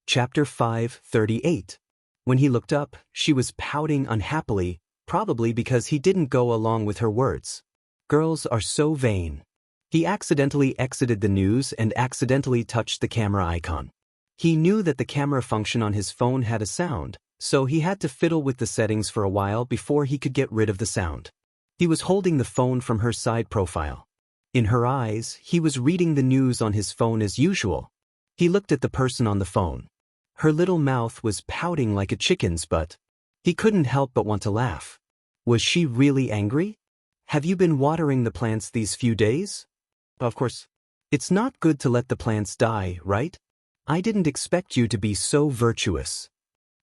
Chapter 538. When he looked up, she was pouting unhappily, probably because he didn't go along with her words. Girls are so vain. He accidentally exited the news and accidentally touched the camera icon. He knew that the camera function on his phone had a sound, so he had to fiddle with the settings for a while before he could get rid of the sound. He was holding the phone from her side profile. In her eyes, he was reading the news on his phone as usual. He looked at the person on the phone. Her little mouth was pouting like a chicken's, but he couldn't help but want to laugh. Was she really angry? Have you been watering the plants these few days? Of course. It's not good to let the plants die, right? I didn't expect you to be so virtuous.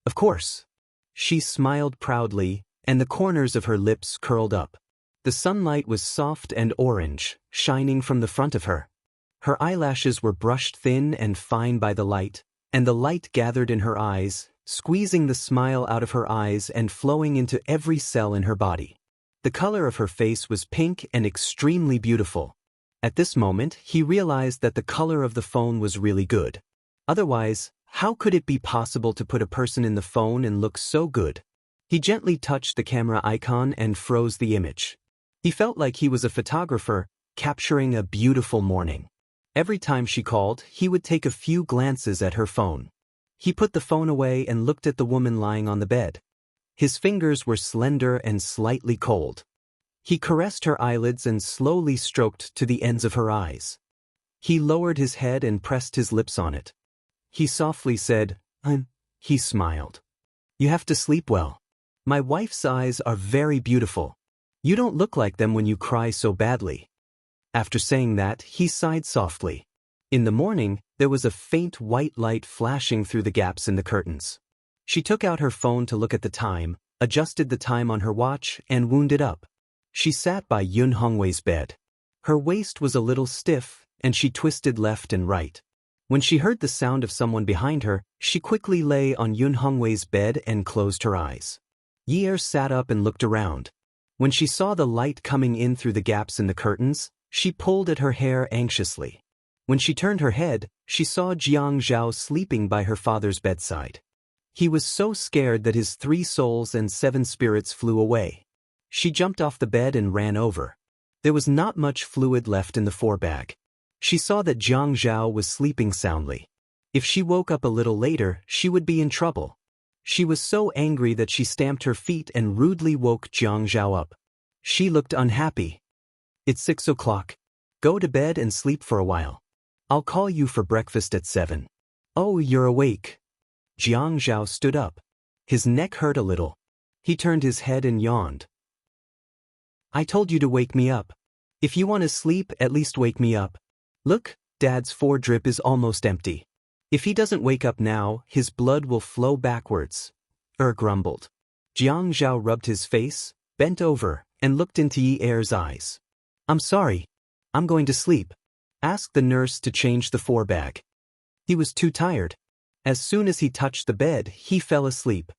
Of course. She smiled proudly, and the corners of her lips curled up. The sunlight was soft and orange, shining from the front of her. Her eyelashes were brushed thin and fine by the light, and the light gathered in her eyes, squeezing the smile out of her eyes and flowing into every cell in her body. The color of her face was pink and extremely beautiful. At this moment, he realized that the color of the phone was really good. Otherwise, how could it be possible to put a person in the phone and look so good? He gently touched the camera icon and froze the image. He felt like he was a photographer, capturing a beautiful morning. Every time she called, he would take a few glances at her phone. He put the phone away and looked at the woman lying on the bed. His fingers were slender and slightly cold. He caressed her eyelids and slowly stroked to the ends of her eyes. He lowered his head and pressed his lips on it. He softly said, He smiled. You have to sleep well. My wife's eyes are very beautiful. You don't look like them when you cry so badly. After saying that, he sighed softly. In the morning, there was a faint white light flashing through the gaps in the curtains. She took out her phone to look at the time, adjusted the time on her watch, and wound it up. She sat by Yun Hongwei's bed. Her waist was a little stiff, and she twisted left and right. When she heard the sound of someone behind her, she quickly lay on Yun Hongwei's bed and closed her eyes. Yi sat up and looked around. When she saw the light coming in through the gaps in the curtains, she pulled at her hair anxiously. When she turned her head, she saw Jiang Zhao sleeping by her father's bedside. He was so scared that his 3 souls and 7 spirits flew away. She jumped off the bed and ran over. There was not much fluid left in the forebag. She saw that Jiang Zhao was sleeping soundly. If she woke up a little later, she would be in trouble. She was so angry that she stamped her feet and rudely woke Jiang Zhao up. She looked unhappy. It's 6 o'clock. Go to bed and sleep for a while. I'll call you for breakfast at 7. Oh, you're awake. Jiang Zhao stood up. His neck hurt a little. He turned his head and yawned. I told you to wake me up. If you want to sleep, at least wake me up. Look, Dad's 4 drip is almost empty. If he doesn't wake up now, his blood will flow backwards. Grumbled. Jiang Zhao rubbed his face, bent over, and looked into Yi-er's eyes. I'm sorry. I'm going to sleep. Ask the nurse to change the forebag. He was too tired. As soon as he touched the bed, he fell asleep.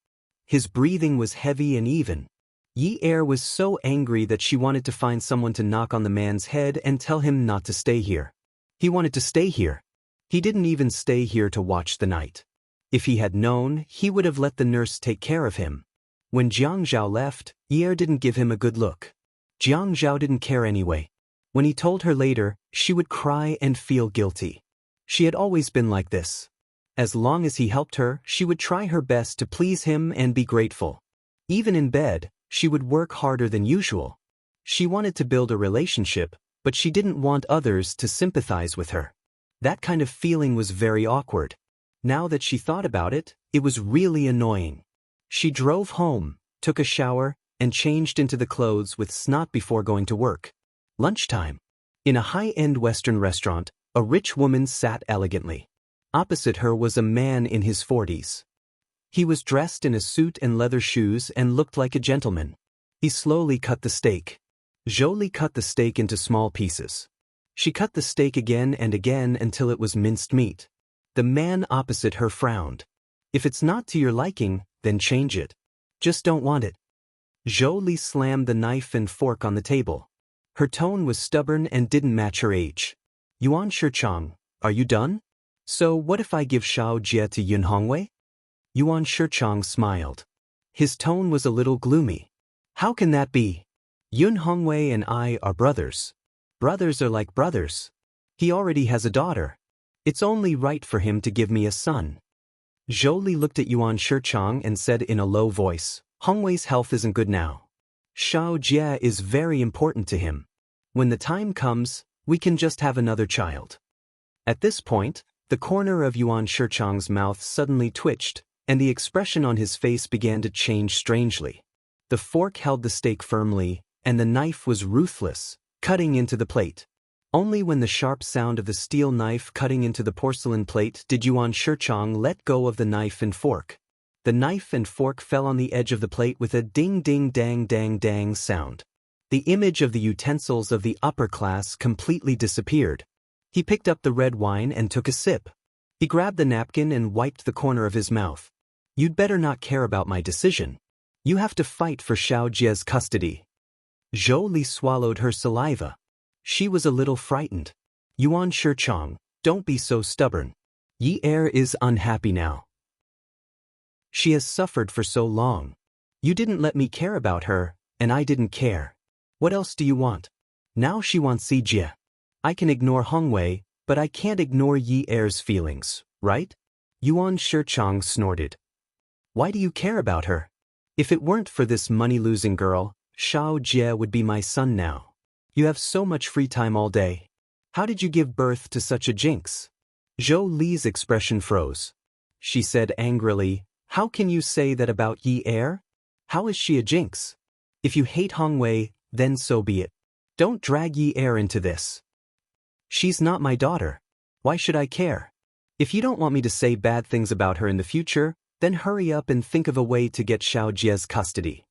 His breathing was heavy and even. Yi-er was so angry that she wanted to find someone to knock on the man's head and tell him not to stay here. He wanted to stay here. He didn't even stay here to watch the night. If he had known, he would have let the nurse take care of him. When Jiang Zhao left, Yi-er didn't give him a good look. Jiang Zhao didn't care anyway. When he told her later, she would cry and feel guilty. She had always been like this. As long as he helped her, she would try her best to please him and be grateful. Even in bed, she would work harder than usual. She wanted to build a relationship, but she didn't want others to sympathize with her. That kind of feeling was very awkward. Now that she thought about it, it was really annoying. She drove home, took a shower, and changed into the clothes with snot before going to work. Lunchtime. In a high-end Western restaurant, a rich woman sat elegantly. Opposite her was a man in his 40s. He was dressed in a suit and leather shoes and looked like a gentleman. He slowly cut the steak. Jolie cut the steak into small pieces. She cut the steak again and again until it was minced meat. The man opposite her frowned. If it's not to your liking, then change it. Just don't want it. Jolie slammed the knife and fork on the table. Her tone was stubborn and didn't match her age. Yuan Shichang, are you done? So what if I give Xiao Jie to Yun Hongwei? Yuan Shichang smiled. His tone was a little gloomy. How can that be? Yun Hongwei and I are brothers. Brothers are like brothers. He already has a daughter. It's only right for him to give me a son. Zhou Li looked at Yuan Shichang and said in a low voice, Hongwei's health isn't good now. Xiao Jie is very important to him. When the time comes, we can just have another child. At this point, the corner of Yuan Shichang's mouth suddenly twitched, and the expression on his face began to change strangely. The fork held the steak firmly, and the knife was ruthless, cutting into the plate. Only when the sharp sound of the steel knife cutting into the porcelain plate did Yuan Shichang let go of the knife and fork. The knife and fork fell on the edge of the plate with a ding-ding-dang-dang-dang sound. The image of the utensils of the upper class completely disappeared. He picked up the red wine and took a sip. He grabbed the napkin and wiped the corner of his mouth. You'd better not care about my decision. You have to fight for Xiao Jie's custody. Zhou Li swallowed her saliva. She was a little frightened. Yuan Shichang, don't be so stubborn. Yi Er is unhappy now. She has suffered for so long. You didn't let me care about her, and I didn't care. What else do you want? Now she wants Jie. I can ignore Hongwei, but I can't ignore Yi Er's feelings, right? Yuan Shichang snorted. Why do you care about her? If it weren't for this money-losing girl, Xiao Jie would be my son now. You have so much free time all day. How did you give birth to such a jinx? Zhou Li's expression froze. She said angrily, How can you say that about Yi Er? How is she a jinx? If you hate Hongwei, then so be it. Don't drag Yi Er into this. She's not my daughter. Why should I care? If you don't want me to say bad things about her in the future, then hurry up and think of a way to get Xiao Jie's custody.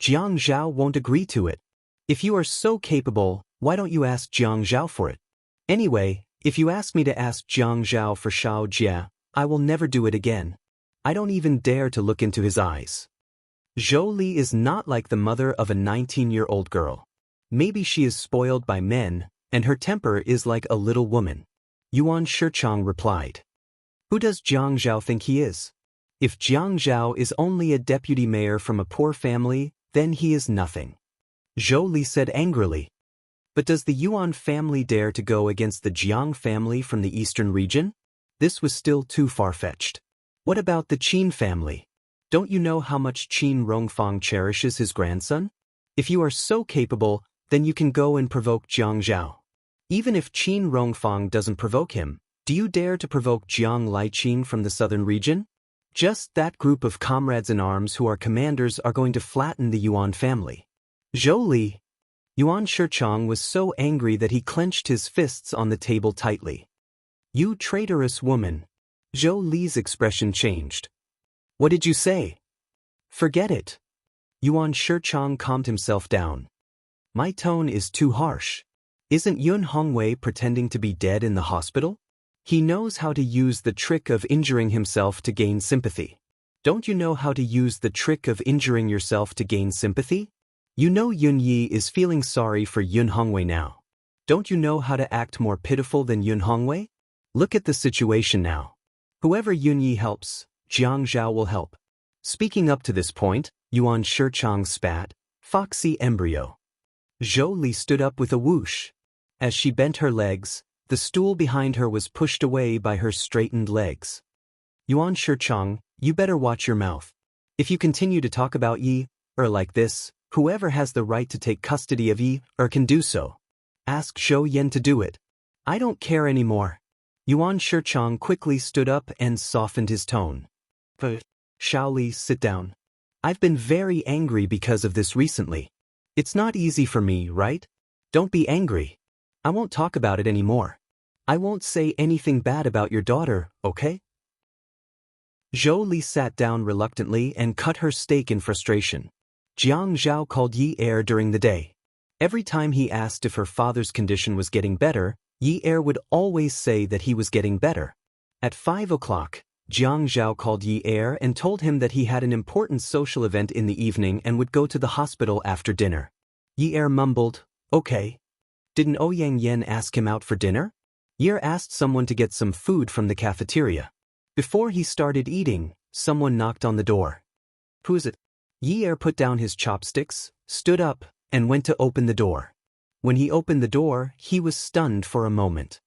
Jiang Zhao won't agree to it. If you are so capable, why don't you ask Jiang Zhao for it? Anyway, if you ask me to ask Jiang Zhao for Xiao Jie, I will never do it again. I don't even dare to look into his eyes. Zhou Li is not like the mother of a 19-year-old girl. Maybe she is spoiled by men, and her temper is like a little woman. Yuan Shichang replied. Who does Jiang Zhao think he is? If Jiang Zhao is only a deputy mayor from a poor family, then he is nothing. Zhou Li said angrily. But does the Yuan family dare to go against the Jiang family from the eastern region? This was still too far-fetched. What about the Qin family? Don't you know how much Qin Rongfang cherishes his grandson? If you are so capable, then you can go and provoke Jiang Zhao. Even if Qin Rongfang doesn't provoke him, do you dare to provoke Jiang Liqin from the southern region? Just that group of comrades-in-arms who are commanders are going to flatten the Yuan family. Zhou Li. Yuan Shichang was so angry that he clenched his fists on the table tightly. You traitorous woman. Zhou Li's expression changed. What did you say? Forget it. Yuan Shichang calmed himself down. My tone is too harsh. Isn't Yun Hongwei pretending to be dead in the hospital? He knows how to use the trick of injuring himself to gain sympathy. Don't you know how to use the trick of injuring yourself to gain sympathy? You know Yun Yi is feeling sorry for Yun Hongwei now. Don't you know how to act more pitiful than Yun Hongwei? Look at the situation now. Whoever Yun Yi helps, Jiang Zhao will help. Speaking up to this point, Yuan Shichang spat, Foxy embryo. Zhou Li stood up with a whoosh. As she bent her legs, the stool behind her was pushed away by her straightened legs. Yuan Shichang, you better watch your mouth. If you continue to talk about Yi Er like this, whoever has the right to take custody of Yi Er can do so. Ask Zhou Yan to do it. I don't care anymore. Yuan Shichang quickly stood up and softened his tone. Xiao Li, sit down. I've been very angry because of this recently. It's not easy for me, right? Don't be angry. I won't talk about it anymore. I won't say anything bad about your daughter, okay? Zhou Li sat down reluctantly and cut her steak in frustration. Jiang Zhao called Yi Er during the day. Every time he asked if her father's condition was getting better, Yi Er would always say that he was getting better. At 5 o'clock, Jiang Zhao called Yi Er and told him that he had an important social event in the evening and would go to the hospital after dinner. Yi Er mumbled, okay. Didn't Ouyang Yan ask him out for dinner? Yer asked someone to get some food from the cafeteria. Before he started eating, someone knocked on the door. Who is it? Yer put down his chopsticks, stood up, and went to open the door. When he opened the door, he was stunned for a moment.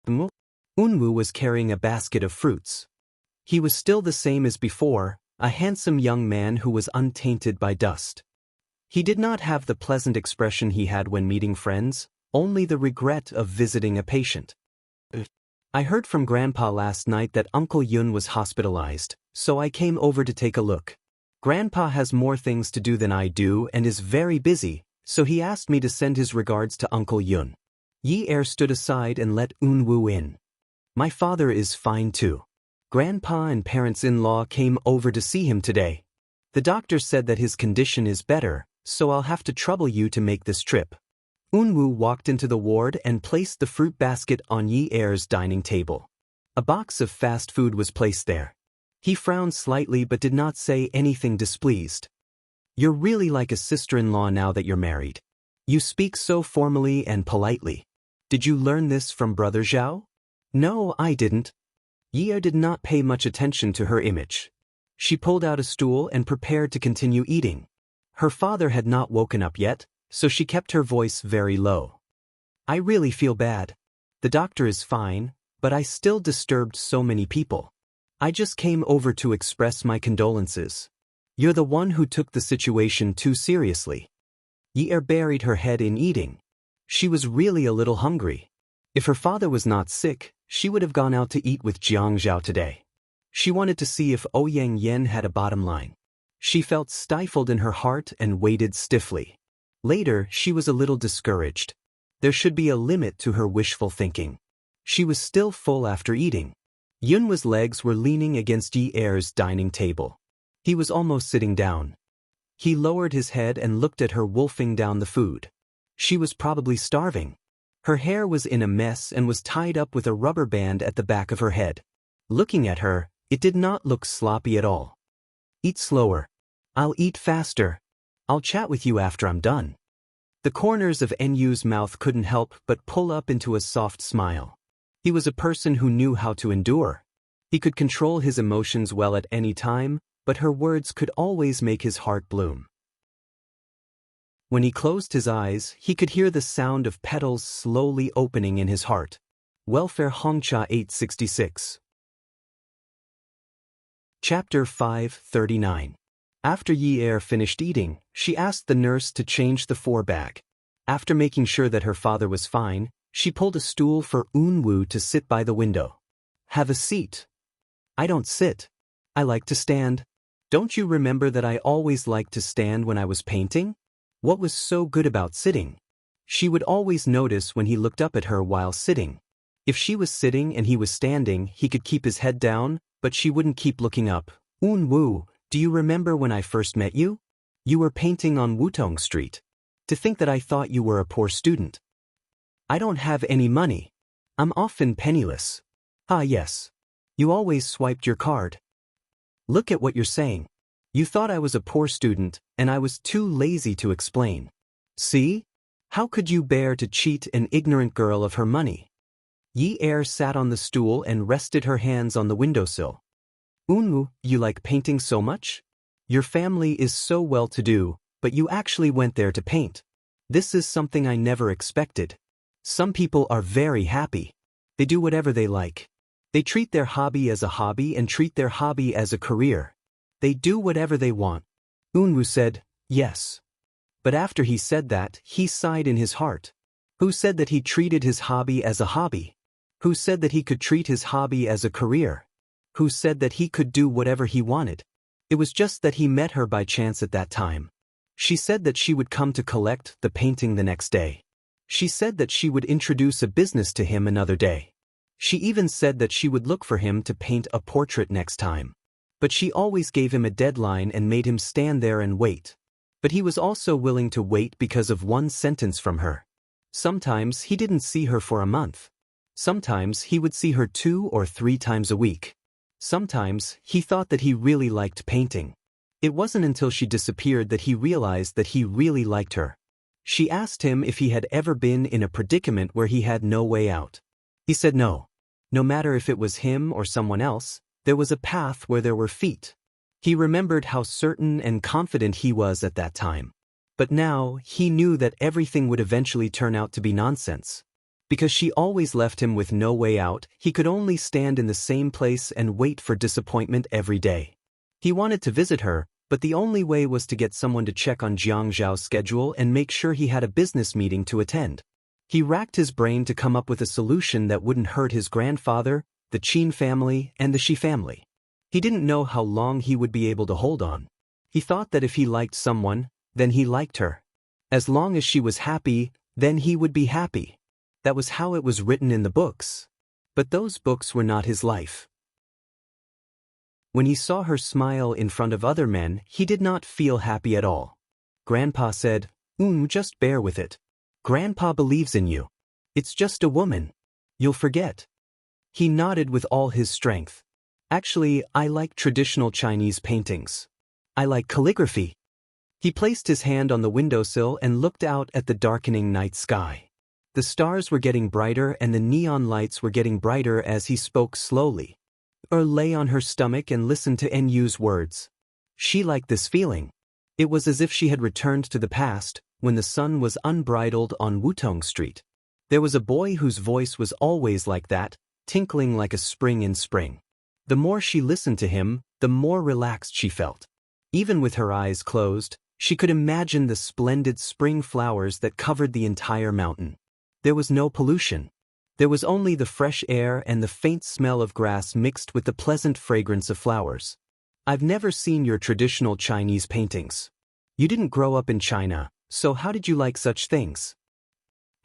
Unwoo was carrying a basket of fruits. He was still the same as before, a handsome young man who was untainted by dust. He did not have the pleasant expression he had when meeting friends, only the regret of visiting a patient. I heard from Grandpa last night that Uncle Yun was hospitalized, so I came over to take a look. Grandpa has more things to do than I do and is very busy, so he asked me to send his regards to Uncle Yun. Yi-er stood aside and let Unwoo in. My father is fine too. Grandpa and parents-in-law came over to see him today. The doctor said that his condition is better, so I'll have to trouble you to make this trip. Unwoo walked into the ward and placed the fruit basket on Yi-er's dining table. A box of fast food was placed there. He frowned slightly but did not say anything displeased. You're really like a sister-in-law now that you're married. You speak so formally and politely. Did you learn this from Brother Zhao? No, I didn't. Yi-er did not pay much attention to her image. She pulled out a stool and prepared to continue eating. Her father had not woken up yet, so she kept her voice very low. I really feel bad. The doctor is fine, but I still disturbed so many people. I just came over to express my condolences. You're the one who took the situation too seriously. Yi-er buried her head in eating. She was really a little hungry. If her father was not sick, she would have gone out to eat with Jiang Zhao today. She wanted to see if Ouyang Yen had a bottom line. She felt stifled in her heart and waited stiffly. Later, she was a little discouraged. There should be a limit to her wishful thinking. She was still full after eating. Yunwa's legs were leaning against Yi-er's dining table. He was almost sitting down. He lowered his head and looked at her wolfing down the food. She was probably starving. Her hair was in a mess and was tied up with a rubber band at the back of her head. Looking at her, it did not look sloppy at all. Eat slower. I'll eat faster. I'll chat with you after I'm done. The corners of Nu's mouth couldn't help but pull up into a soft smile. He was a person who knew how to endure. He could control his emotions well at any time, but her words could always make his heart bloom. When he closed his eyes, he could hear the sound of petals slowly opening in his heart. Welfare Hongcha 866. Chapter 539. After Yi-er finished eating, she asked the nurse to change the 4-bag. After making sure that her father was fine, she pulled a stool for Unwoo to sit by the window. Have a seat. I don't sit. I like to stand. Don't you remember that I always liked to stand when I was painting? What was so good about sitting? She would always notice when he looked up at her while sitting. If she was sitting and he was standing, he could keep his head down, but she wouldn't keep looking up. Unwoo, do you remember when I first met you? You were painting on Wutong Street. To think that I thought you were a poor student. I don't have any money. I'm often penniless. Ah yes. You always swiped your card. Look at what you're saying. You thought I was a poor student, and I was too lazy to explain. See? How could you bear to cheat an ignorant girl of her money? Yi-er sat on the stool and rested her hands on the windowsill. Unwoo, you like painting so much? Your family is so well-to-do, but you actually went there to paint. This is something I never expected. Some people are very happy. They do whatever they like. They treat their hobby as a hobby and treat their hobby as a career. They do whatever they want. Unwoo said, yes. But after he said that, he sighed in his heart. Who said that he treated his hobby as a hobby? Who said that he could treat his hobby as a career? Who said that he could do whatever he wanted? It was just that he met her by chance at that time. She said that she would come to collect the painting the next day. She said that she would introduce a business to him another day. She even said that she would look for him to paint a portrait next time. But she always gave him a deadline and made him stand there and wait. But he was also willing to wait because of one sentence from her. Sometimes he didn't see her for a month. Sometimes he would see her 2 or 3 times a week. Sometimes he thought that he really liked painting. It wasn't until she disappeared that he realized that he really liked her. She asked him if he had ever been in a predicament where he had no way out. He said no. No matter if it was him or someone else, there was a path where there were feet. He remembered how certain and confident he was at that time. But now, he knew that everything would eventually turn out to be nonsense. Because she always left him with no way out, he could only stand in the same place and wait for disappointment every day. He wanted to visit her, but the only way was to get someone to check on Jiang Zhao's schedule and make sure he had a business meeting to attend. He racked his brain to come up with a solution that wouldn't hurt his grandfather, the Qin family, and the Shi family. He didn't know how long he would be able to hold on. He thought that if he liked someone, then he liked her. As long as she was happy, then he would be happy. That was how it was written in the books. But those books were not his life. When he saw her smile in front of other men, he did not feel happy at all. Grandpa said, just bear with it. Grandpa believes in you. It's just a woman. You'll forget. He nodded with all his strength. Actually, I like traditional Chinese paintings. I like calligraphy. He placed his hand on the windowsill and looked out at the darkening night sky. The stars were getting brighter and the neon lights were getting brighter as he spoke slowly. Lay on her stomach and listened to Nu's words. She liked this feeling. It was as if she had returned to the past, when the sun was unbridled on Wutong Street. There was a boy whose voice was always like that, tinkling like a spring in spring. The more she listened to him, the more relaxed she felt. Even with her eyes closed, she could imagine the splendid spring flowers that covered the entire mountain. There was no pollution. There was only the fresh air and the faint smell of grass mixed with the pleasant fragrance of flowers. I've never seen your traditional Chinese paintings. You didn't grow up in China, so how did you like such things?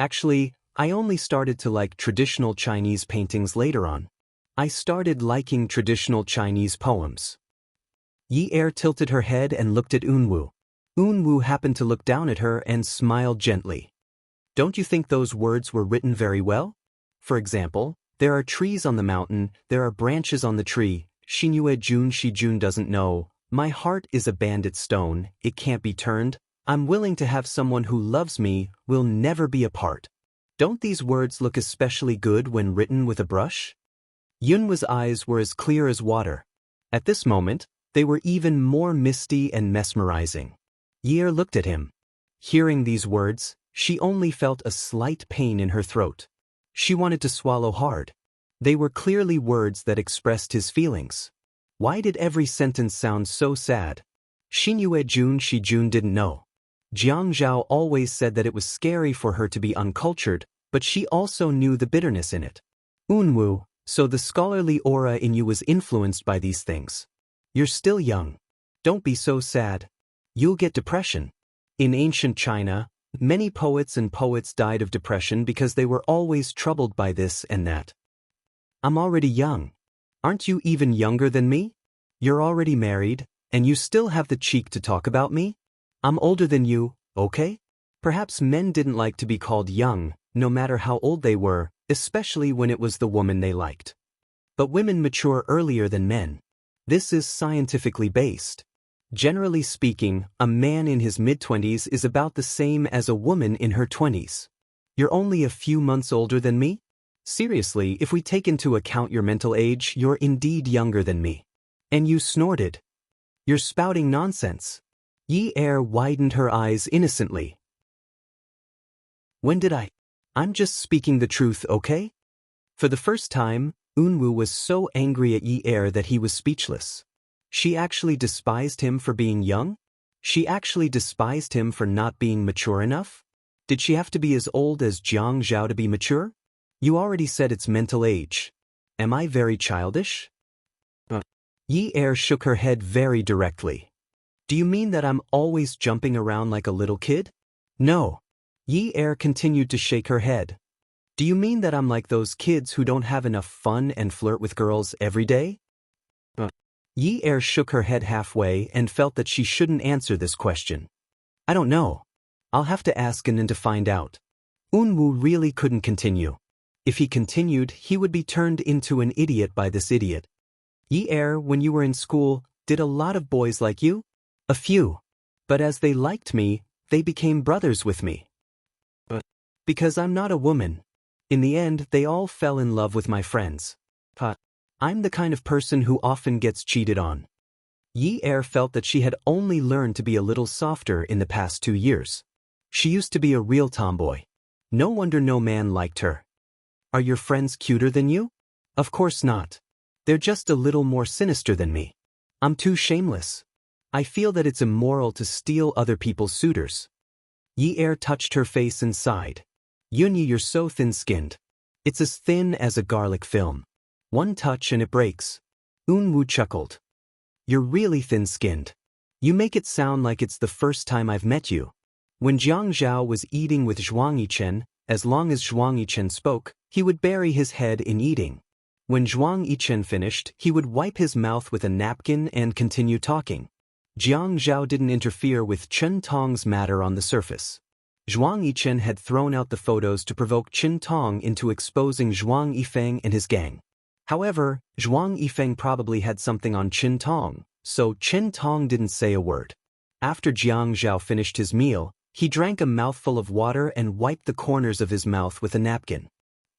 Actually, I only started to like traditional Chinese paintings later on. I started liking traditional Chinese poems. Yi Er tilted her head and looked at Unwu. Unwu happened to look down at her and smiled gently. Don't you think those words were written very well? For example, there are trees on the mountain, there are branches on the tree. Xingyue Jun Shi Jun doesn't know. My heart is a bandit stone, it can't be turned. I'm willing to have someone who loves me, we'll never be apart. Don't these words look especially good when written with a brush? Yunwa's eyes were as clear as water. At this moment, they were even more misty and mesmerizing. Yi looked at him. Hearing these words, she only felt a slight pain in her throat. She wanted to swallow hard. They were clearly words that expressed his feelings. Why did every sentence sound so sad? Xingyue Jun Shi Jun didn't know. Jiang Zhao always said that it was scary for her to be uncultured, but she also knew the bitterness in it. Unwu, so the scholarly aura in you was influenced by these things. You're still young. Don't be so sad. You'll get depression. In ancient China, many poets died of depression because they were always troubled by this and that. I'm already young. Aren't you even younger than me? You're already married, and you still have the cheek to talk about me? I'm older than you, okay? Perhaps men didn't like to be called young, no matter how old they were, especially when it was the woman they liked. But women mature earlier than men. This is scientifically based. Generally speaking, a man in his mid-20s is about the same as a woman in her 20s. You're only a few months older than me? Seriously, if we take into account your mental age, you're indeed younger than me. And you snorted. You're spouting nonsense. Yi Er widened her eyes innocently. When did I? I'm just speaking the truth, okay? For the first time, Unwu was so angry at Yi Er that he was speechless. She actually despised him for being young? She actually despised him for not being mature enough? Did she have to be as old as Jiang Zhao to be mature? You already said it's mental age. Am I very childish? Yi Er shook her head very directly. Do you mean that I'm always jumping around like a little kid? No. Yi Er continued to shake her head. Do you mean that I'm like those kids who don't have enough fun and flirt with girls every day? Yi Er shook her head halfway and felt that she shouldn't answer this question. I don't know. I'll have to ask Anin to find out. Unwu really couldn't continue. If he continued, he would be turned into an idiot by this idiot. Yi Er, when you were in school, did a lot of boys like you? A few. But as they liked me, they became brothers with me. Because I'm not a woman. In the end, they all fell in love with my friends. But I'm the kind of person who often gets cheated on. Yi Er felt that she had only learned to be a little softer in the past 2 years. She used to be a real tomboy. No wonder no man liked her. Are your friends cuter than you? Of course not. They're just a little more sinister than me. I'm too shameless. I feel that it's immoral to steal other people's suitors. Yi Er touched her face and sighed. Yunyi, you're so thin-skinned. It's as thin as a garlic film. One touch and it breaks. Eunwoo chuckled. You're really thin-skinned. You make it sound like it's the first time I've met you. When Jiang Zhao was eating with Zhuang Yichen, as long as Zhuang Yichen spoke, he would bury his head in eating. When Zhuang Yichen finished, he would wipe his mouth with a napkin and continue talking. Jiang Zhao didn't interfere with Chen Tong's matter on the surface. Zhuang Yichen had thrown out the photos to provoke Chen Tong into exposing Zhuang Yifeng and his gang. However, Zhuang Yifeng probably had something on Chen Tong, so Chen Tong didn't say a word. After Jiang Zhao finished his meal, he drank a mouthful of water and wiped the corners of his mouth with a napkin.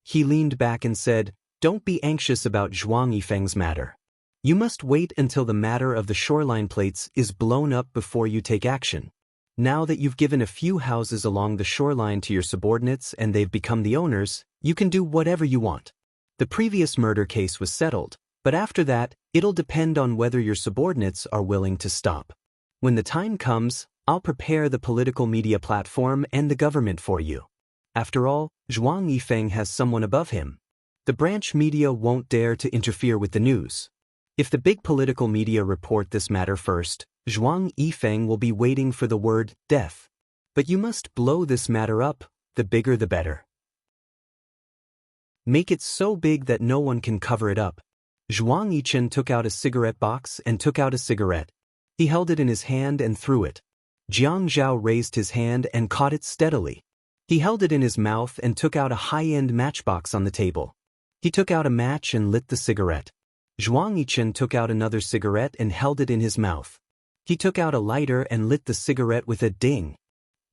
He leaned back and said, "Don't be anxious about Zhuang Yifeng's matter. You must wait until the matter of the shoreline plates is blown up before you take action. Now that you've given a few houses along the shoreline to your subordinates and they've become the owners, you can do whatever you want. The previous murder case was settled, but after that, it'll depend on whether your subordinates are willing to stop. When the time comes, I'll prepare the political media platform and the government for you. After all, Zhuang Yifeng has someone above him. The branch media won't dare to interfere with the news. If the big political media report this matter first, Zhuang Yifeng will be waiting for the word death. But you must blow this matter up, the bigger the better. Make it so big that no one can cover it up." Zhuang Yichen took out a cigarette box and took out a cigarette. He held it in his hand and threw it. Jiang Zhao raised his hand and caught it steadily. He held it in his mouth and took out a high-end matchbox on the table. He took out a match and lit the cigarette. Zhuang Yichen took out another cigarette and held it in his mouth. He took out a lighter and lit the cigarette with a ding.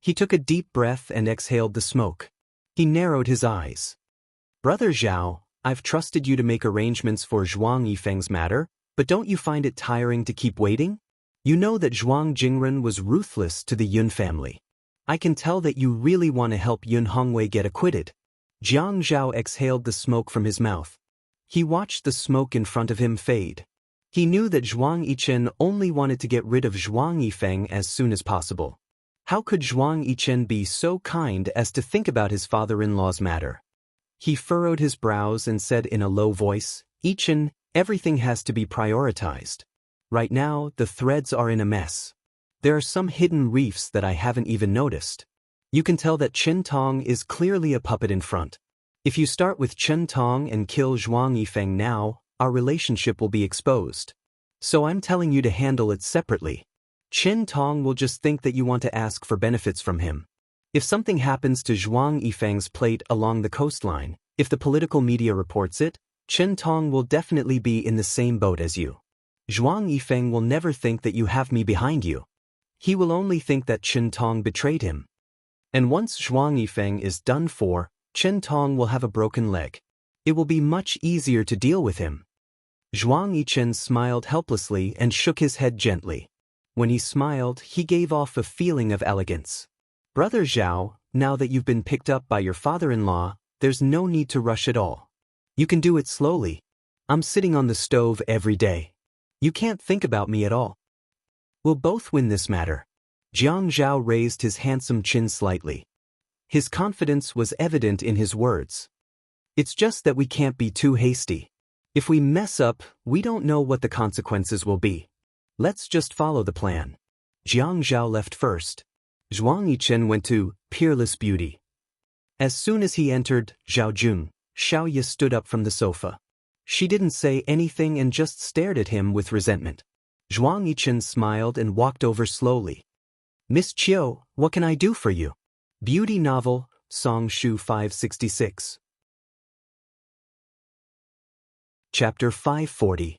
He took a deep breath and exhaled the smoke. He narrowed his eyes. "Brother Zhao, I've trusted you to make arrangements for Zhuang Yifeng's matter, but don't you find it tiring to keep waiting? You know that Zhuang Jingren was ruthless to the Yun family. I can tell that you really want to help Yun Hongwei get acquitted." Jiang Zhao exhaled the smoke from his mouth. He watched the smoke in front of him fade. He knew that Zhuang Yichen only wanted to get rid of Zhuang Yifeng as soon as possible. How could Zhuang Yichen be so kind as to think about his father-in-law's matter? He furrowed his brows and said in a low voice, "Yichen, everything has to be prioritized. Right now, the threads are in a mess. There are some hidden reefs that I haven't even noticed. You can tell that Chen Tong is clearly a puppet in front. If you start with Chen Tong and kill Zhuang Yifeng now, our relationship will be exposed. So I'm telling you to handle it separately. Chen Tong will just think that you want to ask for benefits from him. If something happens to Zhuang Yifeng's plate along the coastline, if the political media reports it, Chen Tong will definitely be in the same boat as you. Zhuang Yifeng will never think that you have me behind you. He will only think that Chen Tong betrayed him. And once Zhuang Yifeng is done for, Chen Tong will have a broken leg. It will be much easier to deal with him." Zhuang Yichen smiled helplessly and shook his head gently. When he smiled, he gave off a feeling of elegance. "Brother Zhao, now that you've been picked up by your father-in-law, there's no need to rush at all. You can do it slowly. I'm sitting on the stove every day. You can't think about me at all. We'll both win this matter." Jiang Zhao raised his handsome chin slightly. His confidence was evident in his words. "It's just that we can't be too hasty. If we mess up, we don't know what the consequences will be. Let's just follow the plan." Jiang Zhao left first. Zhuang Yichen went to Peerless Beauty. As soon as he entered Zhaojun, Xiaoye stood up from the sofa. She didn't say anything and just stared at him with resentment. Zhuang Yichen smiled and walked over slowly. "Miss Qiu, what can I do for you?" Beauty Novel, Song Shu 566. Chapter 540.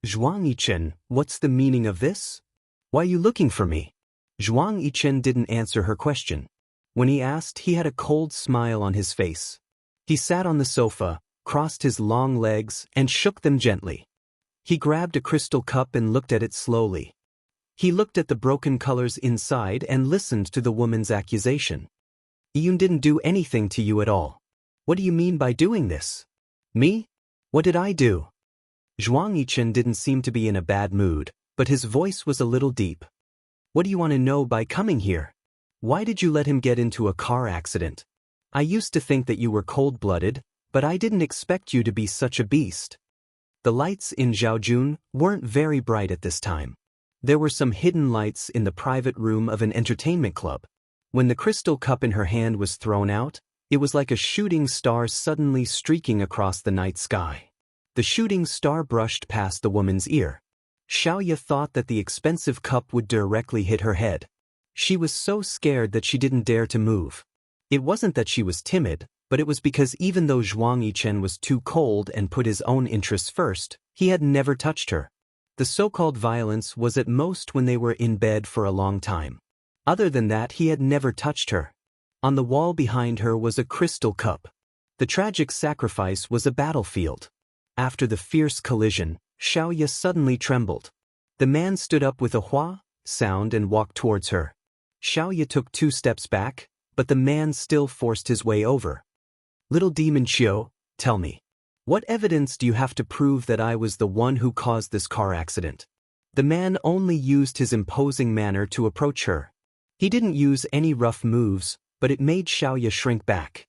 Zhuang Yichen, what's the meaning of this? Why are you looking for me? Zhuang Yichen didn't answer her question. When he asked, he had a cold smile on his face. He sat on the sofa, crossed his long legs, and shook them gently. He grabbed a crystal cup and looked at it slowly. He looked at the broken colors inside and listened to the woman's accusation. Iyun didn't do anything to you at all. What do you mean by doing this? Me? What did I do? Zhuang Yichen didn't seem to be in a bad mood, but his voice was a little deep. What do you want to know by coming here? Why did you let him get into a car accident? I used to think that you were cold-blooded, but I didn't expect you to be such a beast. The lights in Zhaojun weren't very bright at this time. There were some hidden lights in the private room of an entertainment club. When the crystal cup in her hand was thrown out, it was like a shooting star suddenly streaking across the night sky. The shooting star brushed past the woman's ear. Xiaoya thought that the expensive cup would directly hit her head. She was so scared that she didn't dare to move. It wasn't that she was timid, but it was because even though Zhuang Yichen was too cold and put his own interests first, he had never touched her. The so-called violence was at most when they were in bed for a long time. Other than that, he had never touched her. On the wall behind her was a crystal cup. The tragic sacrifice was a battlefield. After the fierce collision, Xiaoya suddenly trembled. The man stood up with a hua sound and walked towards her. Xiaoya took 2 steps back, but the man still forced his way over. Little demon Qiu, tell me. What evidence do you have to prove that I was the one who caused this car accident? The man only used his imposing manner to approach her. He didn't use any rough moves, but it made Xiaoya shrink back.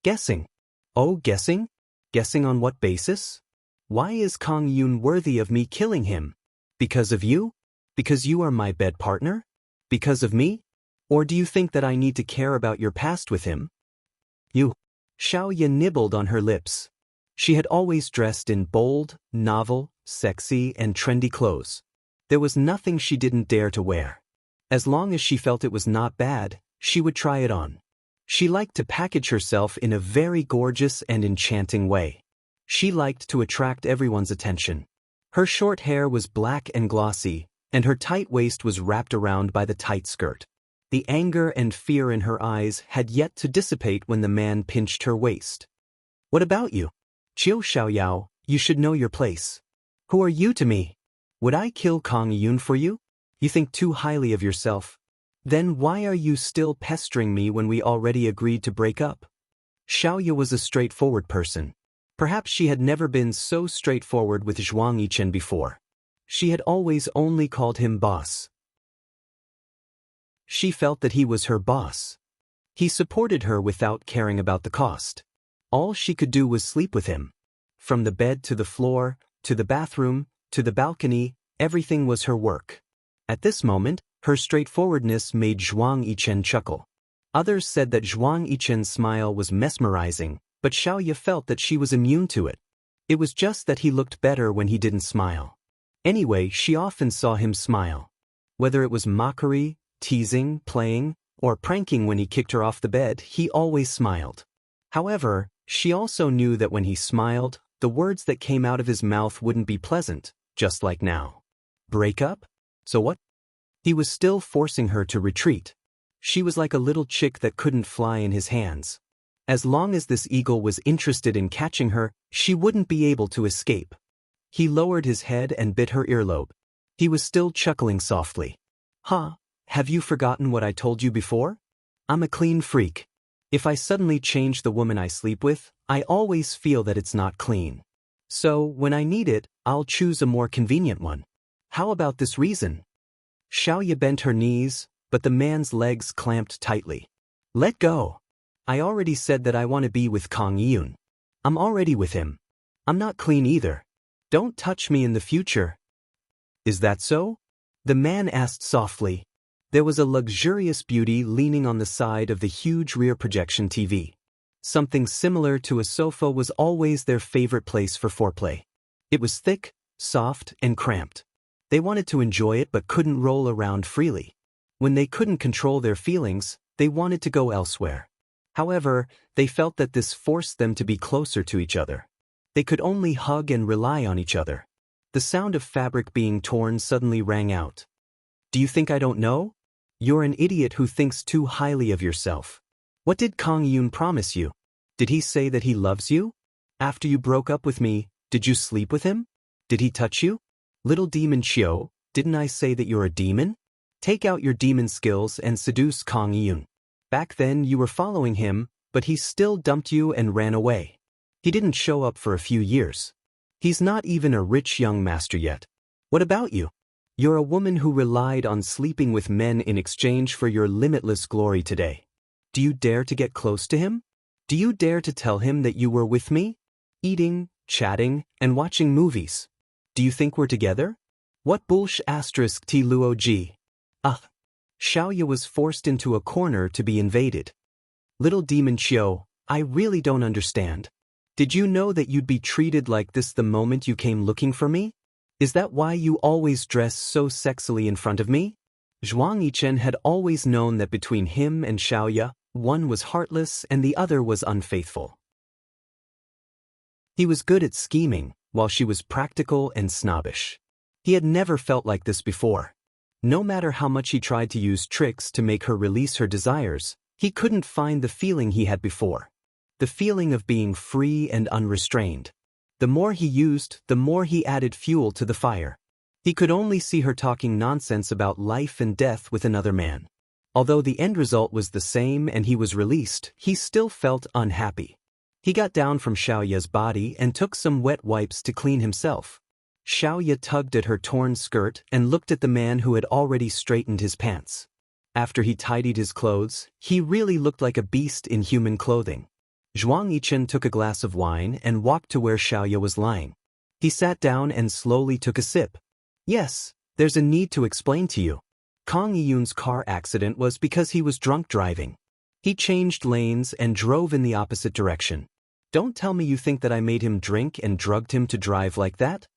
Guessing. Oh, guessing? Guessing on what basis? Why is Kang Yun worthy of me killing him? Because of you? Because you are my bed partner? Because of me? Or do you think that I need to care about your past with him? You. Xiaoya nibbled on her lips. She had always dressed in bold, novel, sexy, and trendy clothes. There was nothing she didn't dare to wear. As long as she felt it was not bad, she would try it on. She liked to package herself in a very gorgeous and enchanting way. She liked to attract everyone's attention. Her short hair was black and glossy, and her tight waist was wrapped around by the tight skirt. The anger and fear in her eyes had yet to dissipate when the man pinched her waist. What about you? Qiu Xiaoyao, you should know your place. Who are you to me? Would I kill Kang Yun for you? You think too highly of yourself. Then why are you still pestering me when we already agreed to break up? Xiaoya was a straightforward person. Perhaps she had never been so straightforward with Zhuang Yichen before. She had always only called him boss. She felt that he was her boss. He supported her without caring about the cost. All she could do was sleep with him. From the bed to the floor, to the bathroom, to the balcony, everything was her work. At this moment, her straightforwardness made Zhuang Yichen chuckle. Others said that Zhuang Yichen's smile was mesmerizing, but Xiaoya felt that she was immune to it. It was just that he looked better when he didn't smile. Anyway, she often saw him smile. Whether it was mockery, teasing, playing, or pranking when he kicked her off the bed, he always smiled. However, she also knew that when he smiled, the words that came out of his mouth wouldn't be pleasant, just like now. Break up? So what? He was still forcing her to retreat. She was like a little chick that couldn't fly in his hands. As long as this eagle was interested in catching her, she wouldn't be able to escape. He lowered his head and bit her earlobe. He was still chuckling softly. Huh? Have you forgotten what I told you before? I'm a clean freak. If I suddenly change the woman I sleep with, I always feel that it's not clean. So, when I need it, I'll choose a more convenient one. How about this reason? Xiaoya bent her knees, but the man's legs clamped tightly. Let go. I already said that I want to be with Kang Yun. I'm already with him. I'm not clean either. Don't touch me in the future. Is that so? The man asked softly. There was a luxurious beauty leaning on the side of the huge rear projection TV. Something similar to a sofa was always their favorite place for foreplay. It was thick, soft, and cramped. They wanted to enjoy it but couldn't roll around freely. When they couldn't control their feelings, they wanted to go elsewhere. However, they felt that this forced them to be closer to each other. They could only hug and rely on each other. The sound of fabric being torn suddenly rang out. Do you think I don't know? You're an idiot who thinks too highly of yourself. What did Kang Yun promise you? Did he say that he loves you? After you broke up with me, did you sleep with him? Did he touch you? Little demon Chiu, didn't I say that you're a demon? Take out your demon skills and seduce Kang Yun. Back then you were following him, but he still dumped you and ran away. He didn't show up for a few years. He's not even a rich young master yet. What about you? You're a woman who relied on sleeping with men in exchange for your limitless glory today. Do you dare to get close to him? Do you dare to tell him that you were with me? Eating, chatting, and watching movies. Do you think we're together? What bullsh asterisk t luo g? Xiaoya was forced into a corner to be invaded. Little demon Chiu, I really don't understand. Did you know that you'd be treated like this the moment you came looking for me? Is that why you always dress so sexily in front of me? Zhuang Yichen had always known that between him and Xiaoya, one was heartless and the other was unfaithful. He was good at scheming, while she was practical and snobbish. He had never felt like this before. No matter how much he tried to use tricks to make her release her desires, he couldn't find the feeling he had before. The feeling of being free and unrestrained. The more he used, the more he added fuel to the fire. He could only see her talking nonsense about life and death with another man. Although the end result was the same and he was released, he still felt unhappy. He got down from Xiaoya's body and took some wet wipes to clean himself. Xiaoya tugged at her torn skirt and looked at the man who had already straightened his pants. After he tidied his clothes, he really looked like a beast in human clothing. Zhuang Yichen took a glass of wine and walked to where Xiaoya was lying. He sat down and slowly took a sip. Yes, there's a need to explain to you. Kang Yun's car accident was because he was drunk driving. He changed lanes and drove in the opposite direction. Don't tell me you think that I made him drink and drugged him to drive like that?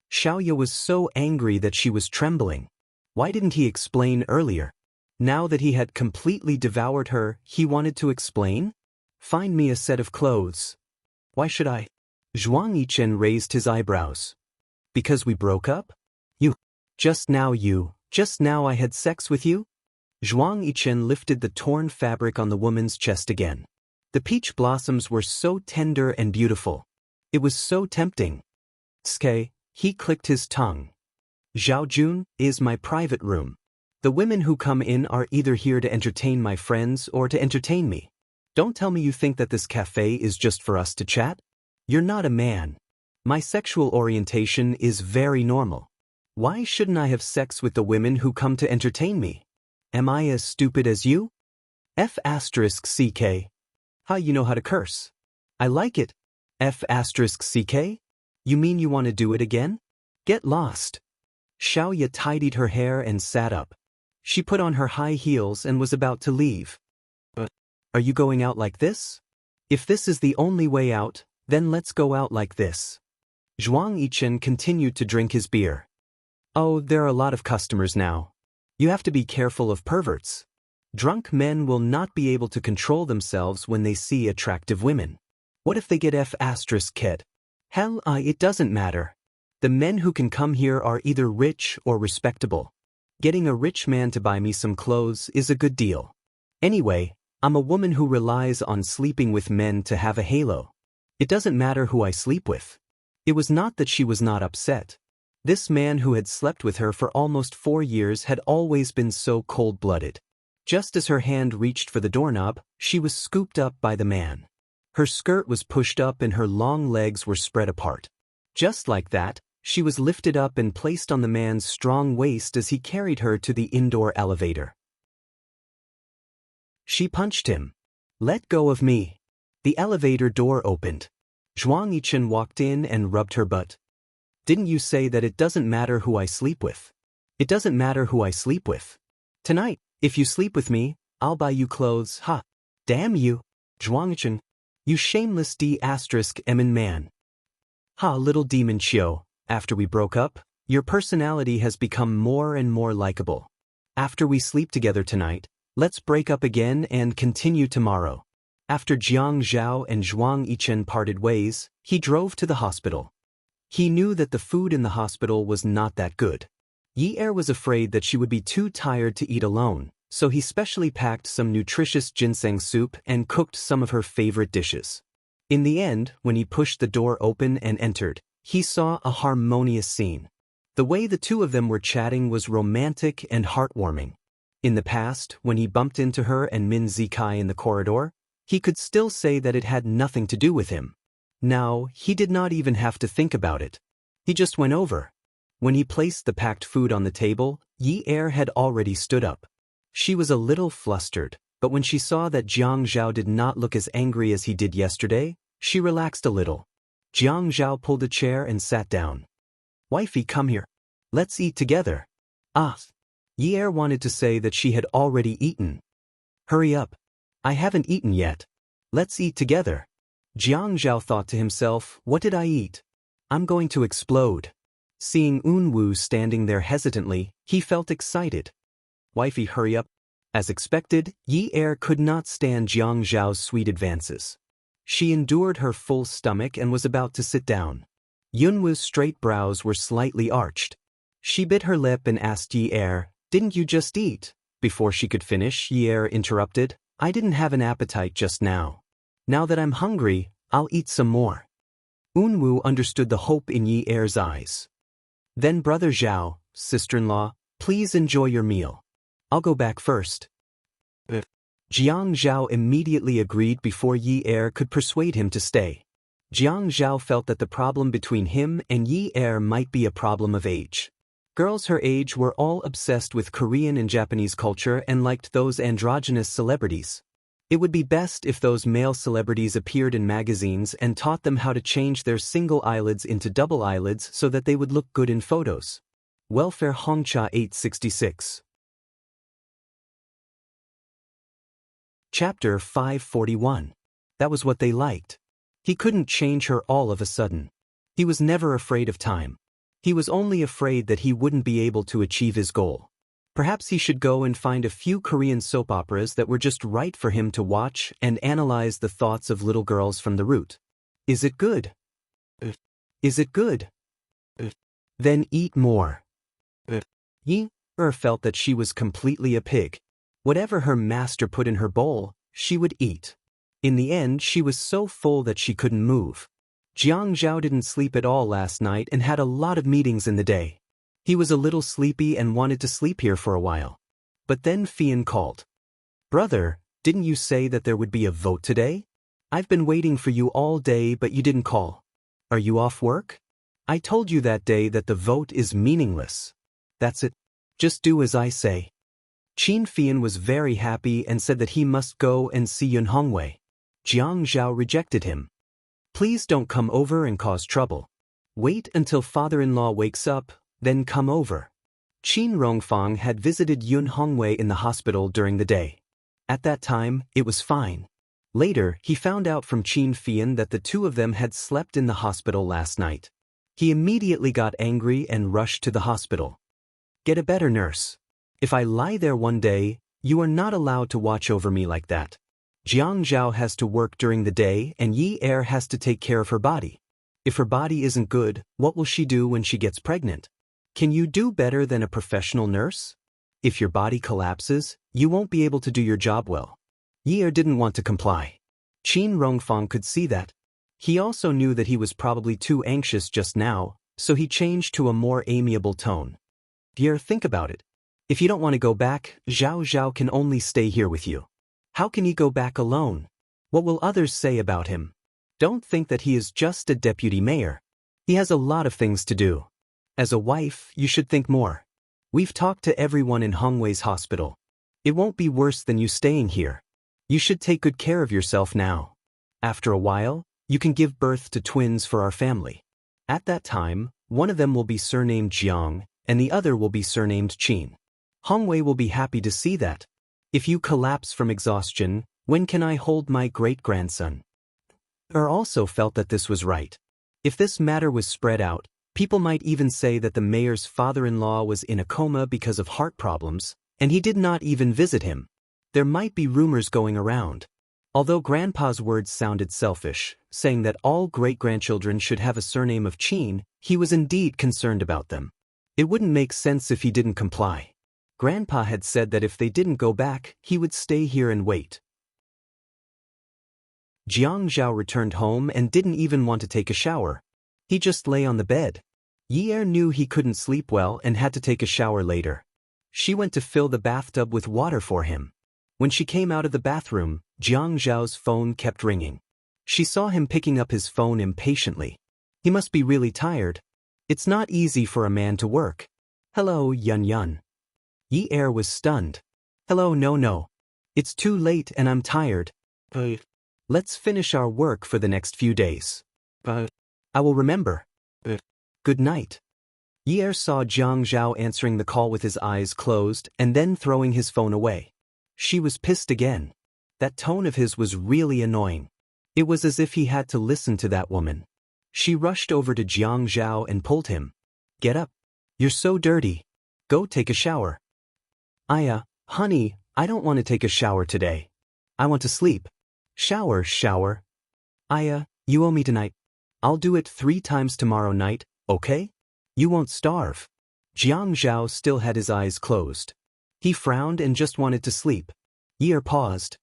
Xiaoya was so angry that she was trembling. Why didn't he explain earlier? Now that he had completely devoured her, he wanted to explain? Find me a set of clothes. Why should I? Zhuang Yichen raised his eyebrows. Because we broke up? Just now I had sex with you? Zhuang Yichen lifted the torn fabric on the woman's chest again. The peach blossoms were so tender and beautiful. It was so tempting. Ske, he clicked his tongue. Zhaojun is my private room. The women who come in are either here to entertain my friends or to entertain me. Don't tell me you think that this cafe is just for us to chat. You're not a man. My sexual orientation is very normal. Why shouldn't I have sex with the women who come to entertain me? Am I as stupid as you? F***ck. You know how to curse. I like it. F***ck? You mean you want to do it again? Get lost. Xiaoya tidied her hair and sat up. She put on her high heels and was about to leave. Are you going out like this? If this is the only way out, then let's go out like this. Zhuang Yichen continued to drink his beer. Oh, there are a lot of customers now. You have to be careful of perverts. Drunk men will not be able to control themselves when they see attractive women. What if they get F***ked? Hell, it doesn't matter. The men who can come here are either rich or respectable. Getting a rich man to buy me some clothes is a good deal. Anyway, I'm a woman who relies on sleeping with men to have a halo. It doesn't matter who I sleep with. It was not that she was not upset. This man who had slept with her for almost 4 years had always been so cold-blooded. Just as her hand reached for the doorknob, she was scooped up by the man. Her skirt was pushed up and her long legs were spread apart. Just like that, she was lifted up and placed on the man's strong waist as he carried her to the indoor elevator. She punched him. Let go of me. The elevator door opened. Zhuang Yichen walked in and rubbed her butt. Didn't you say that it doesn't matter who I sleep with? It doesn't matter who I sleep with. Tonight, if you sleep with me, I'll buy you clothes. Ha! Damn you, Zhuang Yichen. You shameless D********************************************************** Ha, little demon Chiu, after we broke up, your personality has become more and more likable. After we sleep together tonight, let's break up again and continue tomorrow. After Jiang Zhao and Zhuang Yichen parted ways, he drove to the hospital. He knew that the food in the hospital was not that good. Yi Er was afraid that she would be too tired to eat alone, so he specially packed some nutritious ginseng soup and cooked some of her favorite dishes. In the end, when he pushed the door open and entered, he saw a harmonious scene. The way the two of them were chatting was romantic and heartwarming. In the past, when he bumped into her and Min Zikai in the corridor, he could still say that it had nothing to do with him. Now, he did not even have to think about it. He just went over. When he placed the packed food on the table, Yi Er had already stood up. She was a little flustered, but when she saw that Jiang Zhao did not look as angry as he did yesterday, she relaxed a little. Jiang Zhao pulled a chair and sat down. "Wifey, come here. Let's eat together." "Ah." Yi Er wanted to say that she had already eaten. "Hurry up. I haven't eaten yet. Let's eat together." Jiang Zhao thought to himself, "What did I eat? I'm going to explode." Seeing Unwu standing there hesitantly, he felt excited. "Wifey, hurry up." As expected, Yi Er could not stand Jiang Zhao's sweet advances. She endured her full stomach and was about to sit down. Yunwu's straight brows were slightly arched. She bit her lip and asked Yi Er, "Didn't you just eat?" Before she could finish, Yi Er interrupted, "I didn't have an appetite just now. Now that I'm hungry, I'll eat some more." Unwu understood the hope in Yi Er's eyes. "Then Brother Zhao, sister-in-law, please enjoy your meal. I'll go back first." Jiang Zhao immediately agreed before Yi Er could persuade him to stay. Jiang Zhao felt that the problem between him and Yi Er might be a problem of age. Girls her age were all obsessed with Korean and Japanese culture and liked those androgynous celebrities. It would be best if those male celebrities appeared in magazines and taught them how to change their single eyelids into double eyelids so that they would look good in photos. Welfare Hongcha 866. Chapter 541. That was what they liked. He couldn't change her all of a sudden. He was never afraid of time. He was only afraid that he wouldn't be able to achieve his goal. Perhaps he should go and find a few Korean soap operas that were just right for him to watch and analyze the thoughts of little girls from the root. Is it good? Is it good? Then eat more. Yi Er felt that she was completely a pig. Whatever her master put in her bowl, she would eat. In the end, she was so full that she couldn't move. Jiang Zhao didn't sleep at all last night and had a lot of meetings in the day. He was a little sleepy and wanted to sleep here for a while. But then Fian called. "Brother, didn't you say that there would be a vote today? I've been waiting for you all day but you didn't call. Are you off work? I told you that day that the vote is meaningless. That's it. Just do as I say." Qin Fian was very happy and said that he must go and see Yun Hongwei. Jiang Zhao rejected him. "Please don't come over and cause trouble. Wait until father-in-law wakes up, then come over." Qin Rongfang had visited Yun Hongwei in the hospital during the day. At that time, it was fine. Later, he found out from Qin Fian that the two of them had slept in the hospital last night. He immediately got angry and rushed to the hospital. "Get a better nurse. If I lie there one day, you are not allowed to watch over me like that. Jiang Zhao has to work during the day and Yi Er has to take care of her body. If her body isn't good, what will she do when she gets pregnant? Can you do better than a professional nurse? If your body collapses, you won't be able to do your job well." Yi Er didn't want to comply. Qin Rongfang could see that. He also knew that he was probably too anxious just now, so he changed to a more amiable tone. "Dear, think about it. If you don't want to go back, Zhao Zhao can only stay here with you. How can he go back alone? What will others say about him? Don't think that he is just a deputy mayor. He has a lot of things to do. As a wife, you should think more. We've talked to everyone in Hongwei's hospital. It won't be worse than you staying here. You should take good care of yourself now. After a while, you can give birth to twins for our family. At that time, one of them will be surnamed Jiang, and the other will be surnamed Qin. Hongwei will be happy to see that. If you collapse from exhaustion, when can I hold my great-grandson?" Also felt that this was right. If this matter was spread out, people might even say that the mayor's father-in-law was in a coma because of heart problems, and he did not even visit him. There might be rumors going around. Although Grandpa's words sounded selfish, saying that all great-grandchildren should have a surname of Qin, he was indeed concerned about them. It wouldn't make sense if he didn't comply. Grandpa had said that if they didn't go back, he would stay here and wait. Jiang Zhao returned home and didn't even want to take a shower. He just lay on the bed. Yi Er knew he couldn't sleep well and had to take a shower later. She went to fill the bathtub with water for him. When she came out of the bathroom, Jiang Zhao's phone kept ringing. She saw him picking up his phone impatiently. He must be really tired. It's not easy for a man to work. Hello, Yun Yun. Yi Er was stunned. Hello, no. It's too late and I'm tired. Let's finish our work for the next few days. I will remember. Good night. Yi Er saw Jiang Zhao answering the call with his eyes closed and then throwing his phone away. She was pissed again. That tone of his was really annoying. It was as if he had to listen to that woman. She rushed over to Jiang Zhao and pulled him. Get up. You're so dirty. Go take a shower. Honey, I don't want to take a shower today. I want to sleep. Shower. You owe me tonight. I'll do it 3 times tomorrow night, okay? You won't starve. Jiang Zhao still had his eyes closed. He frowned and just wanted to sleep. Yi Er paused.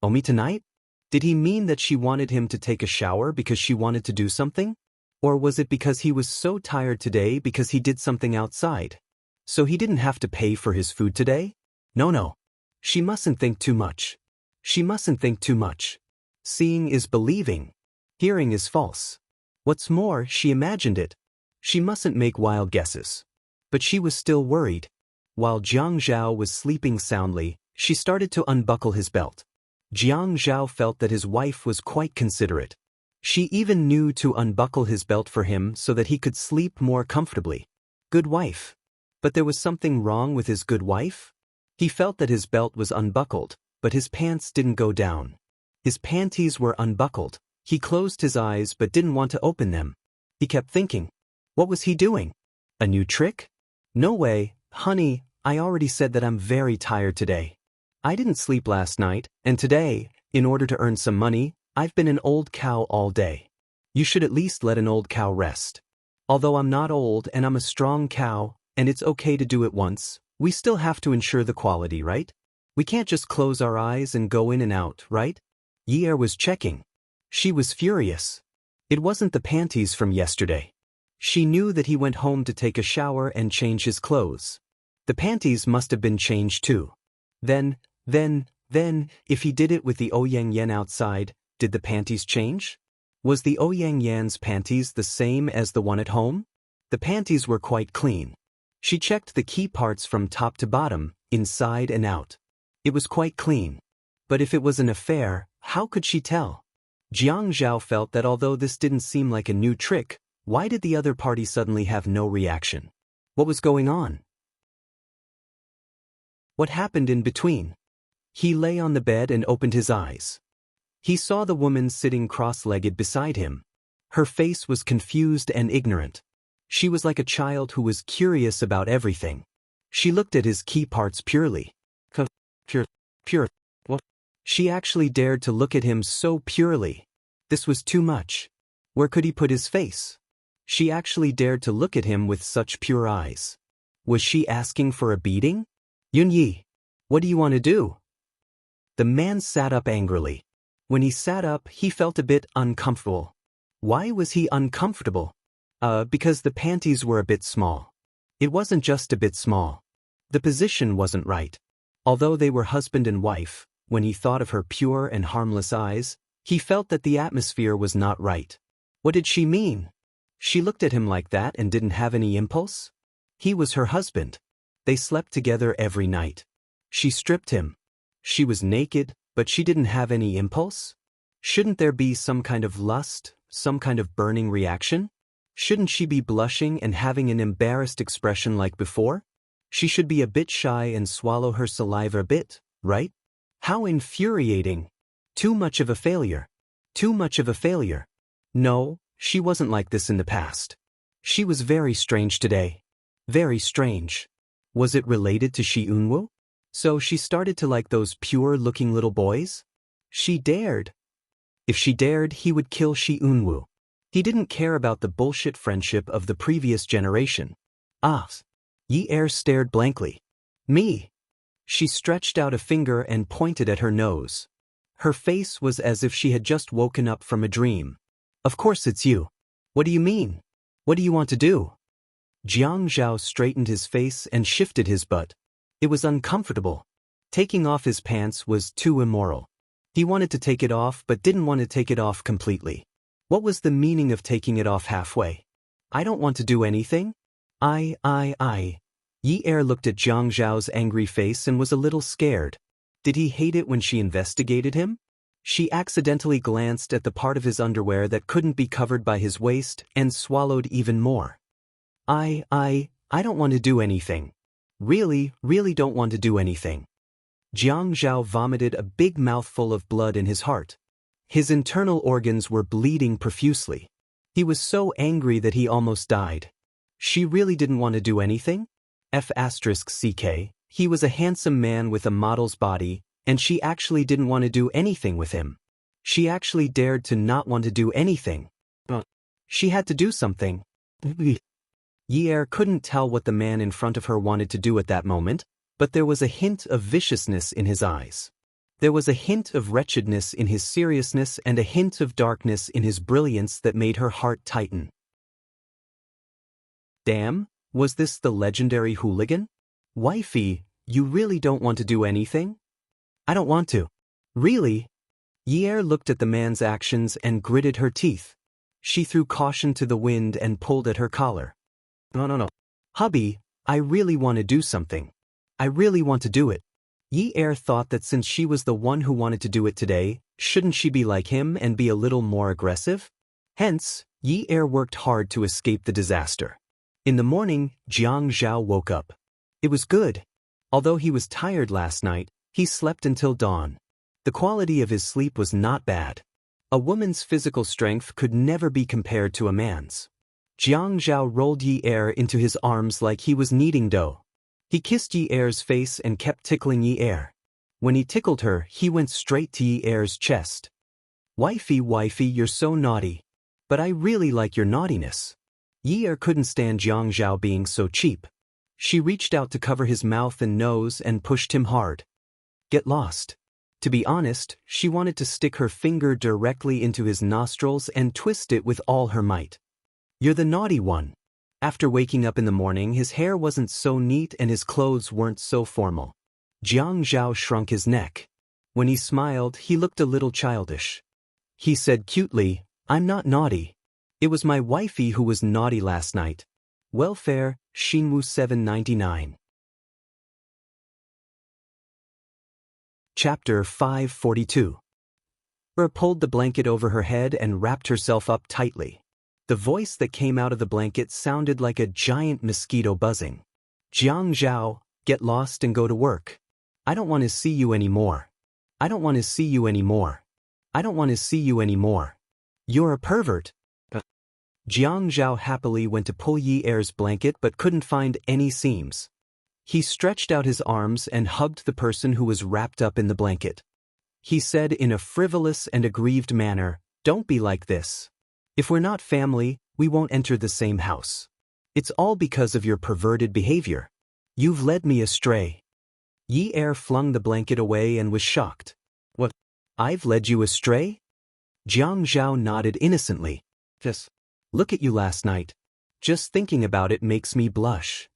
Owe me tonight? Did he mean that she wanted him to take a shower because she wanted to do something? Or was it because he was so tired today because he did something outside? So he didn't have to pay for his food today? No. She mustn't think too much. Seeing is believing. Hearing is false. What's more, she imagined it. She mustn't make wild guesses. But she was still worried. While Jiang Zhao was sleeping soundly, she started to unbuckle his belt. Jiang Zhao felt that his wife was quite considerate. She even knew to unbuckle his belt for him so that he could sleep more comfortably. Good wife. But there was something wrong with his good wife? He felt that his belt was unbuckled, but his pants didn't go down. His panties were unbuckled. He closed his eyes but didn't want to open them. He kept thinking. What was he doing? A new trick? No way, honey, I already said that I'm very tired today. I didn't sleep last night, and today, in order to earn some money, I've been an old cow all day. You should at least let an old cow rest. Although I'm not old and I'm a strong cow, and it's okay to do it once, we still have to ensure the quality, right? We can't just close our eyes and go in and out, right? Yi Er was checking. She was furious. It wasn't the panties from yesterday. She knew that he went home to take a shower and change his clothes. The panties must have been changed too. Then, if he did it with the Ouyang Yan outside, did the panties change? Was the Ouyang Yan's panties the same as the one at home? The panties were quite clean. She checked the key parts from top to bottom, inside and out. It was quite clean. But if it was an affair, how could she tell? Jiang Zhao felt that although this didn't seem like a new trick, why did the other party suddenly have no reaction? What was going on? What happened in between? He lay on the bed and opened his eyes. He saw the woman sitting cross-legged beside him. Her face was confused and ignorant. She was like a child who was curious about everything. She looked at his key parts purely. Pure. What? She actually dared to look at him so purely. This was too much. Where could he put his face? She actually dared to look at him with such pure eyes. Was she asking for a beating? Yun Yi, what do you want to do? The man sat up angrily. When he sat up, he felt a bit uncomfortable. Why was he uncomfortable? Because the panties were a bit small. It wasn't just a bit small. The position wasn't right. Although they were husband and wife, when he thought of her pure and harmless eyes, he felt that the atmosphere was not right. What did she mean? She looked at him like that and didn't have any impulse? He was her husband. They slept together every night. She stripped him. She was naked, but she didn't have any impulse? Shouldn't there be some kind of lust, some kind of burning reaction? Shouldn't she be blushing and having an embarrassed expression like before? She should be a bit shy and swallow her saliva a bit, right? How infuriating. Too much of a failure. No, she wasn't like this in the past. She was very strange today. Very strange. Was it related to Shi Eunwoo? So she started to like those pure-looking little boys? She dared. If she dared, he would kill Shi Eunwoo. He didn't care about the bullshit friendship of the previous generation. Yi Er stared blankly. Me. She stretched out a finger and pointed at her nose. Her face was as if she had just woken up from a dream. Of course it's you. What do you mean? What do you want to do? Jiang Zhao straightened his face and shifted his butt. It was uncomfortable. Taking off his pants was too immoral. He wanted to take it off but didn't want to take it off completely. What was the meaning of taking it off halfway? I don't want to do anything? Yi Er looked at Jiang Zhao's angry face and was a little scared. Did he hate it when she investigated him? She accidentally glanced at the part of his underwear that couldn't be covered by his waist and swallowed even more. I don't want to do anything. Really don't want to do anything. Jiang Zhao vomited a big mouthful of blood in his heart. His internal organs were bleeding profusely. He was so angry that he almost died. She really didn't want to do anything? F***ck, he was a handsome man with a model's body, and she actually didn't want to do anything with him. She actually dared to not want to do anything. But she had to do something. Yi Er couldn't tell what the man in front of her wanted to do at that moment, but there was a hint of viciousness in his eyes. There was a hint of wretchedness in his seriousness and a hint of darkness in his brilliance that made her heart tighten. Damn, was this the legendary hooligan? Wifey, you really don't want to do anything? I don't want to. Really? Yi Er looked at the man's actions and gritted her teeth. She threw caution to the wind and pulled at her collar. No. Hubby, I really want to do something. I really want to do it. Yi Er thought that since she was the one who wanted to do it today, shouldn't she be like him and be a little more aggressive? Hence, Yi Er worked hard to escape the disaster. In the morning, Jiang Zhao woke up. It was good. Although he was tired last night, he slept until dawn. The quality of his sleep was not bad. A woman's physical strength could never be compared to a man's. Jiang Zhao rolled Yi Er into his arms like he was kneading dough. He kissed Yi Er's face and kept tickling Yi Er. When he tickled her, he went straight to Yi Er's chest. Wifey, you're so naughty. But I really like your naughtiness. Yi Er couldn't stand Jiang Zhao being so cheap. She reached out to cover his mouth and nose and pushed him hard. Get lost. To be honest, she wanted to stick her finger directly into his nostrils and twist it with all her might. You're the naughty one. After waking up in the morning, his hair wasn't so neat and his clothes weren't so formal. Jiang Zhao shrunk his neck. When he smiled, he looked a little childish. He said cutely, I'm not naughty. It was my wifey who was naughty last night. Welfare, Shinwu 799. Chapter 542. Er pulled the blanket over her head and wrapped herself up tightly. The voice that came out of the blanket sounded like a giant mosquito buzzing. Jiang Zhao, get lost and go to work. I don't want to see you anymore. I don't want to see you anymore. I don't want to see you anymore. You're a pervert. Jiang Zhao happily went to pull Yi Er's blanket but couldn't find any seams. He stretched out his arms and hugged the person who was wrapped up in the blanket. He said in a frivolous and aggrieved manner, don't be like this. If we're not family, we won't enter the same house. It's all because of your perverted behavior. You've led me astray. Yi Er flung the blanket away and was shocked. What? I've led you astray? Jiang Zhao nodded innocently. Just look at you last night. Just thinking about it makes me blush.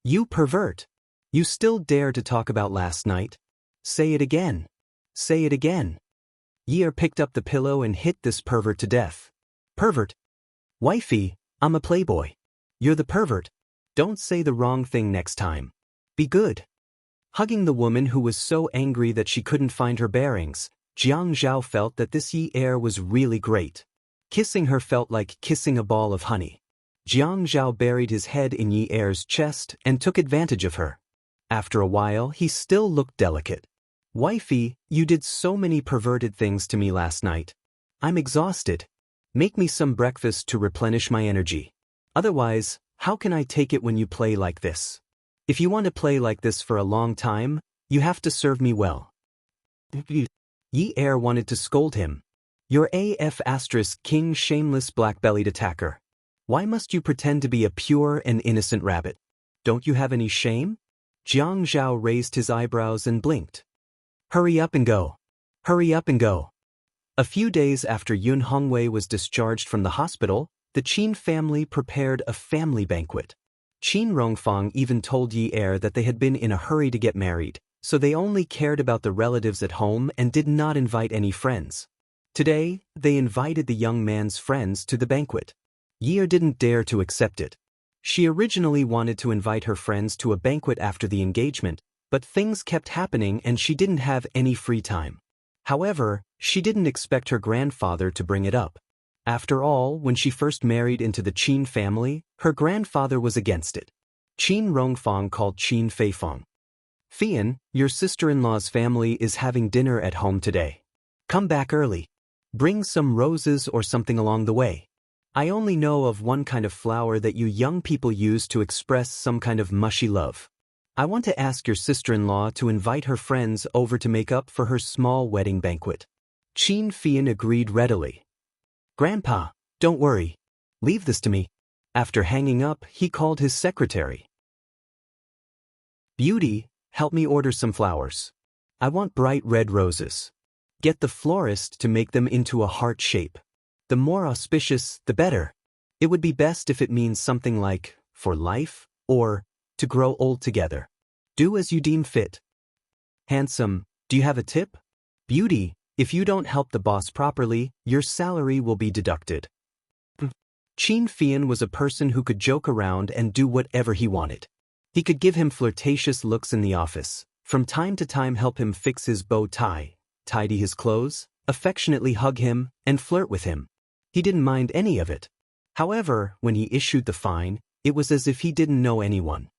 You pervert. You still dare to talk about last night? Say it again. Say it again. Yi Er picked up the pillow and hit this pervert to death. Pervert. Wifey, I'm a playboy. You're the pervert. Don't say the wrong thing next time. Be good. Hugging the woman who was so angry that she couldn't find her bearings, Jiang Zhao felt that this Yi Er was really great. Kissing her felt like kissing a ball of honey. Jiang Zhao buried his head in Yi Er's chest and took advantage of her. After a while, he still looked delicate. Wifey, you did so many perverted things to me last night. I'm exhausted. Make me some breakfast to replenish my energy. Otherwise, how can I take it when you play like this? If you want to play like this for a long time, you have to serve me well. Yi Er wanted to scold him. You're AF** king shameless black-bellied attacker. Why must you pretend to be a pure and innocent rabbit? Don't you have any shame? Jiang Zhao raised his eyebrows and blinked. Hurry up and go. Hurry up and go. A few days after Yun Hongwei was discharged from the hospital, the Qin family prepared a family banquet. Qin Rongfang even told Yi Er that they had been in a hurry to get married, so they only cared about the relatives at home and did not invite any friends. Today, they invited the young man's friends to the banquet. Yi Er didn't dare to accept it. She originally wanted to invite her friends to a banquet after the engagement, but things kept happening and she didn't have any free time. However, she didn't expect her grandfather to bring it up. After all, when she first married into the Qin family, her grandfather was against it. Qin Rongfang called Qin Feifang. Fian, your sister-in-law's family is having dinner at home today. Come back early. Bring some roses or something along the way. I only know of one kind of flower that you young people use to express some kind of mushy love. I want to ask your sister-in-law to invite her friends over to make up for her small wedding banquet. Qin Fian agreed readily. Grandpa, don't worry. Leave this to me. After hanging up, he called his secretary. Beauty, help me order some flowers. I want bright red roses. Get the florist to make them into a heart shape. The more auspicious, the better. It would be best if it means something like, for life, or, to grow old together. Do as you deem fit. Handsome, do you have a tip? Beauty, if you don't help the boss properly, your salary will be deducted. Qin Fian was a person who could joke around and do whatever he wanted. He could give him flirtatious looks in the office, from time to time help him fix his bow tie, tidy his clothes, affectionately hug him, and flirt with him. He didn't mind any of it. However, when he issued the fine, it was as if he didn't know anyone.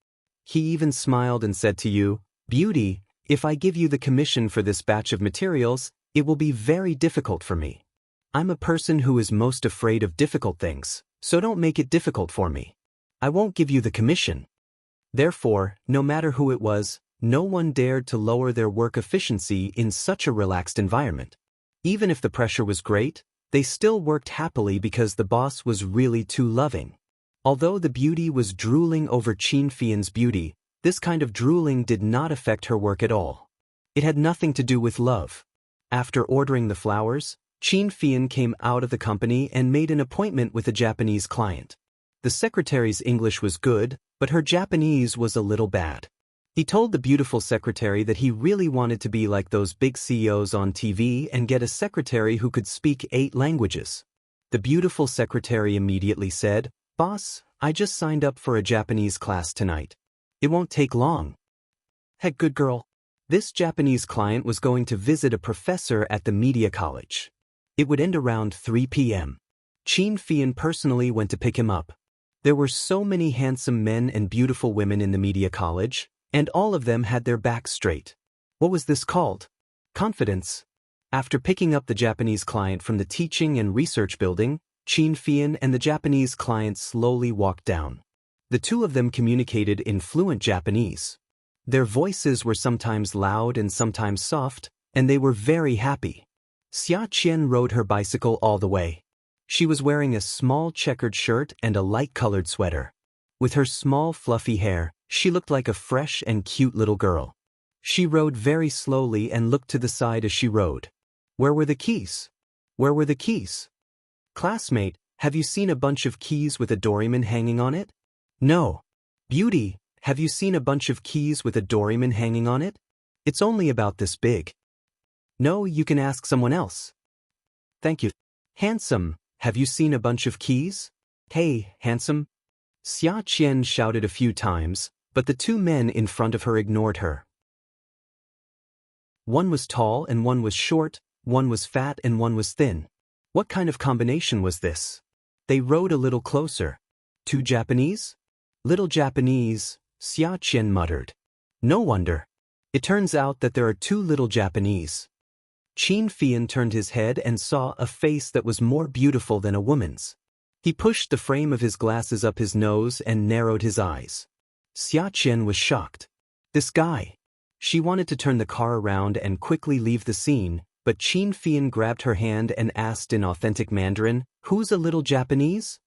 He even smiled and said to you, Beauty, if I give you the commission for this batch of materials, it will be very difficult for me. I'm a person who is most afraid of difficult things, so don't make it difficult for me. I won't give you the commission. Therefore, no matter who it was, no one dared to lower their work efficiency in such a relaxed environment. Even if the pressure was great, they still worked happily because the boss was really too loving. Although the beauty was drooling over Qin Fian's beauty, this kind of drooling did not affect her work at all. It had nothing to do with love. After ordering the flowers, Qin Fian came out of the company and made an appointment with a Japanese client. The secretary's English was good, but her Japanese was a little bad. He told the beautiful secretary that he really wanted to be like those big CEOs on TV and get a secretary who could speak 8 languages. The beautiful secretary immediately said, Boss, I just signed up for a Japanese class tonight. It won't take long. Heck, good girl. This Japanese client was going to visit a professor at the media college. It would end around 3 p.m. Qin Fian personally went to pick him up. There were so many handsome men and beautiful women in the media college, and all of them had their backs straight. What was this called? Confidence. After picking up the Japanese client from the teaching and research building, Qin Fian and the Japanese client slowly walked down. The two of them communicated in fluent Japanese. Their voices were sometimes loud and sometimes soft, and they were very happy. Xia Qian rode her bicycle all the way. She was wearing a small checkered shirt and a light-colored sweater. With her small fluffy hair, she looked like a fresh and cute little girl. She rode very slowly and looked to the side as she rode. Where were the keys? Where were the keys? Classmate, have you seen a bunch of keys with a doryman hanging on it? No. Beauty, have you seen a bunch of keys with a doryman hanging on it? It's only about this big. No, you can ask someone else. Thank you. Handsome, have you seen a bunch of keys? Hey, handsome. Xia Qian shouted a few times, but the two men in front of her ignored her. One was tall and one was short, one was fat and one was thin. What kind of combination was this? They rode a little closer. 2 Japanese? Little Japanese, Xia Qian muttered. No wonder. It turns out that there are 2 little Japanese. Qin Fian turned his head and saw a face that was more beautiful than a woman's. He pushed the frame of his glasses up his nose and narrowed his eyes. Xia Qian was shocked. This guy. She wanted to turn the car around and quickly leave the scene, but Qin Fian grabbed her hand and asked in authentic Mandarin, Who's a little Japanese?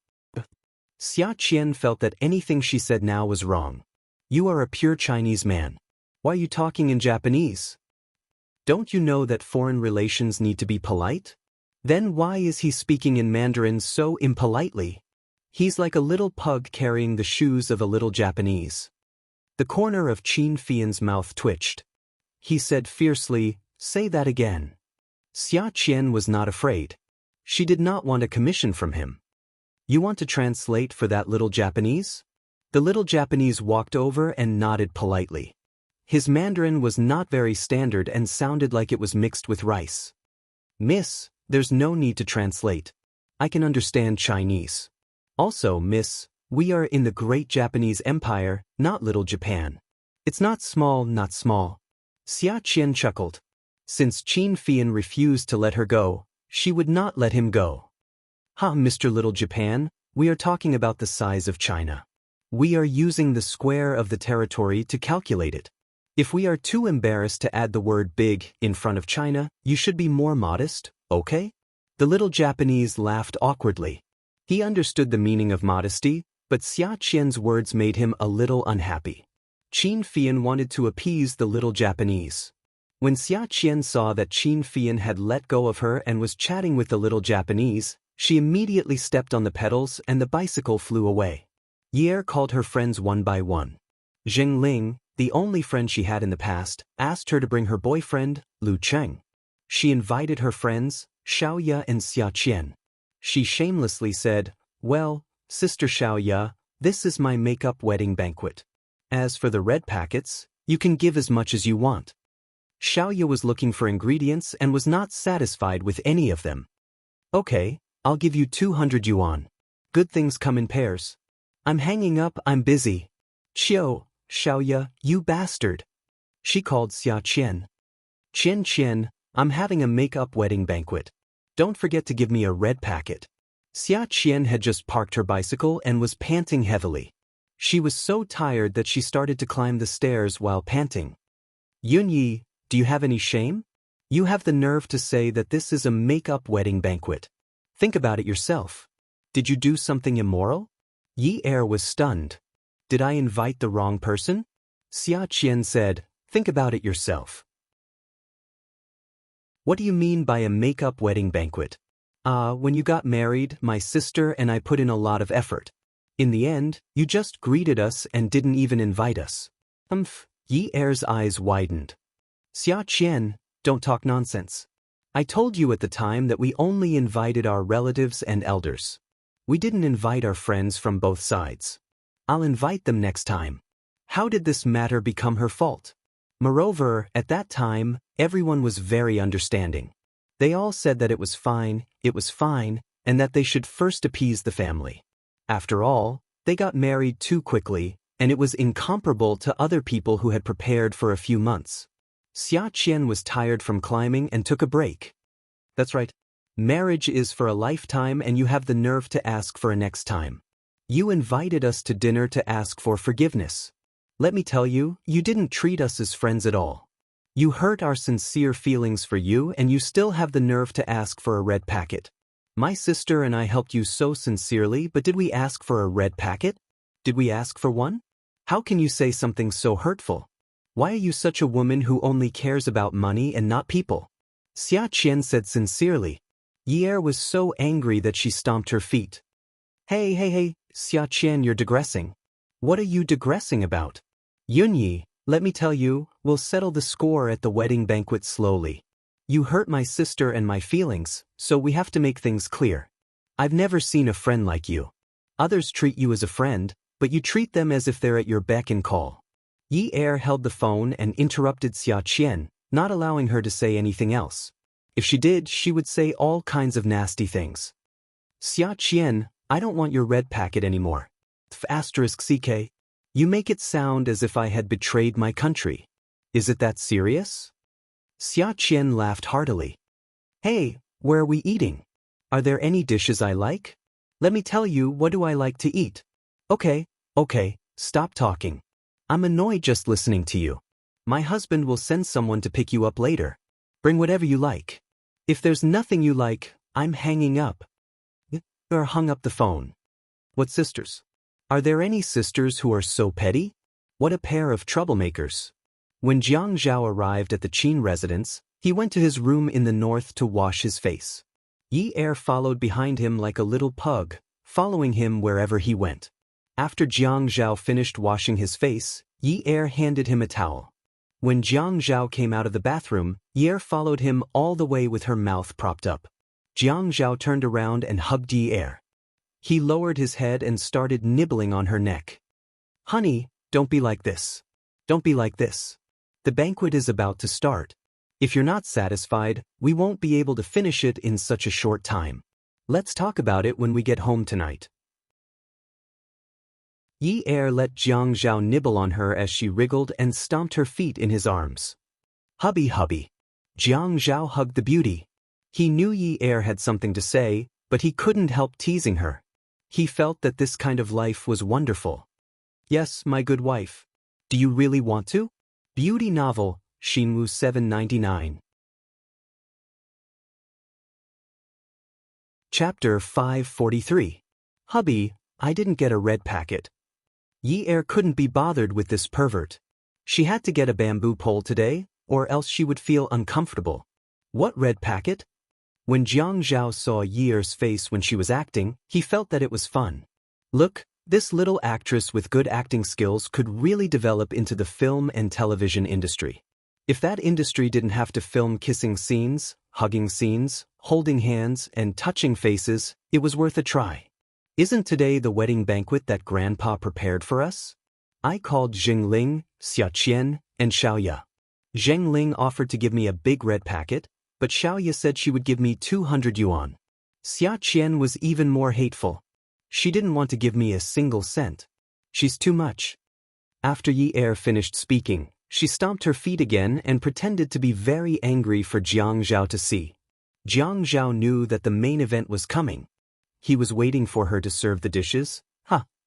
Xia Qian felt that anything she said now was wrong. You are a pure Chinese man. Why are you talking in Japanese? Don't you know that foreign relations need to be polite? Then why is he speaking in Mandarin so impolitely? He's like a little pug carrying the shoes of a little Japanese. The corner of Qin Fian's mouth twitched. He said fiercely, "Say that again." Xia Qian was not afraid. She did not want a commission from him. You want to translate for that little Japanese? The little Japanese walked over and nodded politely. His Mandarin was not very standard and sounded like it was mixed with rice. Miss, there's no need to translate. I can understand Chinese. Also, miss, we are in the great Japanese Empire, not little Japan. It's not small, not small. Xia Qian chuckled. Since Qin Fian refused to let her go, she would not let him go. Ha, Mr. Little Japan, we are talking about the size of China. We are using the square of the territory to calculate it. If we are too embarrassed to add the word big in front of China, you should be more modest, okay? The little Japanese laughed awkwardly. He understood the meaning of modesty, but Xia Qian's words made him a little unhappy. Qin Fian wanted to appease the little Japanese. When Xia Qian saw that Qin Fian had let go of her and was chatting with the little Japanese, she immediately stepped on the pedals and the bicycle flew away. Ye called her friends one by one. Zheng Ling, the only friend she had in the past, asked her to bring her boyfriend, Lu Cheng. She invited her friends, Xiaoya and Xia Qian. She shamelessly said, "Well, Sister Xiaoya, this is my make-up wedding banquet. As for the red packets, you can give as much as you want." Xiaoya was looking for ingredients and was not satisfied with any of them. "Okay, I'll give you 200 yuan. Good things come in pairs. I'm hanging up, I'm busy." Xiaoya, you bastard. She called Xia Qian. Qian, I'm having a make-up wedding banquet. Don't forget to give me a red packet." Xia Qian had just parked her bicycle and was panting heavily. She was so tired that she started to climb the stairs while panting. "Yunyi, do you have any shame? You have the nerve to say that this is a make-up wedding banquet. Think about it yourself. Did you do something immoral?" Yi Er was stunned. "Did I invite the wrong person?" Xia Qian said, "Think about it yourself." "What do you mean by a make-up wedding banquet?" When you got married, my sister and I put in a lot of effort. In the end, you just greeted us and didn't even invite us." Yi Er's eyes widened. "Xia Qian, don't talk nonsense. I told you at the time that we only invited our relatives and elders. We didn't invite our friends from both sides. I'll invite them next time." How did this matter become her fault? Moreover, at that time, everyone was very understanding. They all said that it was fine, and that they should first appease the family. After all, they got married too quickly, and it was incomparable to other people who had prepared for a few months. Xia Qian was tired from climbing and took a break. "That's right. Marriage is for a lifetime and you have the nerve to ask for a next time. You invited us to dinner to ask for forgiveness. Let me tell you, you didn't treat us as friends at all. You hurt our sincere feelings for you and you still have the nerve to ask for a red packet. My sister and I helped you so sincerely, but did we ask for a red packet? Did we ask for one? How can you say something so hurtful? Why are you such a woman who only cares about money and not people?" Xia Qian said sincerely. Yi Er was so angry that she stomped her feet. Hey, Xia Qian, you're digressing. What are you digressing about? Yunyi, let me tell you, we'll settle the score at the wedding banquet slowly. You hurt my sister and my feelings, so we have to make things clear. I've never seen a friend like you. Others treat you as a friend, but you treat them as if they're at your beck and call. Yi Er held the phone and interrupted Xia Qian, not allowing her to say anything else. If she did, she would say all kinds of nasty things. "Xia Qian, I don't want your red packet anymore. *CK. You make it sound as if I had betrayed my country. Is it that serious?" Xia Qian laughed heartily. "Hey, where are we eating? Are there any dishes I like? Let me tell you, what do I like to eat?" Okay, stop talking. I'm annoyed just listening to you. My husband will send someone to pick you up later. Bring whatever you like. If there's nothing you like, I'm hanging up." Or hung up the phone. "What sisters? Are there any sisters who are so petty? What a pair of troublemakers. When Jiang Zhao arrived at the Qin residence, he went to his room in the north to wash his face. Yi Er followed behind him like a little pug, following him wherever he went. After Jiang Zhao finished washing his face, Yi Er handed him a towel. When Jiang Zhao came out of the bathroom, Yi Er followed him all the way with her mouth propped up. Jiang Zhao turned around and hugged Yi Er. He lowered his head and started nibbling on her neck. "Honey, don't be like this. Don't be like this. The banquet is about to start. If you're not satisfied, we won't be able to finish it in such a short time. Let's talk about it when we get home tonight." Yi Er let Jiang Zhao nibble on her as she wriggled and stomped her feet in his arms. "Hubby, hubby." Jiang Zhao hugged the beauty. He knew Yi Er had something to say, but he couldn't help teasing her. He felt that this kind of life was wonderful. "Yes, my good wife. Do you really want to?" Beauty novel, Xinwu 799. Chapter 543. Hubby, I didn't get a red packet. Yi Er couldn't be bothered with this pervert. She had to get a bamboo pole today, or else she would feel uncomfortable. What red packet? When Jiang Zhao saw Yi Er's face when she was acting, he felt that it was fun. Look, this little actress with good acting skills could really develop into the film and television industry. If that industry didn't have to film kissing scenes, hugging scenes, holding hands, and touching faces, it was worth a try. Isn't today the wedding banquet that Grandpa prepared for us? I called Zhengling, Xiaqian, and Xiaoya. Zhengling offered to give me a big red packet, but Xiaoya said she would give me 200 yuan. Xiaqian was even more hateful. She didn't want to give me a single cent. She's too much. After Yi Er finished speaking, she stomped her feet again and pretended to be very angry for Jiang Zhao to see. Jiang Zhao knew that the main event was coming. He was waiting for her to serve the dishes.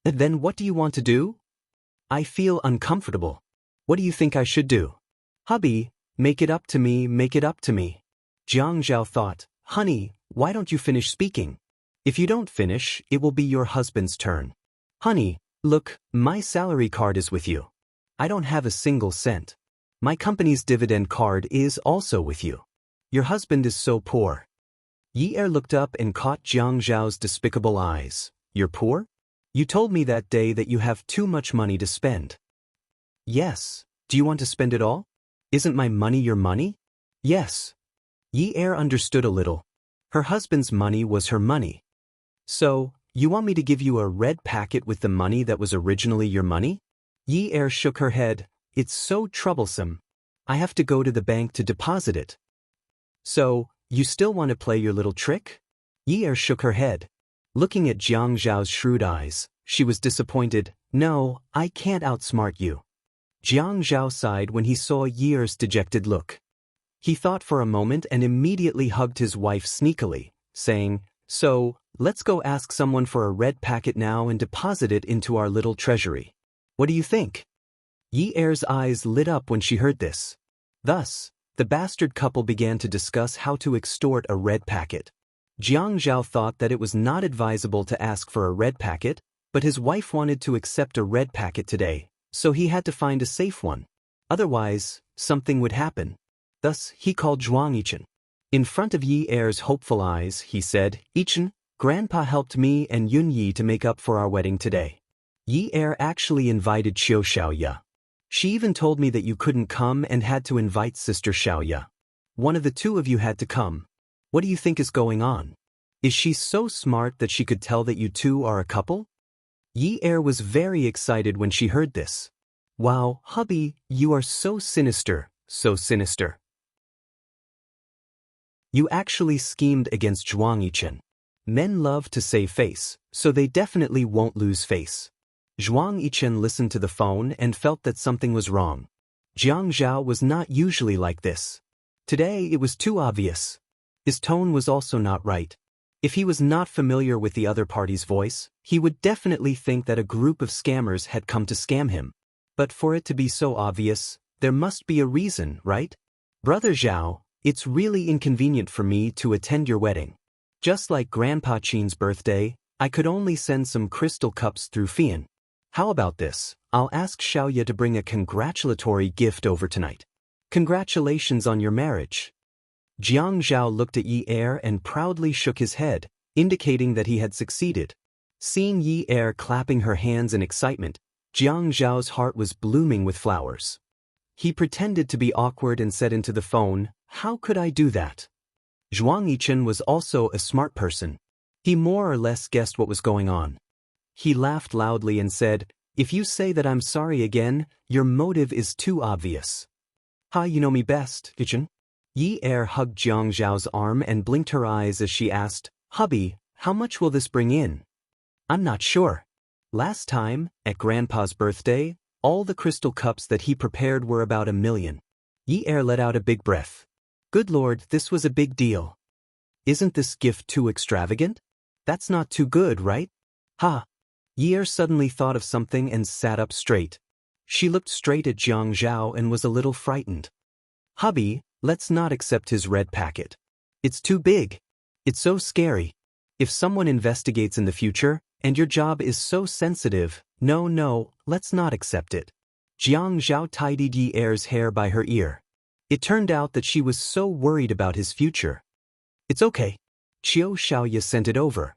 Then what do you want to do? I feel uncomfortable. What do you think I should do? Hubby, make it up to me, make it up to me. Jiang Zhao thought, honey, why don't you finish speaking? If you don't finish, it will be your husband's turn. Honey, look, my salary card is with you. I don't have a single cent. My company's dividend card is also with you. Your husband is so poor. Yi Er looked up and caught Jiang Zhao's despicable eyes. You're poor? You told me that day that you have too much money to spend. Yes. Do you want to spend it all? Isn't my money your money? Yes. Yi Er understood a little. Her husband's money was her money. So, you want me to give you a red packet with the money that was originally your money? Yi Er shook her head. It's so troublesome. I have to go to the bank to deposit it. So, you still want to play your little trick? Yi Er shook her head. Looking at Jiang Zhao's shrewd eyes, she was disappointed. No, I can't outsmart you. Jiang Zhao sighed when he saw Yi Er's dejected look. He thought for a moment and immediately hugged his wife sneakily, saying, So, let's go ask someone for a red packet now and deposit it into our little treasury. What do you think? Yi Er's eyes lit up when she heard this. Thus, the bastard couple began to discuss how to extort a red packet. Jiang Zhao thought that it was not advisable to ask for a red packet, but his wife wanted to accept a red packet today, so he had to find a safe one. Otherwise, something would happen. Thus, he called Zhuang Yichen. In front of Yi Er's hopeful eyes, he said, Yichen, Grandpa helped me and Yun Yi to make up for our wedding today. Yi Er actually invited Qiu Xiaoya. She even told me that you couldn't come and had to invite Sister Xiaoya. One of the two of you had to come. What do you think is going on? Is she so smart that she could tell that you two are a couple? Yi Er was very excited when she heard this. Wow, hubby, you are so sinister, so sinister. You actually schemed against Zhuang Yichen. Men love to save face, so they definitely won't lose face. Zhuang Yichen listened to the phone and felt that something was wrong. Jiang Zhao was not usually like this. Today it was too obvious. His tone was also not right. If he was not familiar with the other party's voice, he would definitely think that a group of scammers had come to scam him. But for it to be so obvious, there must be a reason, right? Brother Zhao, it's really inconvenient for me to attend your wedding. Just like Grandpa Qin's birthday, I could only send some crystal cups through Fian. How about this? I'll ask Xiaoye to bring a congratulatory gift over tonight. Congratulations on your marriage. Jiang Zhao looked at Yi Er and proudly shook his head, indicating that he had succeeded. Seeing Yi Er clapping her hands in excitement, Jiang Zhao's heart was blooming with flowers. He pretended to be awkward and said into the phone, "How could I do that?" Zhuang Yichen was also a smart person. He more or less guessed what was going on. He laughed loudly and said, "If you say that I'm sorry again, your motive is too obvious." "Ha, you know me best, Yichen." Yi Er hugged Jiang Zhao's arm and blinked her eyes as she asked, "Hubby, how much will this bring in?" "I'm not sure. Last time, at Grandpa's birthday, all the crystal cups that he prepared were about 1,000,000. Yi Er let out a big breath. Good Lord, this was a big deal. Isn't this gift too extravagant? That's not too good, right? Ha! Yi Er suddenly thought of something and sat up straight. She looked straight at Jiang Zhao and was a little frightened. "Hubby, let's not accept his red packet. It's too big. It's so scary. If someone investigates in the future, and your job is so sensitive, no, let's not accept it." Jiang Zhao tidied Yi Er's hair by her ear. It turned out that she was so worried about his future. "It's okay. Qiu Xiaoye sent it over.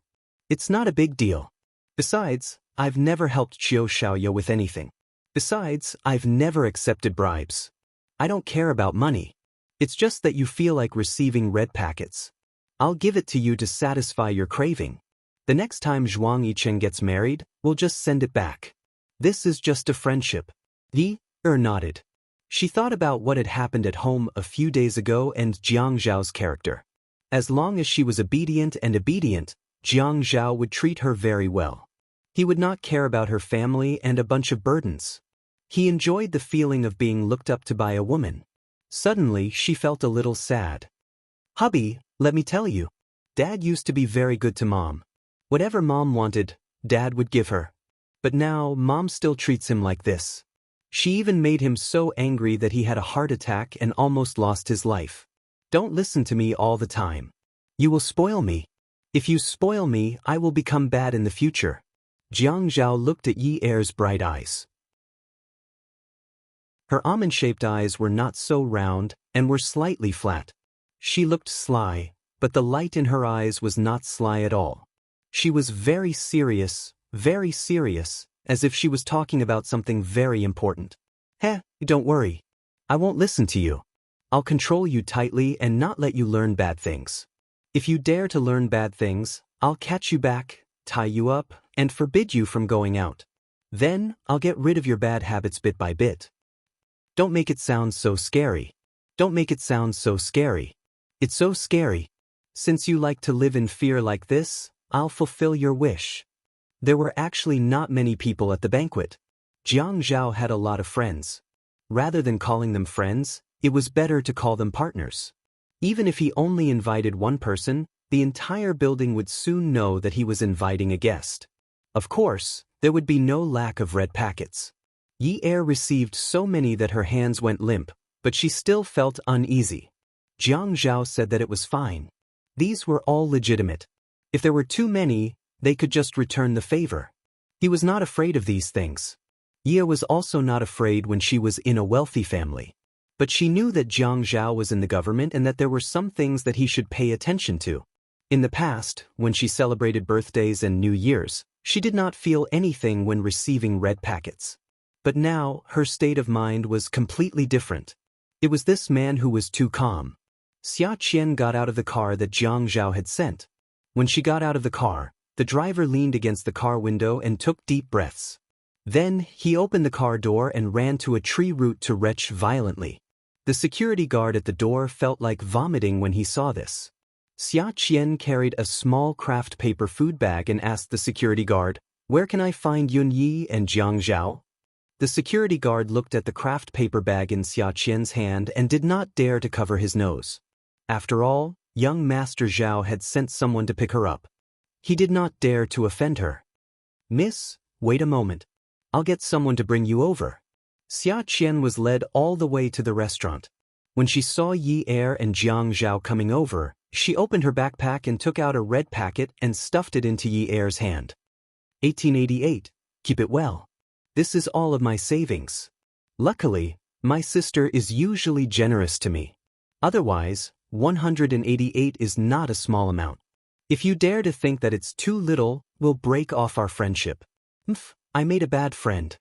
It's not a big deal. Besides, I've never helped Qiu Xiaoye with anything. Besides, I've never accepted bribes. I don't care about money. It's just that you feel like receiving red packets. I'll give it to you to satisfy your craving. The next time Zhuang Yichen gets married, we'll just send it back. This is just a friendship." Yi Er nodded. She thought about what had happened at home a few days ago and Jiang Zhao's character. As long as she was obedient, Jiang Zhao would treat her very well. He would not care about her family and a bunch of burdens. He enjoyed the feeling of being looked up to by a woman. Suddenly, she felt a little sad. "Hubby, let me tell you. Dad used to be very good to Mom. Whatever Mom wanted, Dad would give her. But now, Mom still treats him like this. She even made him so angry that he had a heart attack and almost lost his life. Don't listen to me all the time. You will spoil me. If you spoil me, I will become bad in the future." Jiang Zhao looked at Yi Er's bright eyes. Her almond-shaped eyes were not so round and were slightly flat. She looked sly, but the light in her eyes was not sly at all. She was very serious, as if she was talking about something very important. Don't worry. I won't listen to you. I'll control you tightly and not let you learn bad things. If you dare to learn bad things, I'll catch you back, tie you up, and forbid you from going out. Then, I'll get rid of your bad habits bit by bit. Don't make it sound so scary. Don't make it sound so scary. It's so scary. Since you like to live in fear like this, I'll fulfill your wish." There were actually not many people at the banquet. Jiang Zhao had a lot of friends. Rather than calling them friends, it was better to call them partners. Even if he only invited one person, the entire building would soon know that he was inviting a guest. Of course, there would be no lack of red packets. Yi Er received so many that her hands went limp, but she still felt uneasy. Jiang Zhao said that it was fine. These were all legitimate. If there were too many, they could just return the favor. He was not afraid of these things. Yi was also not afraid when she was in a wealthy family. But she knew that Jiang Zhao was in the government and that there were some things that he should pay attention to. In the past, when she celebrated birthdays and New Year's, she did not feel anything when receiving red packets. But now, her state of mind was completely different. It was this man who was too calm. Xia Qian got out of the car that Jiang Zhao had sent. When she got out of the car, the driver leaned against the car window and took deep breaths. Then, he opened the car door and ran to a tree root to retch violently. The security guard at the door felt like vomiting when he saw this. Xia Qian carried a small craft paper food bag and asked the security guard, "Where can I find Yun Yi and Jiang Zhao?" The security guard looked at the craft paper bag in Xia Qian's hand and did not dare to cover his nose. After all, young Master Zhao had sent someone to pick her up. He did not dare to offend her. "Miss, wait a moment. I'll get someone to bring you over." Xia Qian was led all the way to the restaurant. When she saw Yi Er and Jiang Zhao coming over, she opened her backpack and took out a red packet and stuffed it into Yi Er's hand. 1888. Keep it well. This is all of my savings. Luckily, my sister is usually generous to me. Otherwise, 188 is not a small amount. If you dare to think that it's too little, we'll break off our friendship. I made a bad friend.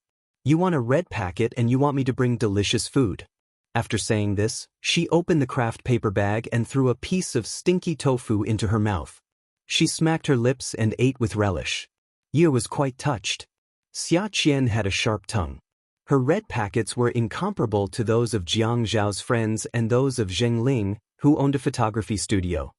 You want a red packet and you want me to bring delicious food. After saying this, she opened the craft paper bag and threw a piece of stinky tofu into her mouth. She smacked her lips and ate with relish. Ye was quite touched. Xia Qian had a sharp tongue. Her red packets were incomparable to those of Jiang Zhao's friends and those of Zheng Ling, who owned a photography studio.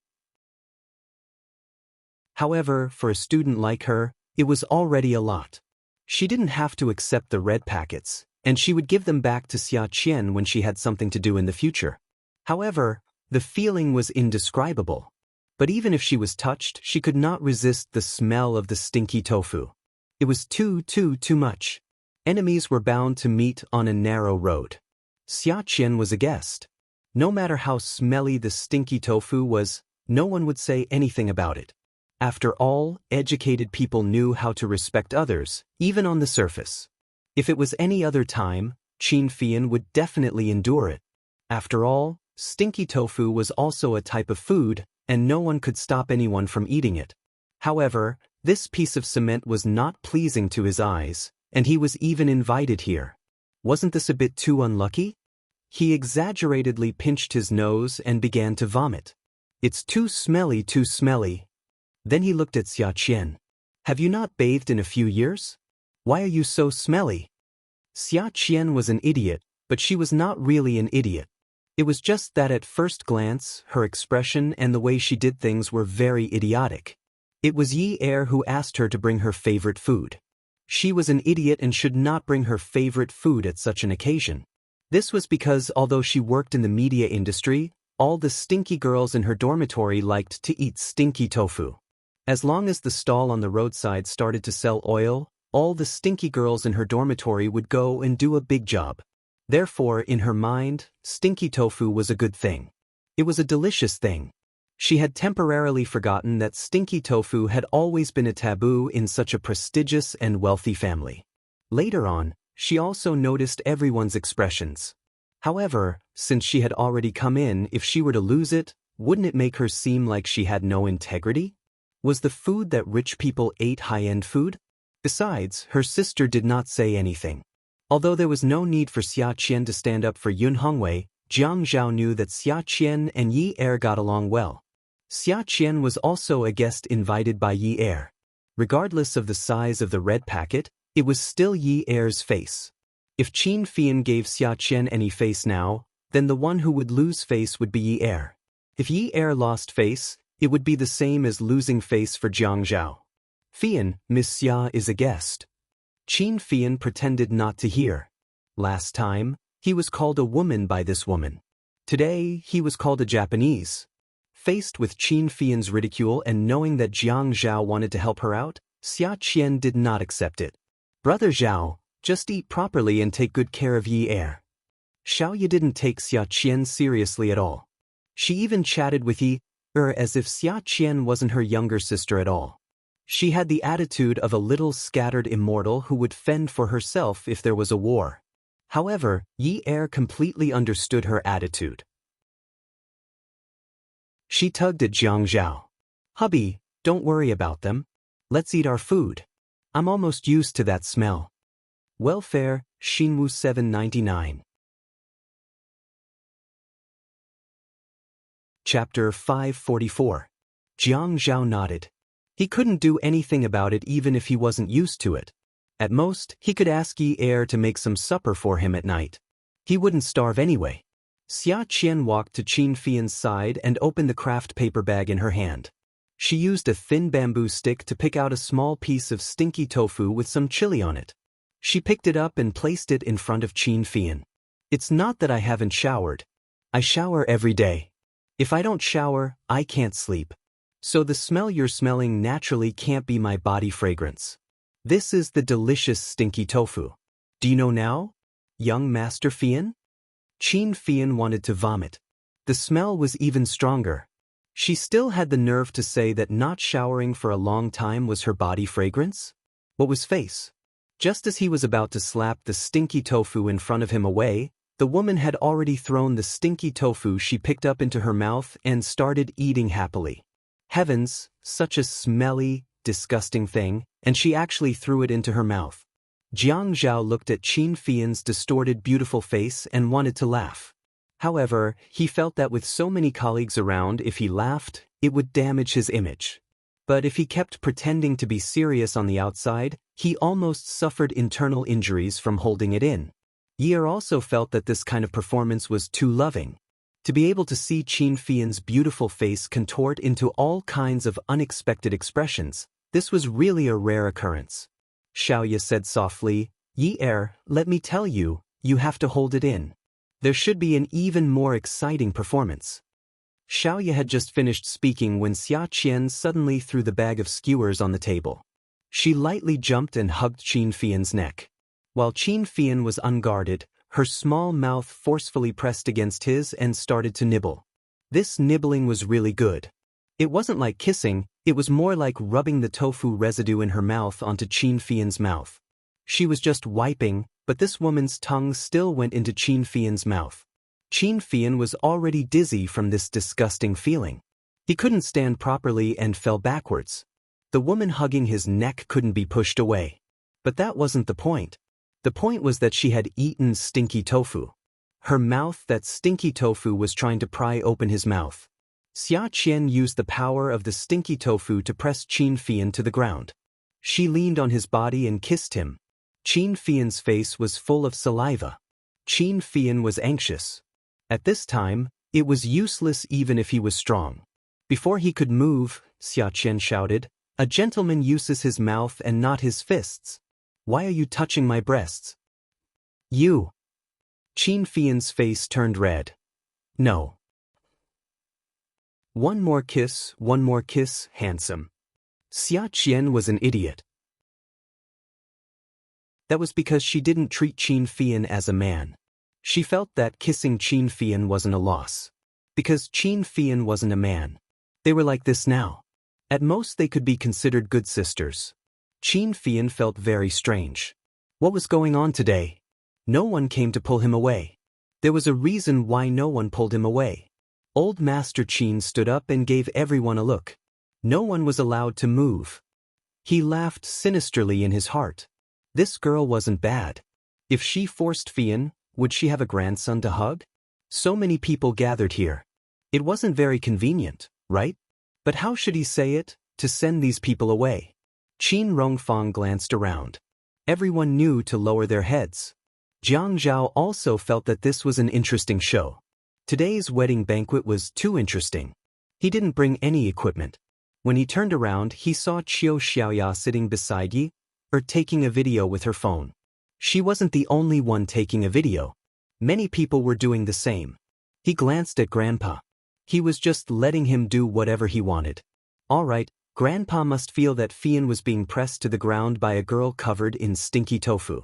However, for a student like her, it was already a lot. She didn't have to accept the red packets, and she would give them back to Xia Qian when she had something to do in the future. However, the feeling was indescribable. But even if she was touched, she could not resist the smell of the stinky tofu. It was too much. Enemies were bound to meet on a narrow road. Xia Qian was a guest. No matter how smelly the stinky tofu was, no one would say anything about it. After all, educated people knew how to respect others, even on the surface. If it was any other time, Qin Fian would definitely endure it. After all, stinky tofu was also a type of food, and no one could stop anyone from eating it. However, this piece of cement was not pleasing to his eyes, and he was even invited here. Wasn't this a bit too unlucky? He exaggeratedly pinched his nose and began to vomit. It's too smelly. Then he looked at Xia Qian. Have you not bathed in a few years? Why are you so smelly? Xia Qian was an idiot, but she was not really an idiot. It was just that at first glance, her expression and the way she did things were very idiotic. It was Yi Er who asked her to bring her favorite food. She was an idiot and should not bring her favorite food at such an occasion. This was because although she worked in the media industry, all the stinky girls in her dormitory liked to eat stinky tofu. As long as the stall on the roadside started to sell oil, all the stinky girls in her dormitory would go and do a big job. Therefore, in her mind, stinky tofu was a good thing. It was a delicious thing. She had temporarily forgotten that stinky tofu had always been a taboo in such a prestigious and wealthy family. Later on, she also noticed everyone's expressions. However, since she had already come in, if she were to lose it, wouldn't it make her seem like she had no integrity? Was the food that rich people ate high-end food? Besides, her sister did not say anything. Although there was no need for Xia Qian to stand up for Yun Hongwei, Jiang Zhao knew that Xia Qian and Yi Er got along well. Xia Qian was also a guest invited by Yi Er. Regardless of the size of the red packet, it was still Yi Er's face. If Qin Fian gave Xia Qian any face now, then the one who would lose face would be Yi Er. If Yi Er lost face, it would be the same as losing face for Jiang Zhao. Fian, Miss Xia is a guest. Qin Fian pretended not to hear. Last time, he was called a woman by this woman. Today, he was called a Japanese. Faced with Qin Fian's ridicule and knowing that Jiang Zhao wanted to help her out, Xia Qian did not accept it. Brother Zhao, just eat properly and take good care of Yi Er. Xiao Yi didn't take Xia Qian seriously at all. She even chatted with Yi Er as if Xia Qian wasn't her younger sister at all. She had the attitude of a little scattered immortal who would fend for herself if there was a war. However, Yi Er completely understood her attitude. She tugged at Jiang Zhao. Hubby, don't worry about them. Let's eat our food. I'm almost used to that smell. Welfare, Xinwu 799. Chapter 544. Jiang Zhao nodded. He couldn't do anything about it even if he wasn't used to it. At most, he could ask Yi Er to make some supper for him at night. He wouldn't starve anyway. Xia Qian walked to Qin Fian's side and opened the craft paper bag in her hand. She used a thin bamboo stick to pick out a small piece of stinky tofu with some chili on it. She picked it up and placed it in front of Qin Fian. It's not that I haven't showered. I shower every day. If I don't shower, I can't sleep. So the smell you're smelling naturally can't be my body fragrance. This is the delicious stinky tofu. Do you know now, young Master Fian? Qin Fian wanted to vomit. The smell was even stronger. She still had the nerve to say that not showering for a long time was her body fragrance? What was face? Just as he was about to slap the stinky tofu in front of him away, the woman had already thrown the stinky tofu she picked up into her mouth and started eating happily. Heavens, such a smelly, disgusting thing, and she actually threw it into her mouth. Jiang Zhao looked at Qin Fian's distorted beautiful face and wanted to laugh. However, he felt that with so many colleagues around, if he laughed, it would damage his image. But if he kept pretending to be serious on the outside, he almost suffered internal injuries from holding it in. Ye Er also felt that this kind of performance was too loving. To be able to see Qin Fian's beautiful face contort into all kinds of unexpected expressions, this was really a rare occurrence. Xiaoya said softly, "Ye Er, let me tell you, you have to hold it in. There should be an even more exciting performance." Xiaoya had just finished speaking when Xia Qian suddenly threw the bag of skewers on the table. She lightly jumped and hugged Qin Fian's neck. While Qin Fian was unguarded, her small mouth forcefully pressed against his and started to nibble. This nibbling was really good. It wasn't like kissing, it was more like rubbing the tofu residue in her mouth onto Qin Fian's mouth. She was just wiping, but this woman's tongue still went into Qin Fian's mouth. Qin Fian was already dizzy from this disgusting feeling. He couldn't stand properly and fell backwards. The woman hugging his neck couldn't be pushed away. But that wasn't the point. The point was that she had eaten stinky tofu. Her mouth, that stinky tofu, was trying to pry open his mouth. Xia Qian used the power of the stinky tofu to press Qin Fian to the ground. She leaned on his body and kissed him. Qin Fian's face was full of saliva. Qin Fian was anxious. At this time, it was useless even if he was strong. Before he could move, Xia Qian shouted, "A gentleman uses his mouth and not his fists. Why are you touching my breasts?" "You." Qin Fian's face turned red. "No." One more kiss, handsome." Xia Qian was an idiot. That was because she didn't treat Qin Fian as a man. She felt that kissing Qin Fian wasn't a loss. Because Qin Fian wasn't a man. They were like this now. At most they could be considered good sisters. Qin Fian felt very strange. What was going on today? No one came to pull him away. There was a reason why no one pulled him away. Old Master Qin stood up and gave everyone a look. No one was allowed to move. He laughed sinisterly in his heart. This girl wasn't bad. If she forced Fian, would she have a grandson to hug? So many people gathered here. It wasn't very convenient, right? But how should he say it, to send these people away? Qin Rongfang glanced around. Everyone knew to lower their heads. Jiang Zhao also felt that this was an interesting show. Today's wedding banquet was too interesting. He didn't bring any equipment. When he turned around, he saw Qiu Xiaoya sitting beside Yi Er taking a video with her phone. She wasn't the only one taking a video. Many people were doing the same. He glanced at Grandpa. He was just letting him do whatever he wanted. All right, Grandpa must feel that Fian was being pressed to the ground by a girl covered in stinky tofu.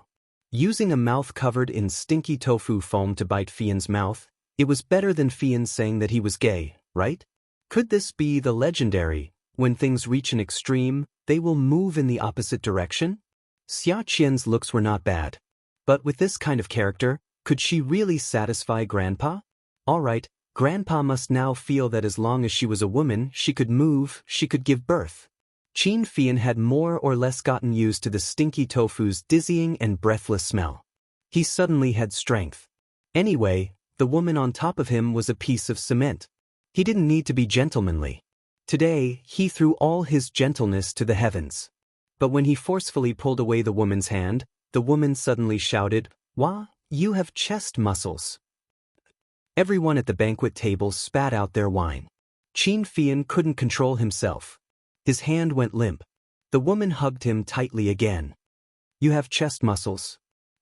Using a mouth covered in stinky tofu foam to bite Fian's mouth, it was better than Fian saying that he was gay, right? Could this be the legendary, when things reach an extreme, they will move in the opposite direction? Xia Qian's looks were not bad. But with this kind of character, could she really satisfy Grandpa? All right, Grandpa must now feel that as long as she was a woman, she could move, she could give birth. Qin Fian had more or less gotten used to the stinky tofu's dizzying and breathless smell. He suddenly had strength. Anyway, the woman on top of him was a piece of cement. He didn't need to be gentlemanly. Today, he threw all his gentleness to the heavens. But when he forcefully pulled away the woman's hand, the woman suddenly shouted, "Wah, you have chest muscles." Everyone at the banquet table spat out their wine. Qin Fian couldn't control himself. His hand went limp. The woman hugged him tightly again. "You have chest muscles.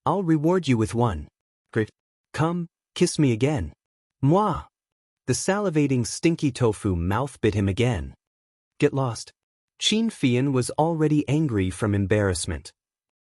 I'll reward you with one. Great. Come, kiss me again." Mwah! The salivating stinky tofu mouth bit him again. Get lost. Qin Fian was already angry from embarrassment.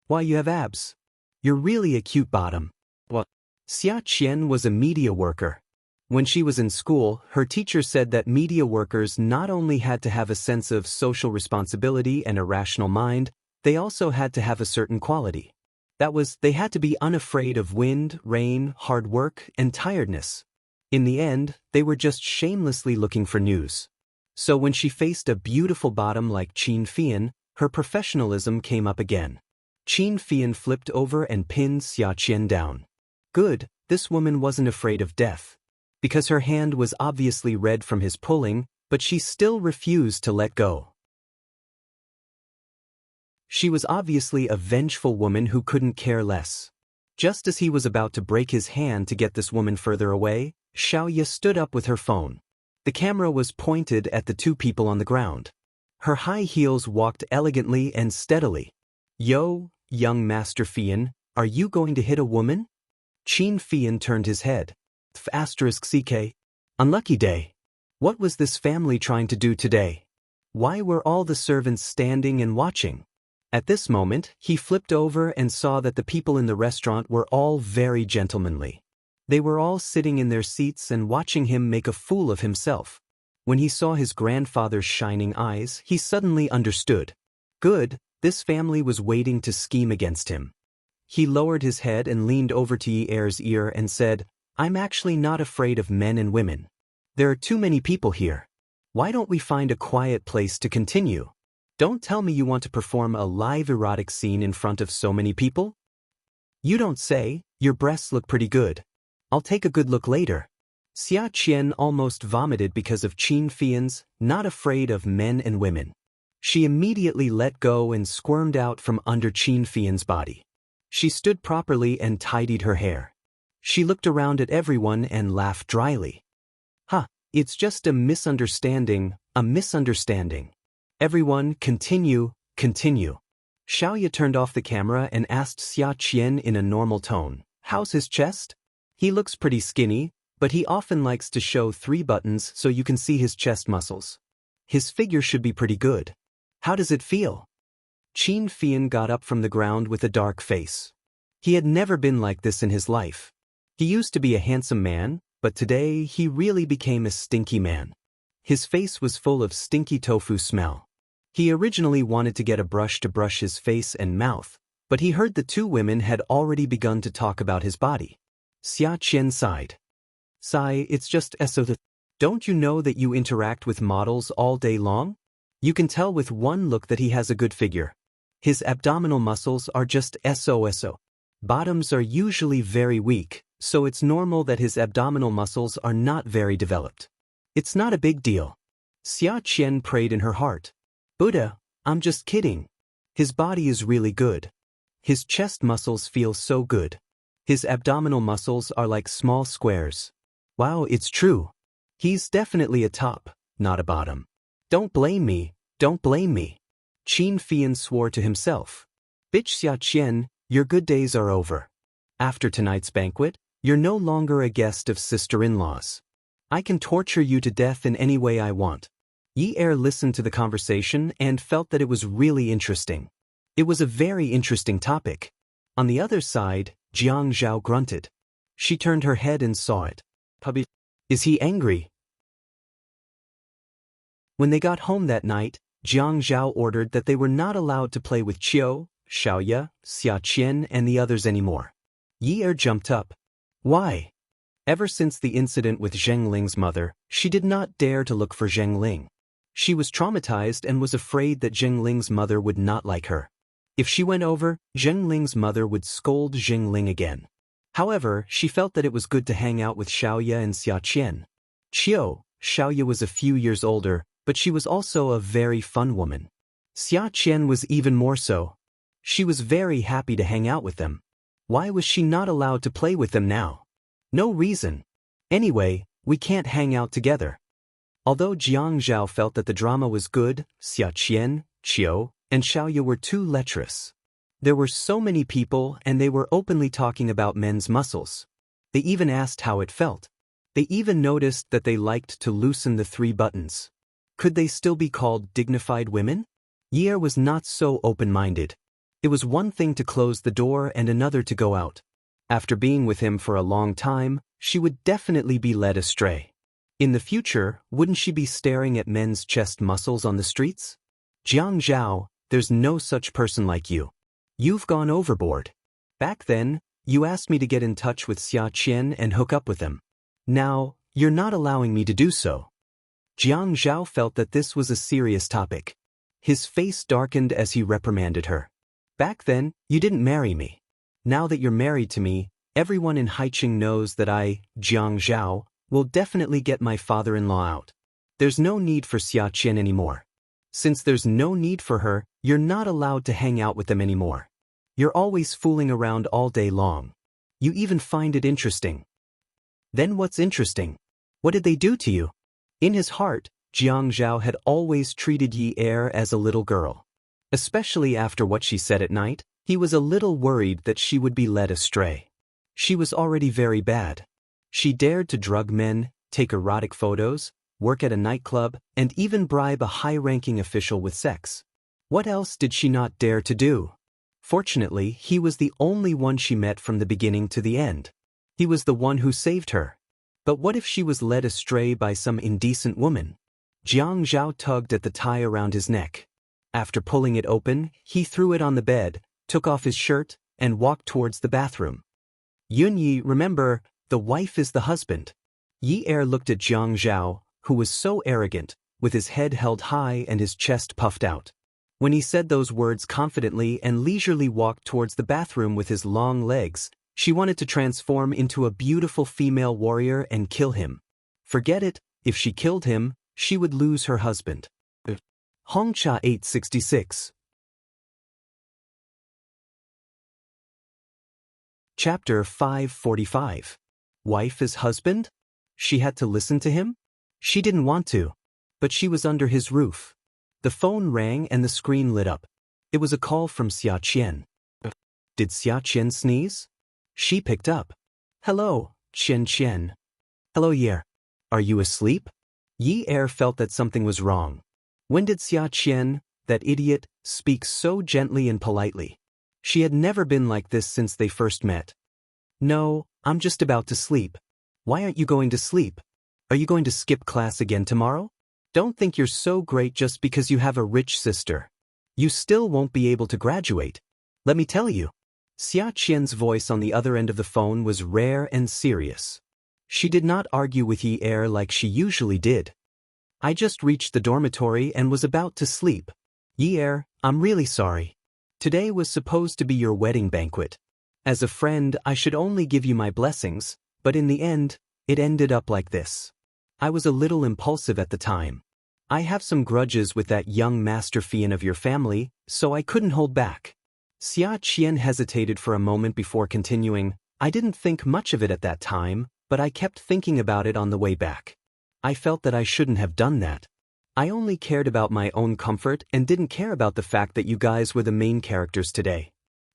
"Why, you have abs. You're really a cute bottom." What? Xia Qian was a media worker. When she was in school, her teacher said that media workers not only had to have a sense of social responsibility and a rational mind, they also had to have a certain quality. That was, they had to be unafraid of wind, rain, hard work, and tiredness. In the end, they were just shamelessly looking for news. So when she faced a beautiful bottom like Qin Fian, her professionalism came up again. Qin Fian flipped over and pinned Xia Qian down. Good, this woman wasn't afraid of death. Because her hand was obviously red from his pulling, but she still refused to let go. She was obviously a vengeful woman who couldn't care less. Just as he was about to break his hand to get this woman further away, Xiaoya stood up with her phone. The camera was pointed at the two people on the ground. Her high heels walked elegantly and steadily. Yo, young Master Fian, are you going to hit a woman? Qin Fian turned his head. *CK. Unlucky day. What was this family trying to do today? Why were all the servants standing and watching? At this moment, he flipped over and saw that the people in the restaurant were all very gentlemanly. They were all sitting in their seats and watching him make a fool of himself. When he saw his grandfather's shining eyes, he suddenly understood. Good, this family was waiting to scheme against him. He lowered his head and leaned over to Yi Er's ear and said, I'm actually not afraid of men and women. There are too many people here. Why don't we find a quiet place to continue? Don't tell me you want to perform a live erotic scene in front of so many people? You don't say, your breasts look pretty good. I'll take a good look later. Xia Qian almost vomited because of Qin Fian's not afraid of men and women. She immediately let go and squirmed out from under Qin Fian's body. She stood properly and tidied her hair. She looked around at everyone and laughed dryly. It's just a misunderstanding, a misunderstanding. Everyone, continue. Xiaoya turned off the camera and asked Xia Qian in a normal tone, how's his chest? He looks pretty skinny, but he often likes to show 3 buttons so you can see his chest muscles. His figure should be pretty good. How does it feel? Qin Fian got up from the ground with a dark face. He had never been like this in his life. He used to be a handsome man, but today he really became a stinky man. His face was full of stinky tofu smell. He originally wanted to get a brush to brush his face and mouth, but he heard the two women had already begun to talk about his body. Xia Qian sighed. Sigh, it's just so that. Don't you know that you interact with models all day long? You can tell with one look that he has a good figure. His abdominal muscles are just so. Bottoms are usually very weak, so it's normal that his abdominal muscles are not very developed. It's not a big deal. Xia Qian prayed in her heart. Buddha, I'm just kidding. His body is really good. His chest muscles feel so good. His abdominal muscles are like small squares. Wow, it's true. He's definitely a top, not a bottom. Don't blame me, don't blame me. Qin Fian swore to himself. Bitch Xia Qian, your good days are over. After tonight's banquet, you're no longer a guest of sister-in-laws. I can torture you to death in any way I want. Yi Er listened to the conversation and felt that it was really interesting. It was a very interesting topic. On the other side, Jiang Zhao grunted. She turned her head and saw it. Puppy. Is he angry? When they got home that night, Jiang Zhao ordered that they were not allowed to play with Qiu, Xiaoya, Xia Qian and the others anymore. Yi Er jumped up. Why? Ever since the incident with Zheng Ling's mother, she did not dare to look for Zheng Ling. She was traumatized and was afraid that Zheng Ling's mother would not like her. If she went over, Zheng Ling's mother would scold Zheng Ling again. However, she felt that it was good to hang out with Xiaoya and Xia Qian. Xiaoya was a few years older, but she was also a very fun woman. Xia Qian was even more so. She was very happy to hang out with them. Why was she not allowed to play with them now? No reason. Anyway, we can't hang out together. Although Jiang Zhao felt that the drama was good, Xia Qian, Qiu, and Xiaoya were too lecherous. There were so many people and they were openly talking about men's muscles. They even asked how it felt. They even noticed that they liked to loosen the 3 buttons. Could they still be called dignified women? Yi Er was not so open-minded. It was one thing to close the door and another to go out. After being with him for a long time, she would definitely be led astray. In the future, wouldn't she be staring at men's chest muscles on the streets? Jiang Zhao, There's no such person like you. You've gone overboard. Back then, you asked me to get in touch with Xia Qian and hook up with him. Now, you're not allowing me to do so. Jiang Zhao felt that this was a serious topic. His face darkened as he reprimanded her. Back then, you didn't marry me. Now that you're married to me, everyone in Haiqing knows that I, Jiang Zhao, will definitely get my father-in-law out. There's no need for Xia Qian anymore. Since there's no need for her, you're not allowed to hang out with them anymore. You're always fooling around all day long. You even find it interesting. Then what's interesting? What did they do to you? In his heart, Jiang Zhao had always treated Yi Er as a little girl. Especially after what she said at night, he was a little worried that she would be led astray. She was already very bad. She dared to drug men, take erotic photos, work at a nightclub, and even bribe a high-ranking official with sex. What else did she not dare to do? Fortunately, he was the only one she met from the beginning to the end. He was the one who saved her. But what if she was led astray by some indecent woman? Jiang Zhao tugged at the tie around his neck. After pulling it open, he threw it on the bed, took off his shirt, and walked towards the bathroom. Yunyi, remember, the wife is the husband. Yi Er looked at Jiang Zhao, who was so arrogant, with his head held high and his chest puffed out. When he said those words confidently and leisurely walked towards the bathroom with his long legs, she wanted to transform into a beautiful female warrior and kill him. Forget it, if she killed him, she would lose her husband. Hongcha 866. Chapter 545. Wife is husband? She had to listen to him? She didn't want to. But she was under his roof. The phone rang and the screen lit up. It was a call from Xia Qian. Did Xia Qian sneeze? She picked up. Hello, Qian. Hello, Yer. Are you asleep? Yi Er felt that something was wrong. When did Xia Qian, that idiot, speak so gently and politely? She had never been like this since they first met. No, I'm just about to sleep. Why aren't you going to sleep? Are you going to skip class again tomorrow? Don't think you're so great just because you have a rich sister. You still won't be able to graduate. Let me tell you. Xia Qian's voice on the other end of the phone was rare and serious. She did not argue with Yi Er like she usually did. I just reached the dormitory and was about to sleep. Yi Er, I'm really sorry. Today was supposed to be your wedding banquet. As a friend, I should only give you my blessings, but in the end, it ended up like this. I was a little impulsive at the time. I have some grudges with that young master Fian of your family, so I couldn't hold back. Xia Qian hesitated for a moment before continuing. I didn't think much of it at that time, but I kept thinking about it on the way back. I felt that I shouldn't have done that. I only cared about my own comfort and didn't care about the fact that you guys were the main characters today.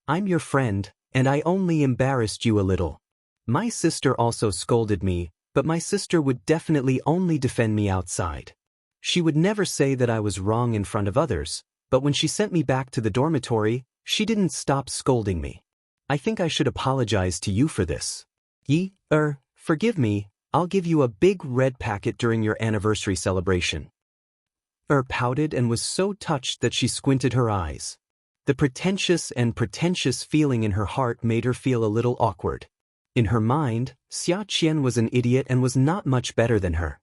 I'm your friend, and I only embarrassed you a little. My sister also scolded me, but my sister would definitely only defend me outside. She would never say that I was wrong in front of others, but when she sent me back to the dormitory, she didn't stop scolding me. I think I should apologize to you for this. Yi Er, forgive me, I'll give you a big red packet during your anniversary celebration. Er pouted and was so touched that she squinted her eyes. The pretentious feeling in her heart made her feel a little awkward. In her mind, Xia Qian was an idiot and was not much better than her.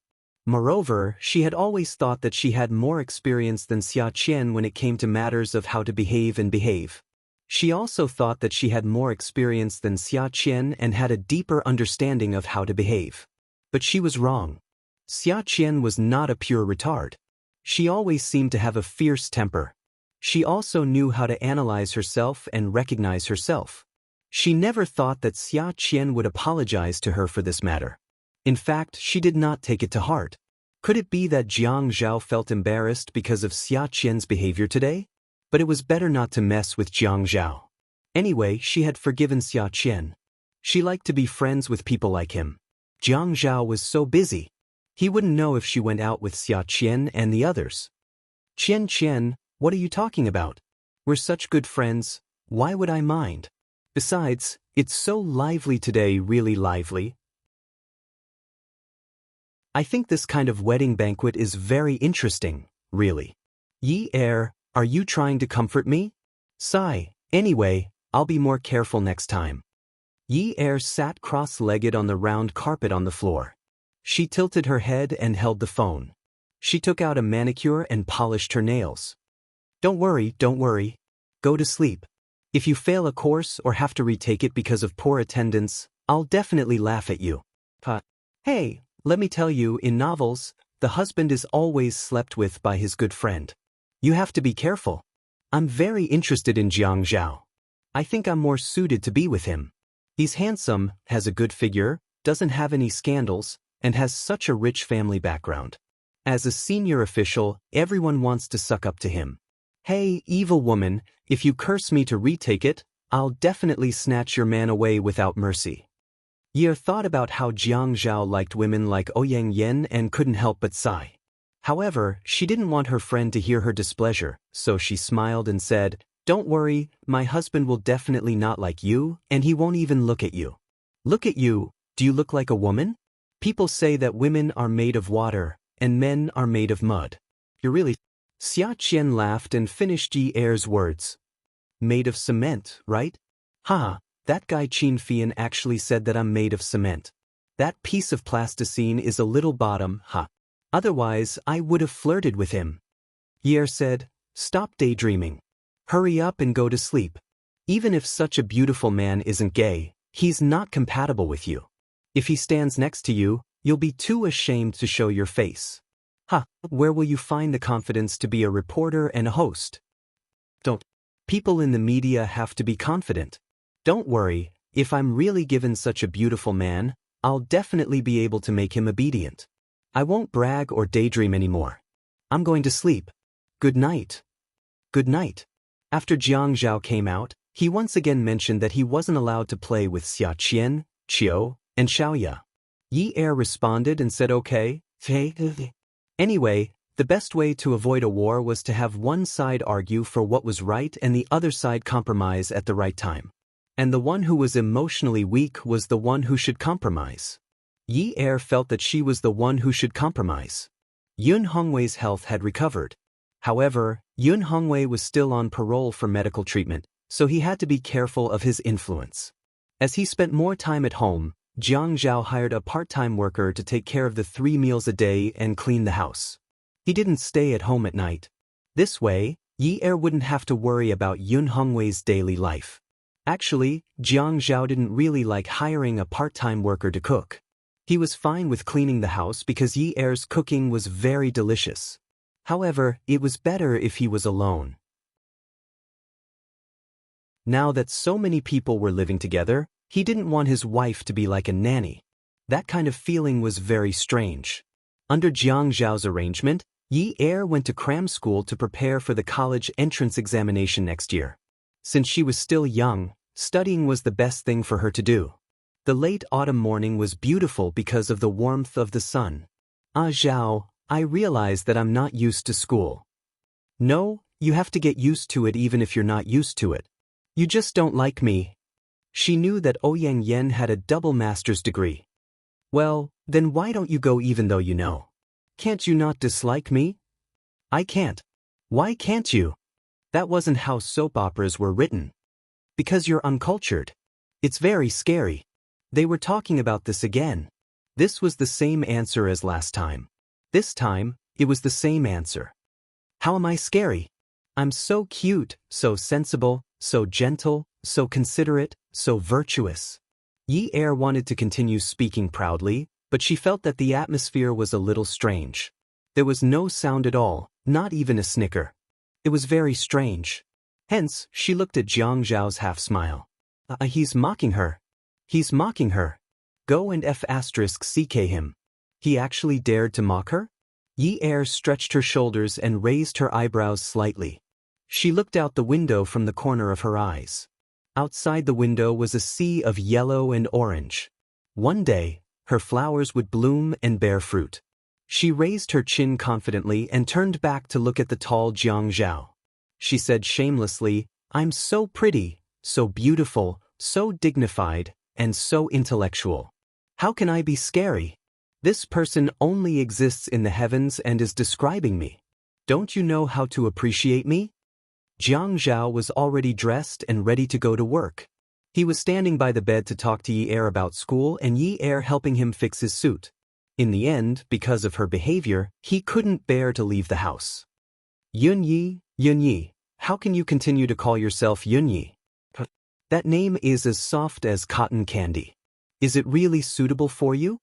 Moreover, she had always thought that she had more experience than Xia Qian when it came to matters of how to behave and behave. She also thought that she had more experience than Xia Qian and had a deeper understanding of how to behave. But she was wrong. Xia Qian was not a pure retard. She always seemed to have a fierce temper. She also knew how to analyze herself and recognize herself. She never thought that Xia Qian would apologize to her for this matter. In fact, she did not take it to heart. Could it be that Jiang Zhao felt embarrassed because of Xia Qian's behavior today? But it was better not to mess with Jiang Zhao. Anyway, she had forgiven Xia Qian. She liked to be friends with people like him. Jiang Zhao was so busy. He wouldn't know if she went out with Xia Qian and the others. Qian, what are you talking about? We're such good friends, why would I mind? Besides, it's so lively today, really lively. I think this kind of wedding banquet is very interesting, really. Yi Er, Are you trying to comfort me? Sigh. Anyway, I'll be more careful next time. Yi Er sat cross-legged on the round carpet on the floor. She tilted her head and held the phone. She took out a manicure and polished her nails. Don't worry. Go to sleep. If you fail a course or have to retake it because of poor attendance, I'll definitely laugh at you. Hey, let me tell you, in novels, the husband is always slept with by his good friend. You have to be careful. I'm very interested in Jiang Zhao. I think I'm more suited to be with him. He's handsome, has a good figure, doesn't have any scandals, and has such a rich family background. As a senior official, everyone wants to suck up to him. Hey, evil woman, if you curse me to retake it, I'll definitely snatch your man away without mercy. Ye thought about how Jiang Zhao liked women like Ouyang Yen and couldn't help but sigh. However, she didn't want her friend to hear her displeasure, so she smiled and said, Don't worry, my husband will definitely not like you, and he won't even look at you. Look at you, do you look like a woman? People say that women are made of water, and men are made of mud. You're really... Xia Qian laughed and finished Yi Er's words. Made of cement, right? Ha, that guy Qin Fian actually said that I'm made of cement. That piece of plasticine is a little bottom, ha. Otherwise, I would have flirted with him. Yi Er said, Stop daydreaming. Hurry up and go to sleep. Even if such a beautiful man isn't gay, he's not compatible with you. If he stands next to you, you'll be too ashamed to show your face. Where will you find the confidence to be a reporter and a host? Don't. People in the media have to be confident. Don't worry, if I'm really given such a beautiful man, I'll definitely be able to make him obedient. I won't brag or daydream anymore. I'm going to sleep. Good night. Good night. After Jiang Zhao came out, he once again mentioned that he wasn't allowed to play with Xia Qian, Qiu, and Xiaoya. Yi Er responded and said okay. Anyway, the best way to avoid a war was to have one side argue for what was right and the other side compromise at the right time. And the one who was emotionally weak was the one who should compromise. Yi Er felt that she was the one who should compromise. Yun Hongwei's health had recovered. However, Yun Hongwei was still on parole for medical treatment, so he had to be careful of his influence. As he spent more time at home, Jiang Zhao hired a part-time worker to take care of the 3 meals a day and clean the house. He didn't stay at home at night. This way, Yi Er wouldn't have to worry about Yun Hongwei's daily life. Actually, Jiang Zhao didn't really like hiring a part-time worker to cook. He was fine with cleaning the house because Yi Er's cooking was very delicious. However, it was better if he was alone. Now that so many people were living together, he didn't want his wife to be like a nanny. That kind of feeling was very strange. Under Jiang Zhao's arrangement, Yi Er went to cram school to prepare for the college entrance examination next year. Since she was still young, studying was the best thing for her to do. The late autumn morning was beautiful because of the warmth of the sun. Zhao, I realize that I'm not used to school. No, you have to get used to it even if you're not used to it. You just don't like me. She knew that Ouyang Yen had a double master's degree. Well, then why don't you go even though you know? Can't you not dislike me? I can't. Why can't you? That wasn't how soap operas were written. Because you're uncultured. It's very scary. They were talking about this again. This was the same answer as last time. This time, it was the same answer. How am I scary? I'm so cute, so sensible, so gentle, so considerate, so virtuous. Yi Er wanted to continue speaking proudly, but she felt that the atmosphere was a little strange. There was no sound at all, not even a snicker. It was very strange. Hence, she looked at Jiang Zhao's half-smile. He's mocking her. He's mocking her. Go and *CK him. He actually dared to mock her? Yi Er stretched her shoulders and raised her eyebrows slightly. She looked out the window from the corner of her eyes. Outside the window was a sea of yellow and orange. One day, her flowers would bloom and bear fruit. She raised her chin confidently and turned back to look at the tall Jiang Zhao. She said shamelessly, I'm so pretty, so beautiful, so dignified, and so intellectual. How can I be scary? This person only exists in the heavens and is describing me. Don't you know how to appreciate me? Jiang Zhao was already dressed and ready to go to work. He was standing by the bed to talk to Yi Er about school and Yi Er helping him fix his suit. In the end, because of her behavior, he couldn't bear to leave the house. Yun Yi, how can you continue to call yourself Yun Yi? That name is as soft as cotton candy. Is it really suitable for you?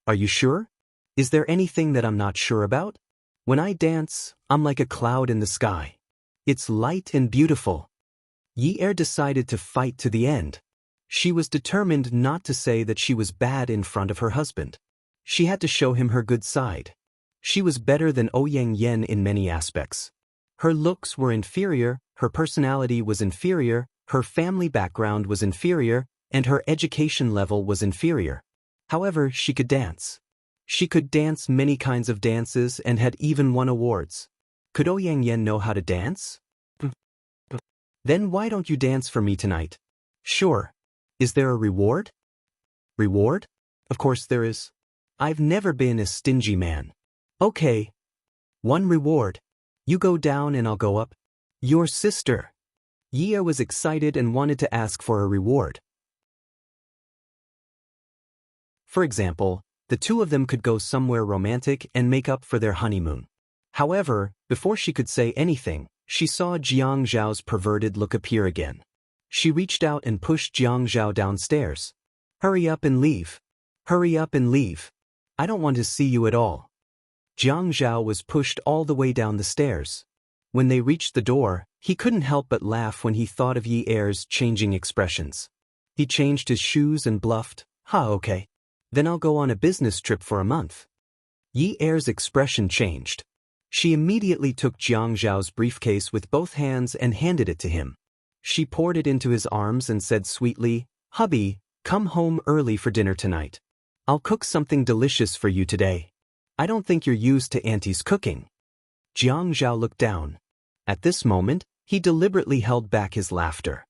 Are you sure? Is there anything that I'm not sure about? When I dance, I'm like a cloud in the sky. It's light and beautiful. Yi Er decided to fight to the end. She was determined not to say that she was bad in front of her husband. She had to show him her good side. She was better than Ouyang Yen in many aspects. Her looks were inferior, her personality was inferior, her family background was inferior, and her education level was inferior. However, she could dance. She could dance many kinds of dances and had even won awards. Could Ouyang Yen know how to dance? Then why don't you dance for me tonight? Sure. Is there a reward? Reward? Of course there is. I've never been a stingy man. Okay. One reward. You go down and I'll go up. Your sister. Yi Er was excited and wanted to ask for a reward. For example, the two of them could go somewhere romantic and make up for their honeymoon. However, before she could say anything, she saw Jiang Zhao's perverted look appear again. She reached out and pushed Jiang Zhao downstairs. Hurry up and leave. Hurry up and leave. I don't want to see you at all. Jiang Zhao was pushed all the way down the stairs. When they reached the door, he couldn't help but laugh when he thought of Yi Er's changing expressions. He changed his shoes and bluffed, okay. Then I'll go on a business trip for a month. Yi Er's expression changed. She immediately took Jiang Zhao's briefcase with both hands and handed it to him. She poured it into his arms and said sweetly, "Hubby, come home early for dinner tonight. I'll cook something delicious for you today. I don't think you're used to Auntie's cooking." Jiang Zhao looked down. At this moment, he deliberately held back his laughter.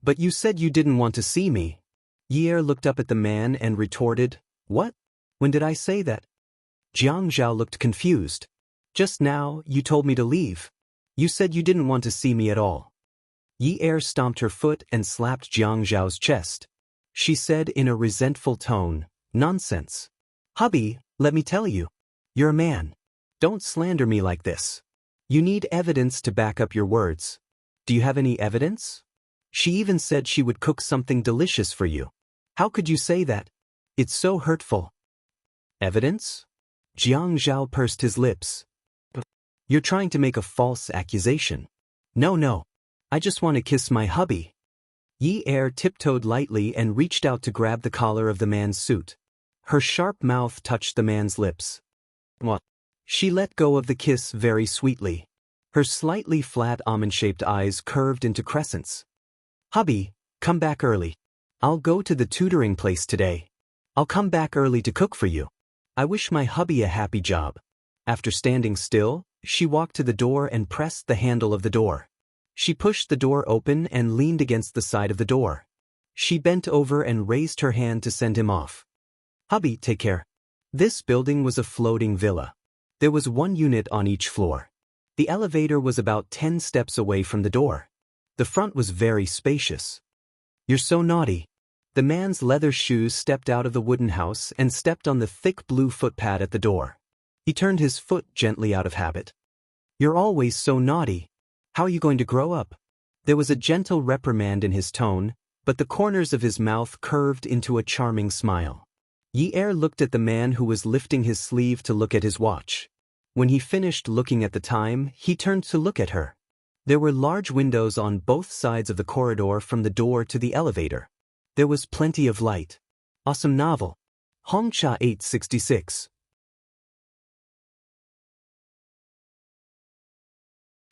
"But you said you didn't want to see me." Yi Er looked up at the man and retorted, "What? When did I say that?" Jiang Zhao looked confused. "Just now, you told me to leave. You said you didn't want to see me at all." Yi Er stomped her foot and slapped Jiang Zhao's chest. She said in a resentful tone, "Nonsense. Hubby, let me tell you. You're a man. Don't slander me like this. You need evidence to back up your words. Do you have any evidence? She even said she would cook something delicious for you. How could you say that? It's so hurtful." "Evidence?" Jiang Zhao pursed his lips. "You're trying to make a false accusation." No. I just want to kiss my hubby." Yi Er tiptoed lightly and reached out to grab the collar of the man's suit. Her sharp mouth touched the man's lips. What? She let go of the kiss very sweetly. Her slightly flat almond-shaped eyes curved into crescents. "Hubby, come back early. I'll go to the tutoring place today. I'll come back early to cook for you. I wish my hubby a happy job." After standing still, she walked to the door and pressed the handle of the door. She pushed the door open and leaned against the side of the door. She bent over and raised her hand to send him off. "Hubby, take care." This building was a floating villa. There was one unit on each floor. The elevator was about 10 steps away from the door. The front was very spacious. "You're so naughty." The man's leather shoes stepped out of the wooden house and stepped on the thick blue footpad at the door. He turned his foot gently out of habit. "You're always so naughty. How are you going to grow up?" There was a gentle reprimand in his tone, but the corners of his mouth curved into a charming smile. Yi Er looked at the man who was lifting his sleeve to look at his watch. When he finished looking at the time, he turned to look at her. There were large windows on both sides of the corridor from the door to the elevator. There was plenty of light. Awesome novel. Hongcha 866.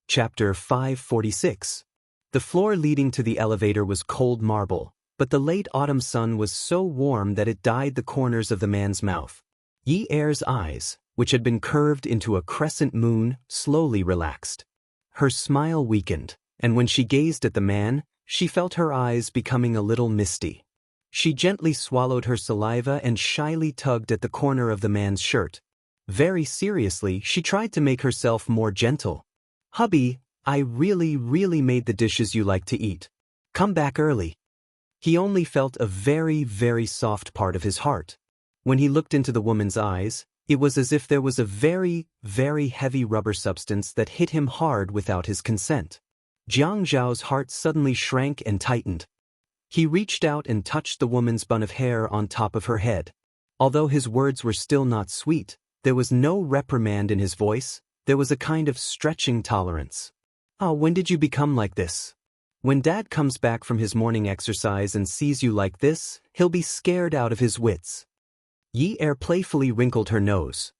Chapter 546. The floor leading to the elevator was cold marble, but the late autumn sun was so warm that it dyed the corners of the man's mouth. Yi Er's eyes, which had been curved into a crescent moon, slowly relaxed. Her smile weakened, and when she gazed at the man, she felt her eyes becoming a little misty. She gently swallowed her saliva and shyly tugged at the corner of the man's shirt. Very seriously, she tried to make herself more gentle. "Hubby, I really made the dishes you like to eat. Come back early. He only felt a very soft part of his heart. When he looked into the woman's eyes, it was as if there was a very heavy rubber substance that hit him hard without his consent. Jiang Zhao's heart suddenly shrank and tightened. He reached out and touched the woman's bun of hair on top of her head. Although his words were still not sweet, there was no reprimand in his voice, there was a kind of stretching tolerance. "Oh, when did you become like this? When Dad comes back from his morning exercise and sees you like this, he'll be scared out of his wits." Yi Er playfully wrinkled her nose.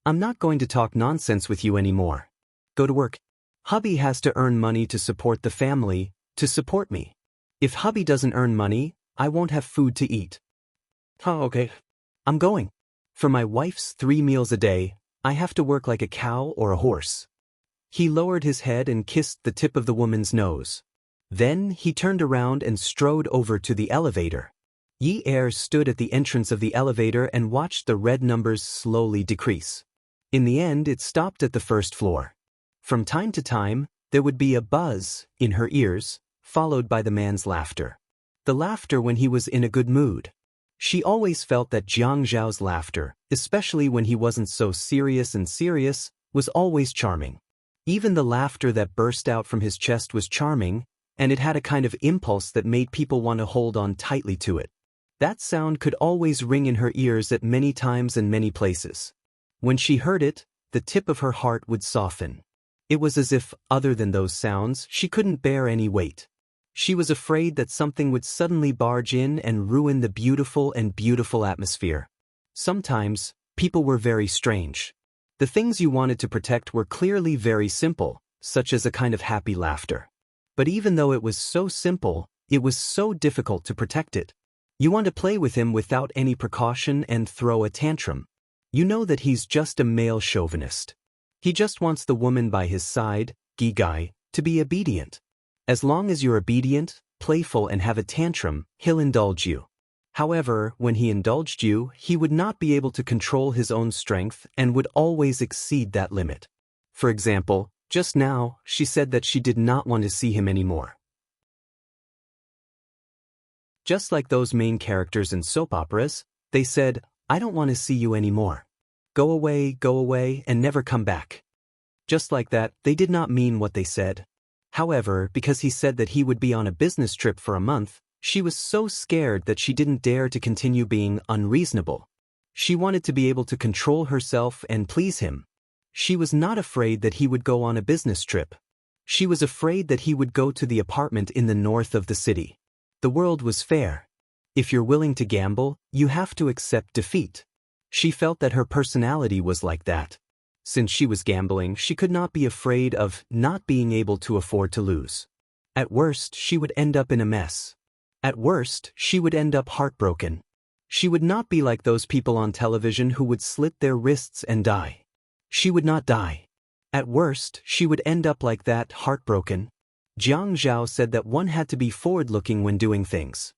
"I'm not going to talk nonsense with you anymore. Go to work. Hubby has to earn money to support the family, to support me. If hubby doesn't earn money, I won't have food to eat." "Oh, okay. I'm going. For my wife's 3 meals a day, I have to work like a cow or a horse." He lowered his head and kissed the tip of the woman's nose. Then he turned around and strode over to the elevator. Yi Er stood at the entrance of the elevator and watched the red numbers slowly decrease. In the end, it stopped at the first floor. From time to time, there would be a buzz in her ears, followed by the man's laughter. The laughter when he was in a good mood. She always felt that Jiang Zhao's laughter, especially when he wasn't so serious, was always charming. Even the laughter that burst out from his chest was charming, and it had a kind of impulse that made people want to hold on tightly to it. That sound could always ring in her ears at many times and many places. When she heard it, the tip of her heart would soften. It was as if, other than those sounds, she couldn't bear any weight. She was afraid that something would suddenly barge in and ruin the beautiful atmosphere. Sometimes, people were very strange. The things you wanted to protect were clearly very simple, such as a kind of happy laughter. But even though it was so simple, it was so difficult to protect it. You want to play with him without any precaution and throw a tantrum. You know that he's just a male chauvinist. He just wants the woman by his side, Gigai, to be obedient. As long as you're obedient, playful and have a tantrum, he'll indulge you. However, when he indulged you, he would not be able to control his own strength and would always exceed that limit. For example, just now, she said that she did not want to see him anymore. Just like those main characters in soap operas, they said, "I don't want to see you anymore. Go away, and never come back." Just like that, they did not mean what they said. However, because he said that he would be on a business trip for a month, she was so scared that she didn't dare to continue being unreasonable. She wanted to be able to control herself and please him. She was not afraid that he would go on a business trip. She was afraid that he would go to the apartment in the north of the city. The world was fair. If you're willing to gamble, you have to accept defeat. She felt that her personality was like that. Since she was gambling, she could not be afraid of not being able to afford to lose. At worst, she would end up in a mess. At worst, she would end up heartbroken. She would not be like those people on television who would slit their wrists and die. She would not die. At worst, she would end up like that, heartbroken. Jiang Zhao said that one had to be forward-looking when doing things.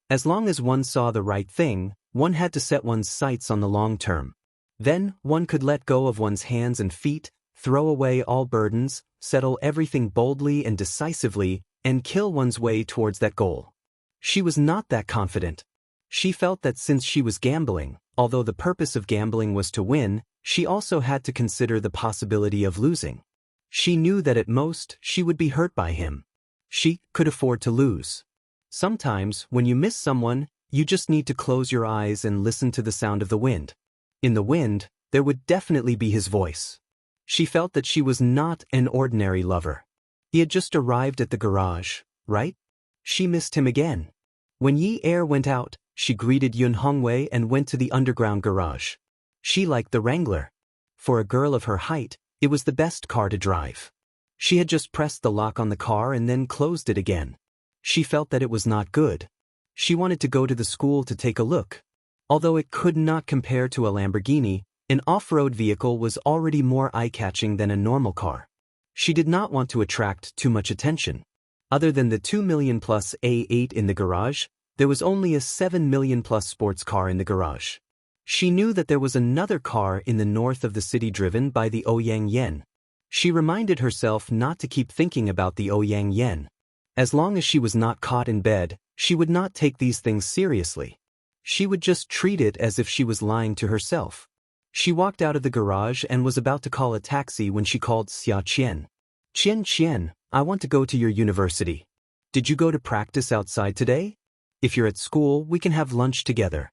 As long as one saw the right thing, one had to set one's sights on the long term. Then, one could let go of one's hands and feet, throw away all burdens, settle everything boldly and decisively, and kill one's way towards that goal. She was not that confident. She felt that since she was gambling, although the purpose of gambling was to win, she also had to consider the possibility of losing. She knew that at most, she would be hurt by him. She could afford to lose. Sometimes, when you miss someone, you just need to close your eyes and listen to the sound of the wind. In the wind, there would definitely be his voice. She felt that she was not an ordinary lover. He had just arrived at the garage, right? She missed him again. When Yi Er went out, she greeted Yun Hongwei and went to the underground garage. She liked the Wrangler. For a girl of her height, it was the best car to drive. She had just pressed the lock on the car and then closed it again. She felt that it was not good. She wanted to go to the school to take a look. Although it could not compare to a Lamborghini, an off-road vehicle was already more eye-catching than a normal car. She did not want to attract too much attention. Other than the 2 million plus A8 in the garage, there was only a 7 million plus sports car in the garage. She knew that there was another car in the north of the city driven by the Ouyang Yen. She reminded herself not to keep thinking about the Ouyang Yen. As long as she was not caught in bed, she would not take these things seriously. She would just treat it as if she was lying to herself. She walked out of the garage and was about to call a taxi when she called Xia Qian. Qian, I want to go to your university. Did you go to practice outside today? If you're at school, we can have lunch together.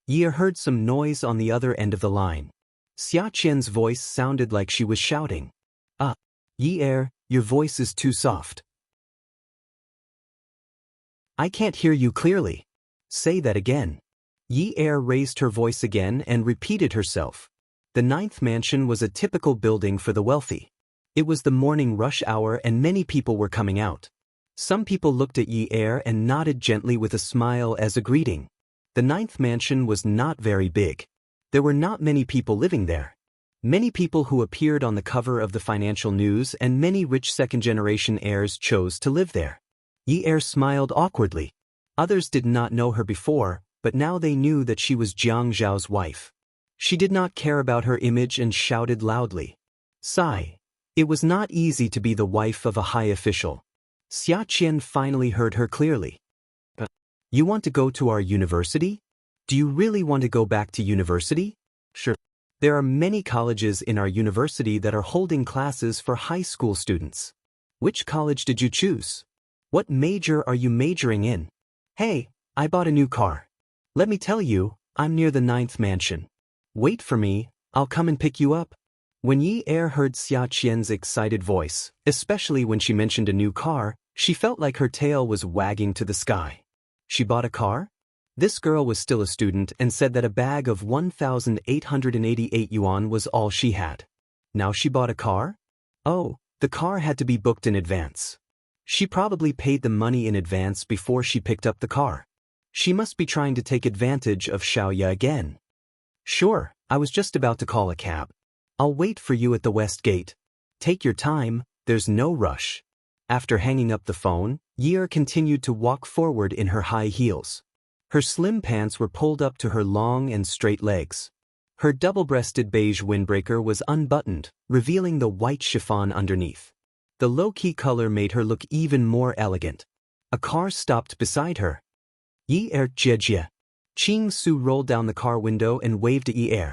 Yi heard some noise on the other end of the line. Xia Qian's voice sounded like she was shouting. Yi, your voice is too soft. I can't hear you clearly. Say that again. Yi raised her voice again and repeated herself. The 9th mansion was a typical building for the wealthy. It was the morning rush hour and many people were coming out. Some people looked at Yi and nodded gently with a smile as a greeting. The 9th mansion was not very big. There were not many people living there. Many people who appeared on the cover of the financial news and many rich second-generation heirs chose to live there. Yi smiled awkwardly. Others did not know her before, but now they knew that she was Jiang Zhao's wife. She did not care about her image and shouted loudly. Sigh. It was not easy to be the wife of a high official. Xia Qian finally heard her clearly. You want to go to our university? Do you really want to go back to university? Sure. There are many colleges in our university that are holding classes for high school students. Which college did you choose? What major are you majoring in? Hey, I bought a new car. Let me tell you, I'm near the 9th mansion. Wait for me, I'll come and pick you up. When Yi heard Xia Qian's excited voice, especially when she mentioned a new car, she felt like her tail was wagging to the sky. She bought a car? This girl was still a student and said that a bag of 1,888 yuan was all she had. Now she bought a car? Oh, the car had to be booked in advance. She probably paid the money in advance before she picked up the car. She must be trying to take advantage of Xiaoya again. Sure, I was just about to call a cab. I'll wait for you at the west gate. Take your time, there's no rush. After hanging up the phone, Yi continued to walk forward in her high heels. Her slim pants were pulled up to her long and straight legs. Her double-breasted beige windbreaker was unbuttoned, revealing the white chiffon underneath. The low-key color made her look even more elegant. A car stopped beside her. Yi Jie. Qing Su rolled down the car window and waved at Yi.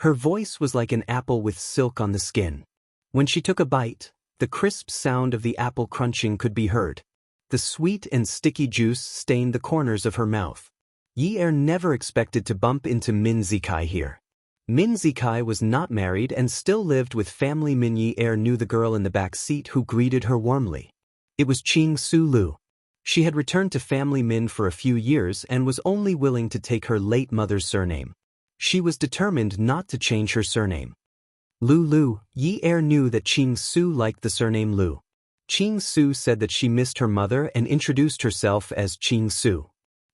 Her voice was like an apple with silk on the skin. When she took a bite, the crisp sound of the apple crunching could be heard. The sweet and sticky juice stained the corners of her mouth. Yi never expected to bump into Min Zikai here. Min Zikai was not married and still lived with family. Min Yi knew the girl in the back seat who greeted her warmly. It was Qing Su Lu. She had returned to family Min for a few years and was only willing to take her late mother's surname. She was determined not to change her surname. Lu, Yi knew that Qing Su liked the surname Lu. Qing Su said that she missed her mother and introduced herself as Qing Su.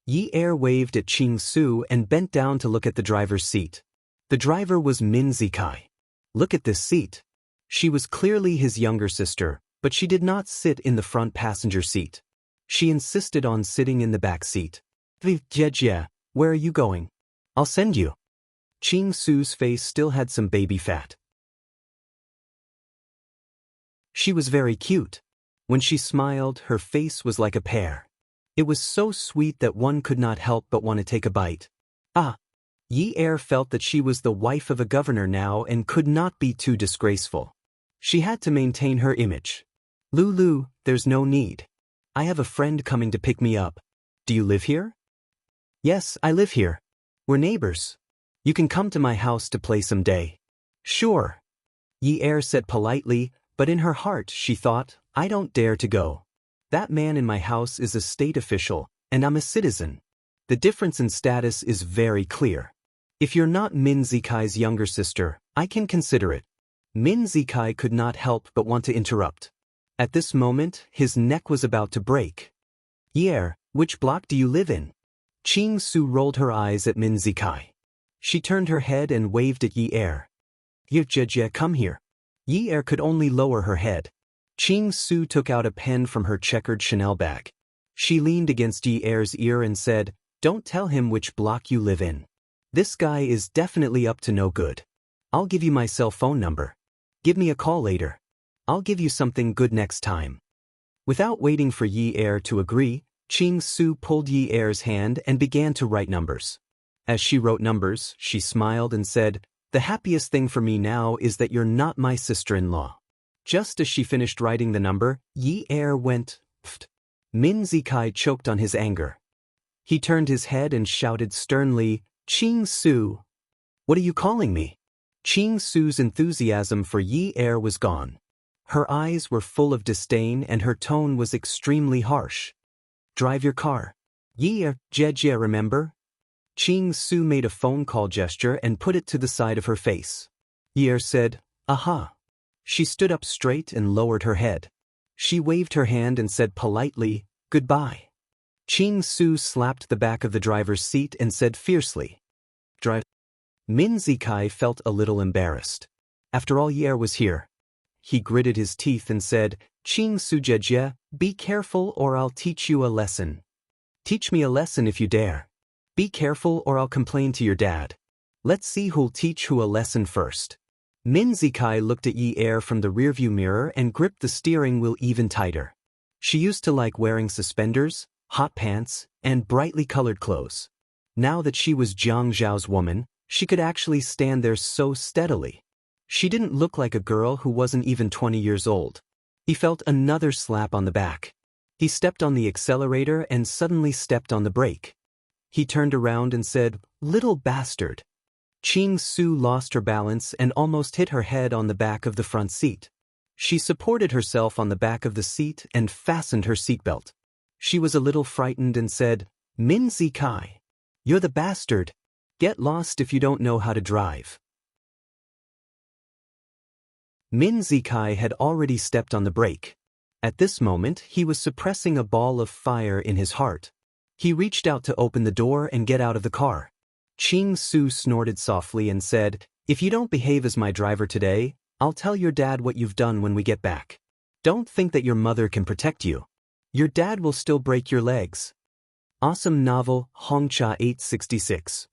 Yi waved at Qing Su and bent down to look at the driver's seat. The driver was Min Zikai. Look at this seat. She was clearly his younger sister, but she did not sit in the front passenger seat. She insisted on sitting in the back seat. Jie, where are you going? I'll send you. Qing Su's face still had some baby fat. She was very cute. When she smiled, her face was like a pear. It was so sweet that one could not help but want to take a bite. Yi felt that she was the wife of a governor now and could not be too disgraceful. She had to maintain her image. Lu, there's no need. I have a friend coming to pick me up. Do you live here? Yes, I live here. We're neighbors. You can come to my house to play some day. Sure. Yi said politely, but in her heart she thought, I don't dare to go. That man in my house is a state official, and I'm a citizen. The difference in status is very clear. If you're not Min Zikai's younger sister, I can consider it. Min Zikai could not help but want to interrupt. At this moment, his neck was about to break. Yi, which block do you live in? Qing Su rolled her eyes at Min Zikai. She turned her head and waved at Yi. Jie, come here. Yi could only lower her head. Qing Su took out a pen from her checkered Chanel bag. She leaned against Yi's ear and said, Don't tell him which block you live in. This guy is definitely up to no good. I'll give you my cell phone number. Give me a call later. I'll give you something good next time. Without waiting for Yi Er to agree, Ching Su pulled Yi Er's hand and began to write numbers. As she wrote numbers, she smiled and said, "The happiest thing for me now is that you're not my sister-in-law." Just as she finished writing the number, Yi Er went, "Pfft." Min Zikai choked on his anger. He turned his head and shouted sternly, "Ching Su! What are you calling me?" Ching Su's enthusiasm for Yi Er was gone. Her eyes were full of disdain and her tone was extremely harsh. "Drive your car. Yi Er, Jejie, remember?" Ching Su made a phone call gesture and put it to the side of her face. Yi Er said, "Aha." She stood up straight and lowered her head. She waved her hand and said politely, "Goodbye." Ching Su slapped the back of the driver's seat and said fiercely, "Drive." Min Zikai felt a little embarrassed. After all, Yi Er was here. He gritted his teeth and said, "Ching Su Jejie, be careful or I'll teach you a lesson." "Teach me a lesson if you dare." "Be careful or I'll complain to your dad." "Let's see who'll teach who a lesson first." Min Zikai looked at Yi Er from the rearview mirror and gripped the steering wheel even tighter. She used to like wearing suspenders, hot pants, and brightly colored clothes. Now that she was Jiang Zhao's woman, she could actually stand there so steadily. She didn't look like a girl who wasn't even 20 years old. He felt another slap on the back. He stepped on the accelerator and suddenly stepped on the brake. He turned around and said, "Little bastard." Ching Su lost her balance and almost hit her head on the back of the front seat. She supported herself on the back of the seat and fastened her seatbelt. She was a little frightened and said, "Min Zikai, you're the bastard. Get lost if you don't know how to drive." Min Zikai had already stepped on the brake. At this moment, he was suppressing a ball of fire in his heart. He reached out to open the door and get out of the car. Ching Su snorted softly and said, "If you don't behave as my driver today, I'll tell your dad what you've done when we get back. Don't think that your mother can protect you. Your dad will still break your legs." Awesome novel, Hongcha 866.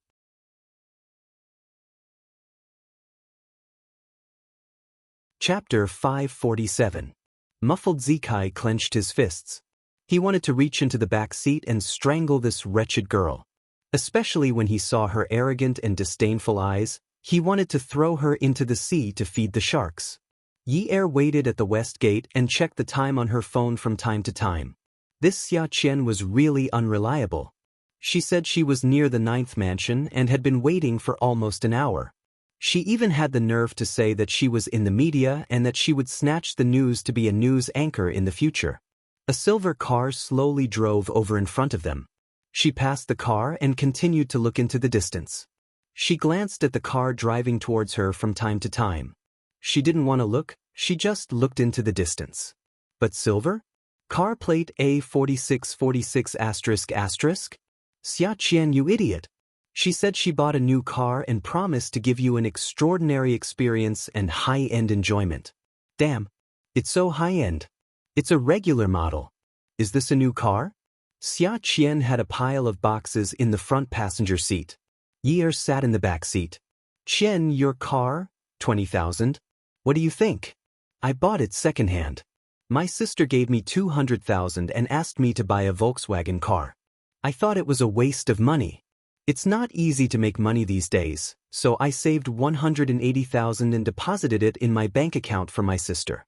Chapter 547. Muffled Zikai clenched his fists. He wanted to reach into the back seat and strangle this wretched girl. Especially when he saw her arrogant and disdainful eyes, he wanted to throw her into the sea to feed the sharks. Yi Er waited at the west gate and checked the time on her phone from time to time. This Xia Qian was really unreliable. She said she was near the 9th mansion and had been waiting for almost an hour. She even had the nerve to say that she was in the media and that she would snatch the news to be a news anchor in the future. A silver car slowly drove over in front of them. She passed the car and continued to look into the distance. She glanced at the car driving towards her from time to time. She didn't want to look, she just looked into the distance. But silver? Car plate A4646***. Xia Qian, you idiot. She said she bought a new car and promised to give you an extraordinary experience and high-end enjoyment. Damn. It's so high-end. It's a regular model. Is this a new car? Xia Qian had a pile of boxes in the front passenger seat. Yi Er sat in the back seat. "Qian, your car? 20,000? What do you think? I bought it secondhand. My sister gave me 200,000 and asked me to buy a Volkswagen car. I thought it was a waste of money. It's not easy to make money these days, so I saved 180,000 and deposited it in my bank account for my sister."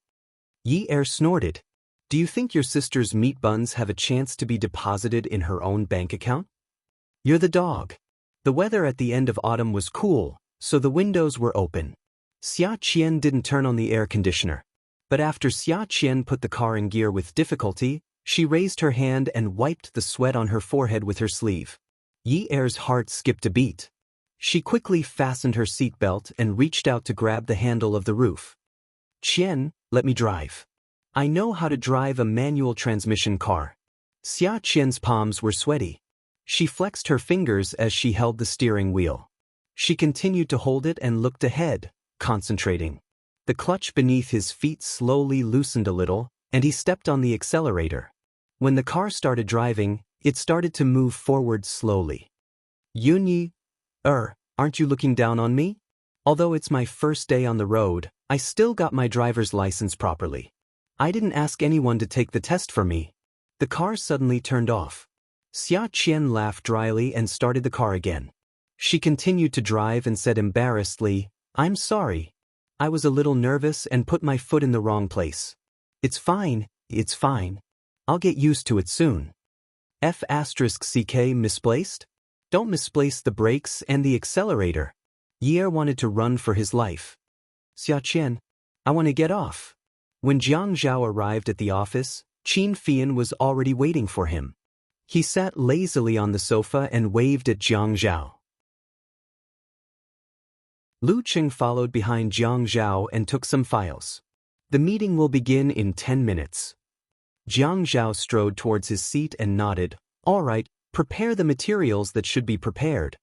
Yi Er snorted. "Do you think your sister's meat buns have a chance to be deposited in her own bank account? You're the dog." The weather at the end of autumn was cool, so the windows were open. Xia Qian didn't turn on the air conditioner. But after Xia Qian put the car in gear with difficulty, she raised her hand and wiped the sweat on her forehead with her sleeve. Yi Er's heart skipped a beat. She quickly fastened her seatbelt and reached out to grab the handle of the roof. "Qian, let me drive. I know how to drive a manual transmission car." Xia Qian's palms were sweaty. She flexed her fingers as she held the steering wheel. She continued to hold it and looked ahead, concentrating. The clutch beneath his feet slowly loosened a little, and he stepped on the accelerator. When the car started driving, it started to move forward slowly. "Yunyi, aren't you looking down on me?" Although it's my first day on the road, I still got my driver's license properly. I didn't ask anyone to take the test for me. The car suddenly turned off. Xia Qian laughed dryly and started the car again. She continued to drive and said embarrassedly, "I'm sorry. I was a little nervous and put my foot in the wrong place. It's fine, it's fine. I'll get used to it soon." F***ck misplaced? Don't misplace the brakes and the accelerator. Ye wanted to run for his life. "Xia Qian, I want to get off." When Jiang Zhao arrived at the office, Qin Fian was already waiting for him. He sat lazily on the sofa and waved at Jiang Zhao. Lu Qing followed behind Jiang Zhao and took some files. "The meeting will begin in 10 minutes. Jiang Zhao strode towards his seat and nodded. "All right, prepare the materials that should be prepared."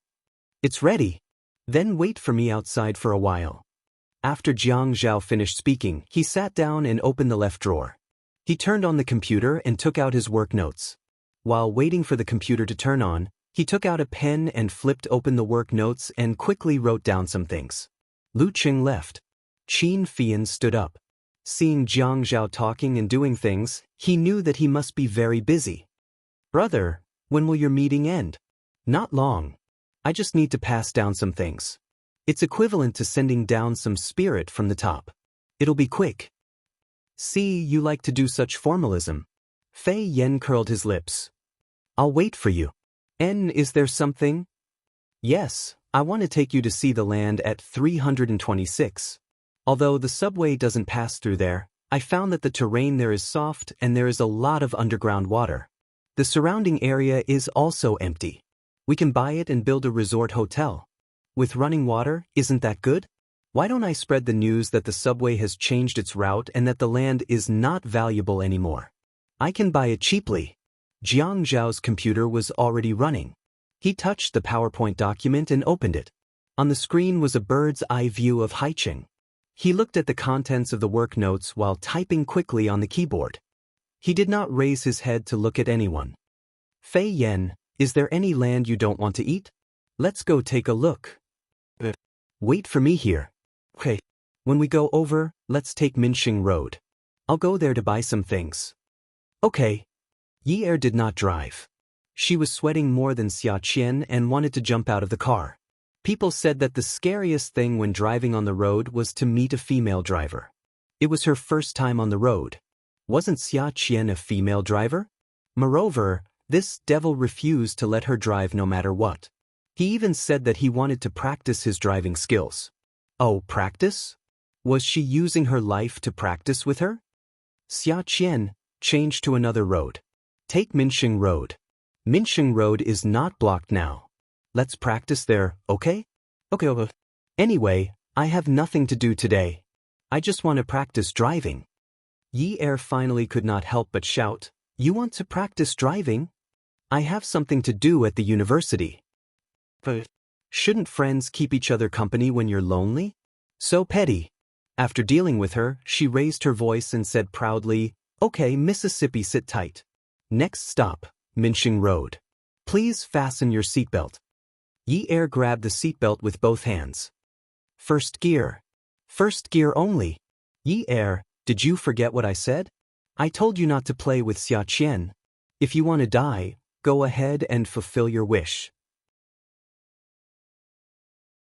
"It's ready." "Then wait for me outside for a while." After Jiang Zhao finished speaking, he sat down and opened the left drawer. He turned on the computer and took out his work notes. While waiting for the computer to turn on, he took out a pen and flipped open the work notes and quickly wrote down some things. Lu Qing left. Qin Fian stood up. Seeing Jiang Zhao talking and doing things, he knew that he must be very busy. "Brother, when will your meeting end?" "Not long. I just need to pass down some things. It's equivalent to sending down some spirit from the top. It'll be quick." "See, you like to do such formalism." Fei Yen curled his lips. "I'll wait for you." Is there something?" "Yes, I want to take you to see the land at 326. Although the subway doesn't pass through there, I found that the terrain there is soft and there is a lot of underground water. The surrounding area is also empty. We can buy it and build a resort hotel. With running water, isn't that good? Why don't I spread the news that the subway has changed its route and that the land is not valuable anymore? I can buy it cheaply." Jiang Zhao's computer was already running. He touched the PowerPoint document and opened it. On the screen was a bird's eye view of Haicheng. He looked at the contents of the work notes while typing quickly on the keyboard. He did not raise his head to look at anyone. "Fei Yen, is there any land you don't want to eat? Let's go take a look." "Wait for me here." "Okay. When we go over, let's take Minxing Road. I'll go there to buy some things." "Okay." Yi did not drive. She was sweating more than Xia Qian and wanted to jump out of the car. People said that the scariest thing when driving on the road was to meet a female driver. It was her first time on the road. Wasn't Xia Qian a female driver? Moreover, this devil refused to let her drive no matter what. He even said that he wanted to practice his driving skills. Oh, practice? Was she using her life to practice with her? Xia Qian, change to another road. Take Minxing Road. Minxing Road is not blocked now. Let's practice there, okay? Okay. Anyway, I have nothing to do today. I just want to practice driving. Yi finally could not help but shout, "You want to practice driving? I have something to do at the university." But shouldn't friends keep each other company when you're lonely? So petty. After dealing with her, she raised her voice and said proudly, "Okay, Mississippi, sit tight. Next stop, Minxing Road. Please fasten your seatbelt." Yi grabbed the seatbelt with both hands. First gear. First gear only. Yi did you forget what I said? I told you not to play with Xia Qian. If you want to die, go ahead and fulfill your wish.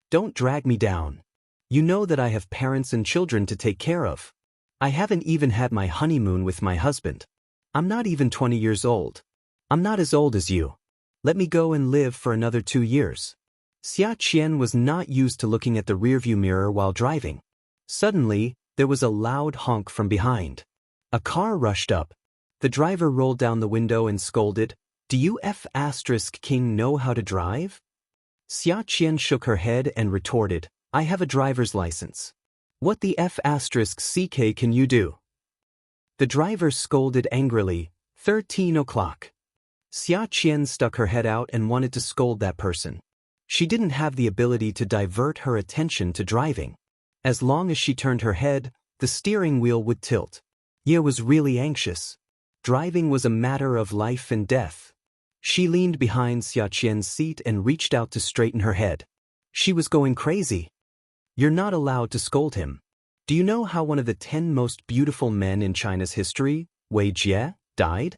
Don't drag me down. You know that I have parents and children to take care of. I haven't even had my honeymoon with my husband. I'm not even 20 years old. I'm not as old as you. Let me go and live for another 2 years. Xia Qian was not used to looking at the rearview mirror while driving. Suddenly, there was a loud honk from behind. A car rushed up. The driver rolled down the window and scolded, "Do you King know how to drive?" Xia Qian shook her head and retorted, "I have a driver's license. What the CK can you do?" The driver scolded angrily, 13 o'clock. Xia Qian stuck her head out and wanted to scold that person. She didn't have the ability to divert her attention to driving. As long as she turned her head, the steering wheel would tilt. Ye was really anxious. Driving was a matter of life and death. She leaned behind Xia Qian's seat and reached out to straighten her head. She was going crazy. You're not allowed to scold him. Do you know how one of the 10 most beautiful men in China's history, Wei Jie, died?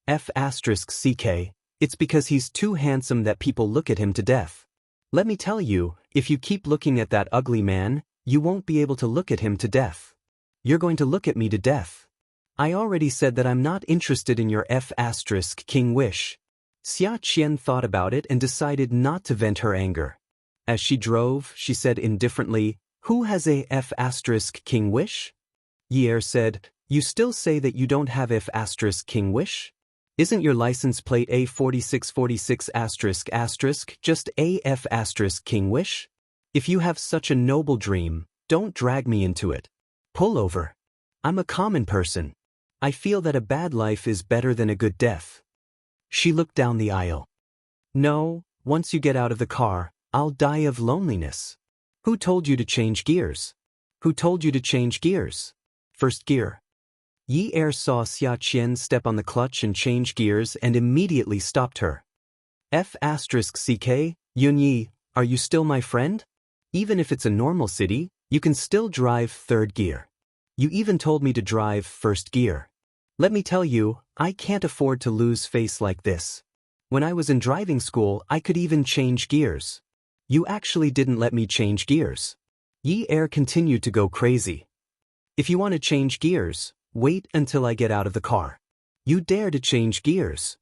F***ck, it's because he's too handsome that people look at him to death. Let me tell you, if you keep looking at that ugly man, you won't be able to look at him to death. You're going to look at me to death. I already said that I'm not interested in your F***king wish. Xia Qian thought about it and decided not to vent her anger. As she drove, she said indifferently, "Who has a F***king wish?" Yi Er said, "You still say that you don't have F***king wish? Isn't your license plate A4646*** just a F***king wish? If you have such a noble dream, don't drag me into it. Pull over. I'm a common person. I feel that a bad life is better than a good death." She looked down the aisle. "No, once you get out of the car, I'll die of loneliness." "Who told you to change gears? Who told you to change gears?" "First gear." Yi Er saw Xia Qian step on the clutch and change gears and immediately stopped her. F***ck, Yun Yi, are you still my friend? Even if it's a normal city, you can still drive third gear. You even told me to drive first gear. Let me tell you, I can't afford to lose face like this. When I was in driving school, I could even change gears. You actually didn't let me change gears. Yi Er continued to go crazy. If you want to change gears, wait until I get out of the car. You dare to change gears?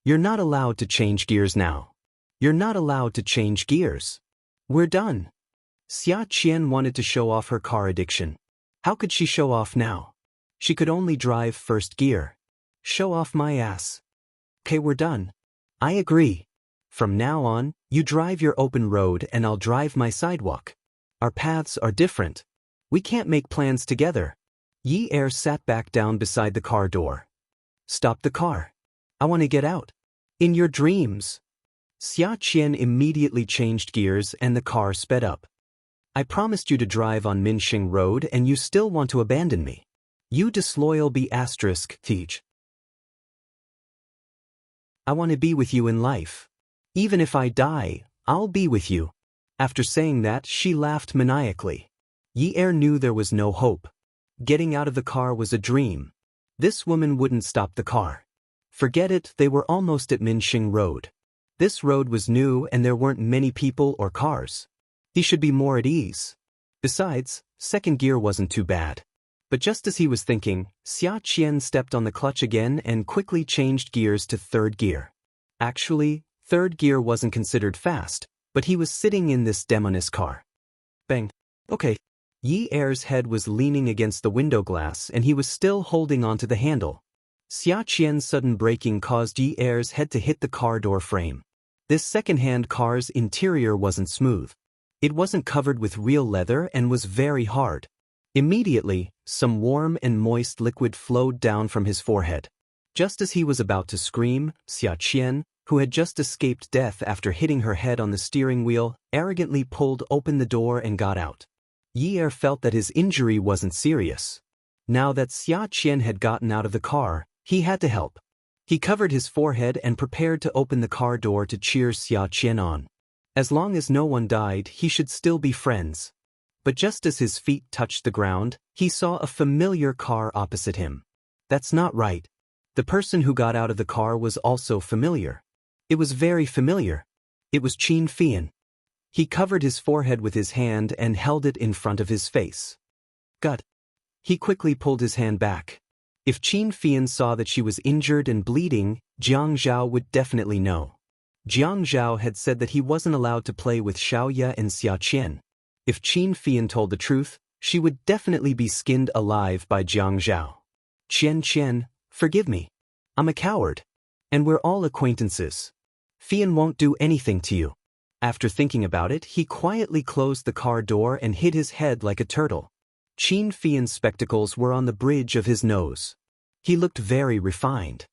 You're not allowed to change gears now. You're not allowed to change gears. We're done. Xia Qian wanted to show off her car addiction. How could she show off now? She could only drive first gear. Show off my ass. Okay, we're done. I agree. From now on, you drive your open road and I'll drive my sidewalk. Our paths are different. We can't make plans together. Yi Er sat back down beside the car door. Stop the car. I want to get out. In your dreams. Xia Qian immediately changed gears and the car sped up. I promised you to drive on Minxing Road and you still want to abandon me. You disloyal teach. I want to be with you in life. Even if I die, I'll be with you. After saying that, she laughed maniacally. Yi Er knew there was no hope. Getting out of the car was a dream. This woman wouldn't stop the car. Forget it, they were almost at Minxing Road. This road was new and there weren't many people or cars. He should be more at ease. Besides, second gear wasn't too bad. But just as he was thinking, Xia Qian stepped on the clutch again and quickly changed gears to third gear. Actually, third gear wasn't considered fast, but he was sitting in this demoness car. Bang. Okay. Yi Er's head was leaning against the window glass and he was still holding onto the handle. Xia Qian's sudden braking caused Yi Er's head to hit the car door frame. This second-hand car's interior wasn't smooth. It wasn't covered with real leather and was very hard. Immediately, some warm and moist liquid flowed down from his forehead. Just as he was about to scream, Xia Qian, who had just escaped death after hitting her head on the steering wheel, arrogantly pulled open the door and got out. Yi Er felt that his injury wasn't serious. Now that Xia Qian had gotten out of the car, he had to help. He covered his forehead and prepared to open the car door to cheer Xia Qian on. As long as no one died, he should still be friends. But just as his feet touched the ground, he saw a familiar car opposite him. That's not right. The person who got out of the car was also familiar. It was very familiar. It was Qin Fian. He covered his forehead with his hand and held it in front of his face. God. He quickly pulled his hand back. If Qin Fian saw that she was injured and bleeding, Jiang Zhao would definitely know. Jiang Zhao had said that he wasn't allowed to play with Xiaoya and Xia Qian. If Qin Fian told the truth, she would definitely be skinned alive by Jiang Zhao. Qian, forgive me. I'm a coward. And we're all acquaintances. Fian won't do anything to you. After thinking about it, he quietly closed the car door and hid his head like a turtle. Qin Fian's spectacles were on the bridge of his nose. He looked very refined.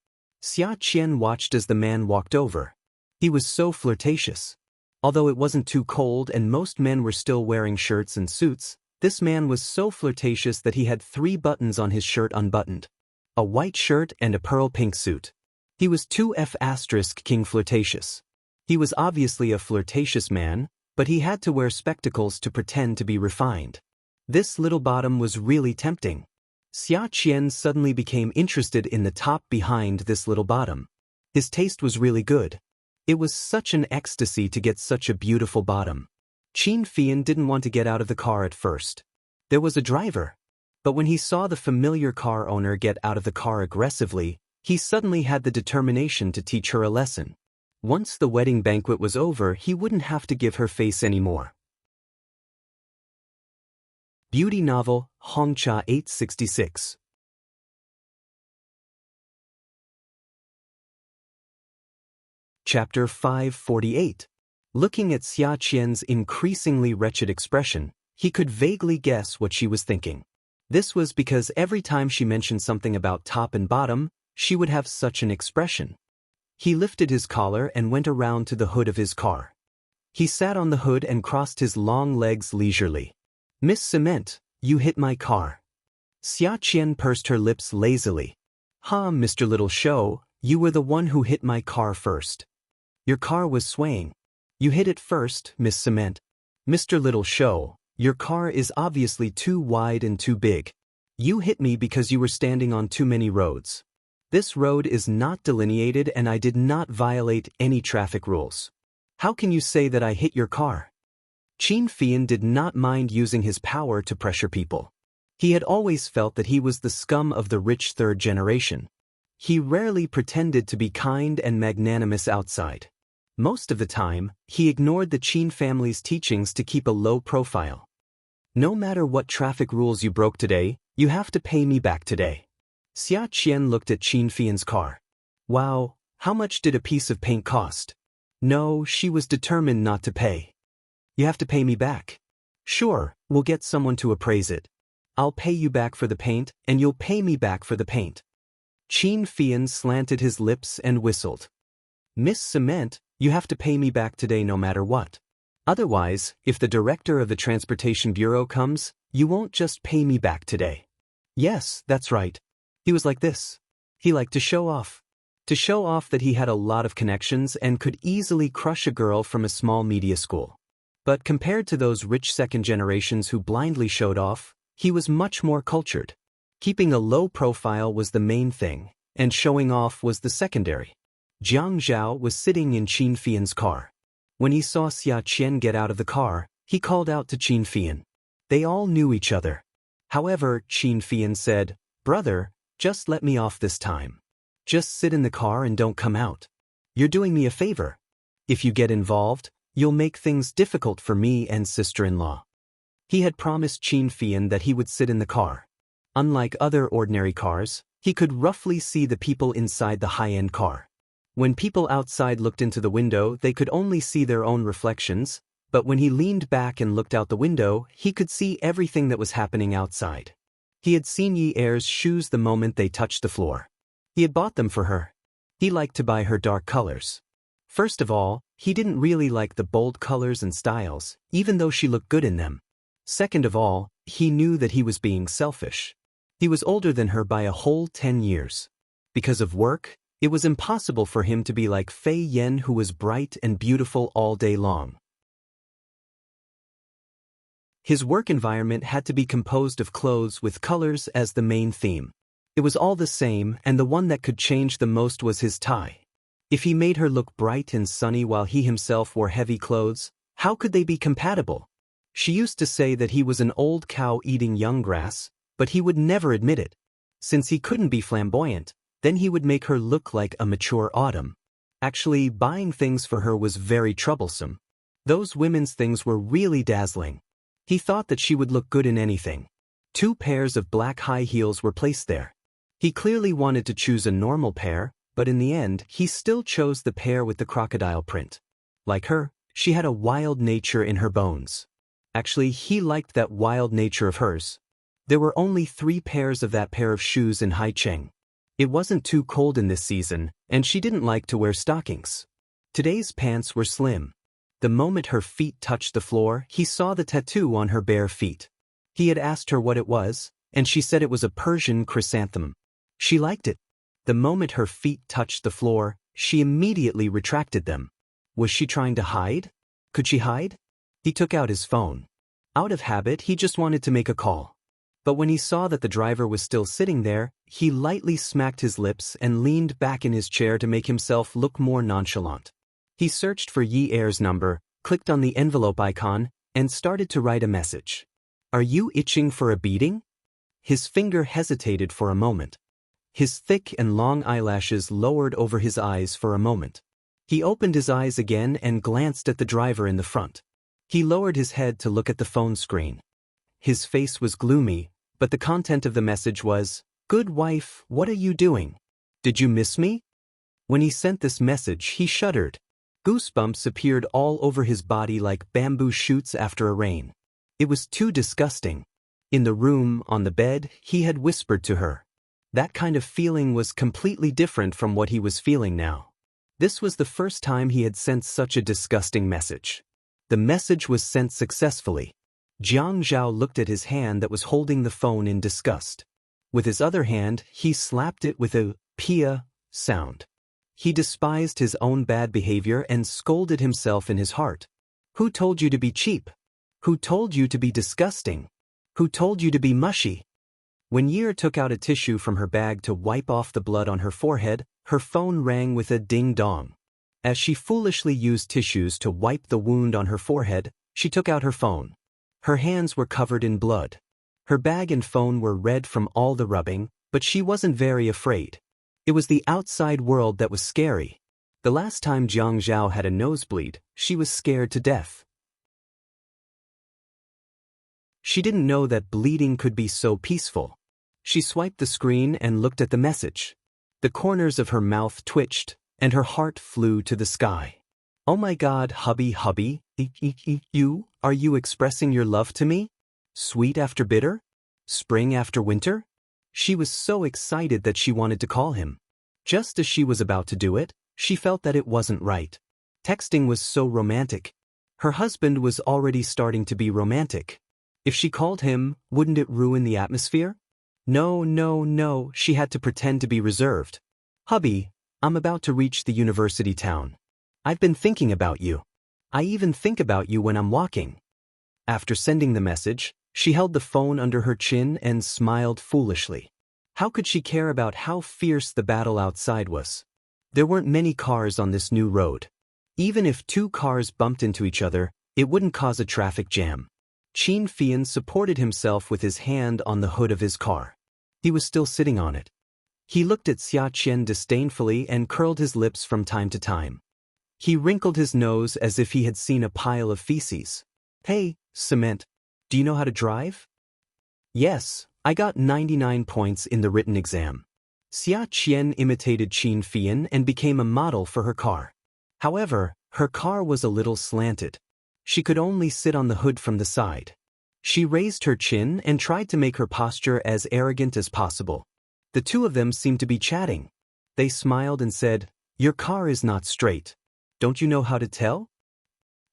Xia Qian watched as the man walked over. He was so flirtatious. Although it wasn't too cold and most men were still wearing shirts and suits, this man was so flirtatious that he had 3 buttons on his shirt unbuttoned. A white shirt and a pearl pink suit. He was too F***king flirtatious. He was obviously a flirtatious man, But he had to wear spectacles to pretend to be refined. This little bottom was really tempting. Xia Qian suddenly became interested in the top behind this little bottom. His taste was really good. It was such an ecstasy to get such a beautiful bottom. Qin Fian didn't want to get out of the car at first. There was a driver. But when he saw the familiar car owner get out of the car aggressively, he suddenly had the determination to teach her a lesson. Once the wedding banquet was over, he wouldn't have to give her face anymore. Beauty novel, Hongcha 866. Chapter 548. Looking at Xia Qian's increasingly wretched expression, he could vaguely guess what she was thinking. This was because every time she mentioned something about top and bottom, she would have such an expression. He lifted his collar and went around to the hood of his car. He sat on the hood and crossed his long legs leisurely. "Miss Cement, you hit my car." Xia Qian pursed her lips lazily. "Huh, Mr. Little Show, you were the one who hit my car first. Your car was swaying. You hit it first, Miss Cement." "Mr. Little Show, your car is obviously too wide and too big. You hit me because you were standing on too many roads. This road is not delineated and I did not violate any traffic rules. How can you say that I hit your car?" Qin Fian did not mind using his power to pressure people. He had always felt that he was the scum of the rich third generation. He rarely pretended to be kind and magnanimous outside. Most of the time, he ignored the Qin family's teachings to keep a low profile. "No matter what traffic rules you broke today, you have to pay me back today." Xia Qian looked at Qin Fian's car. "Wow, how much did a piece of paint cost?" No, she was determined not to pay. "You have to pay me back." "Sure, we'll get someone to appraise it. I'll pay you back for the paint, and you'll pay me back for the paint." Qin Fian slanted his lips and whistled. "Miss Cement, you have to pay me back today no matter what. Otherwise, if the director of the Transportation Bureau comes, you won't just pay me back today." Yes, that's right. He was like this. He liked to show off. To show off that he had a lot of connections and could easily crush a girl from a small media school. But compared to those rich second generations who blindly showed off, he was much more cultured. Keeping a low profile was the main thing, and showing off was the secondary. Jiang Zhao was sitting in Qin Fian's car. When he saw Xia Qian get out of the car, he called out to Qin Fian. They all knew each other. However, Qin Fian said, "Brother, just let me off this time. Just sit in the car and don't come out. You're doing me a favor. If you get involved, you'll make things difficult for me and sister-in-law." He had promised Qin Fian that he would sit in the car. Unlike other ordinary cars, he could roughly see the people inside the high-end car. When people outside looked into the window, they could only see their own reflections, but when he leaned back and looked out the window, he could see everything that was happening outside. He had seen Yi Er's shoes the moment they touched the floor. He had bought them for her. He liked to buy her dark colors. First of all, he didn't really like the bold colors and styles, even though she looked good in them. Second of all, he knew that he was being selfish. He was older than her by a whole 10 years. Because of work, it was impossible for him to be like Fei Yan, who was bright and beautiful all day long. His work environment had to be composed of clothes with colors as the main theme. It was all the same, and the one that could change the most was his tie. If he made her look bright and sunny while he himself wore heavy clothes, how could they be compatible? She used to say that he was an old cow eating young grass, but he would never admit it. Since he couldn't be flamboyant, then he would make her look like a mature autumn. Actually, buying things for her was very troublesome. Those women's things were really dazzling. He thought that she would look good in anything. 2 pairs of black high heels were placed there. He clearly wanted to choose a normal pair, but in the end, he still chose the pair with the crocodile print. Like her, she had a wild nature in her bones. Actually, he liked that wild nature of hers. There were only 3 pairs of that pair of shoes in Haicheng. It wasn't too cold in this season, and she didn't like to wear stockings. Today's pants were slim. The moment her feet touched the floor, he saw the tattoo on her bare feet. He had asked her what it was, and she said it was a Persian chrysanthemum. She liked it. The moment her feet touched the floor, she immediately retracted them. Was she trying to hide? Could she hide? He took out his phone. Out of habit, he just wanted to make a call. But when he saw that the driver was still sitting there, he lightly smacked his lips and leaned back in his chair to make himself look more nonchalant. He searched for Yi Air's number, clicked on the envelope icon, and started to write a message. "Are you itching for a beating?" His finger hesitated for a moment. His thick and long eyelashes lowered over his eyes for a moment. He opened his eyes again and glanced at the driver in the front. He lowered his head to look at the phone screen. His face was gloomy, but the content of the message was, "Good wife, what are you doing? Did you miss me?" When he sent this message, he shuddered. Goosebumps appeared all over his body like bamboo shoots after a rain. It was too disgusting. In the room, on the bed, he had whispered to her. That kind of feeling was completely different from what he was feeling now. This was the first time he had sent such a disgusting message. The message was sent successfully. Jiang Zhao looked at his hand that was holding the phone in disgust. With his other hand, he slapped it with a "pia" sound. He despised his own bad behavior and scolded himself in his heart. Who told you to be cheap? Who told you to be disgusting? Who told you to be mushy? When Yer took out a tissue from her bag to wipe off the blood on her forehead, her phone rang with a ding-dong. As she foolishly used tissues to wipe the wound on her forehead, she took out her phone. Her hands were covered in blood. Her bag and phone were red from all the rubbing, but she wasn't very afraid. It was the outside world that was scary. The last time Jiang Zhao had a nosebleed, she was scared to death. She didn't know that bleeding could be so peaceful. She swiped the screen and looked at the message. The corners of her mouth twitched, and her heart flew to the sky. "Oh my God, hubby, are you expressing your love to me? Sweet after bitter? Spring after winter?" She was so excited that she wanted to call him. Just as she was about to do it, she felt that it wasn't right. Texting was so romantic. Her husband was already starting to be romantic. If she called him, wouldn't it ruin the atmosphere? No, she had to pretend to be reserved. "Hubby, I'm about to reach the university town. I've been thinking about you. I even think about you when I'm walking." After sending the message, she held the phone under her chin and smiled foolishly. How could she care about how fierce the battle outside was? There weren't many cars on this new road. Even if two cars bumped into each other, it wouldn't cause a traffic jam. Qin Fian supported himself with his hand on the hood of his car. He was still sitting on it. He looked at Xia Qian disdainfully and curled his lips from time to time. He wrinkled his nose as if he had seen a pile of feces. "Hey, Cement, do you know how to drive?" "Yes, I got 99 points in the written exam." Xia Qian imitated Qin Fian and became a model for her car. However, her car was a little slanted. She could only sit on the hood from the side. She raised her chin and tried to make her posture as arrogant as possible. The two of them seemed to be chatting. They smiled and said, "Your car is not straight. Don't you know how to tell?"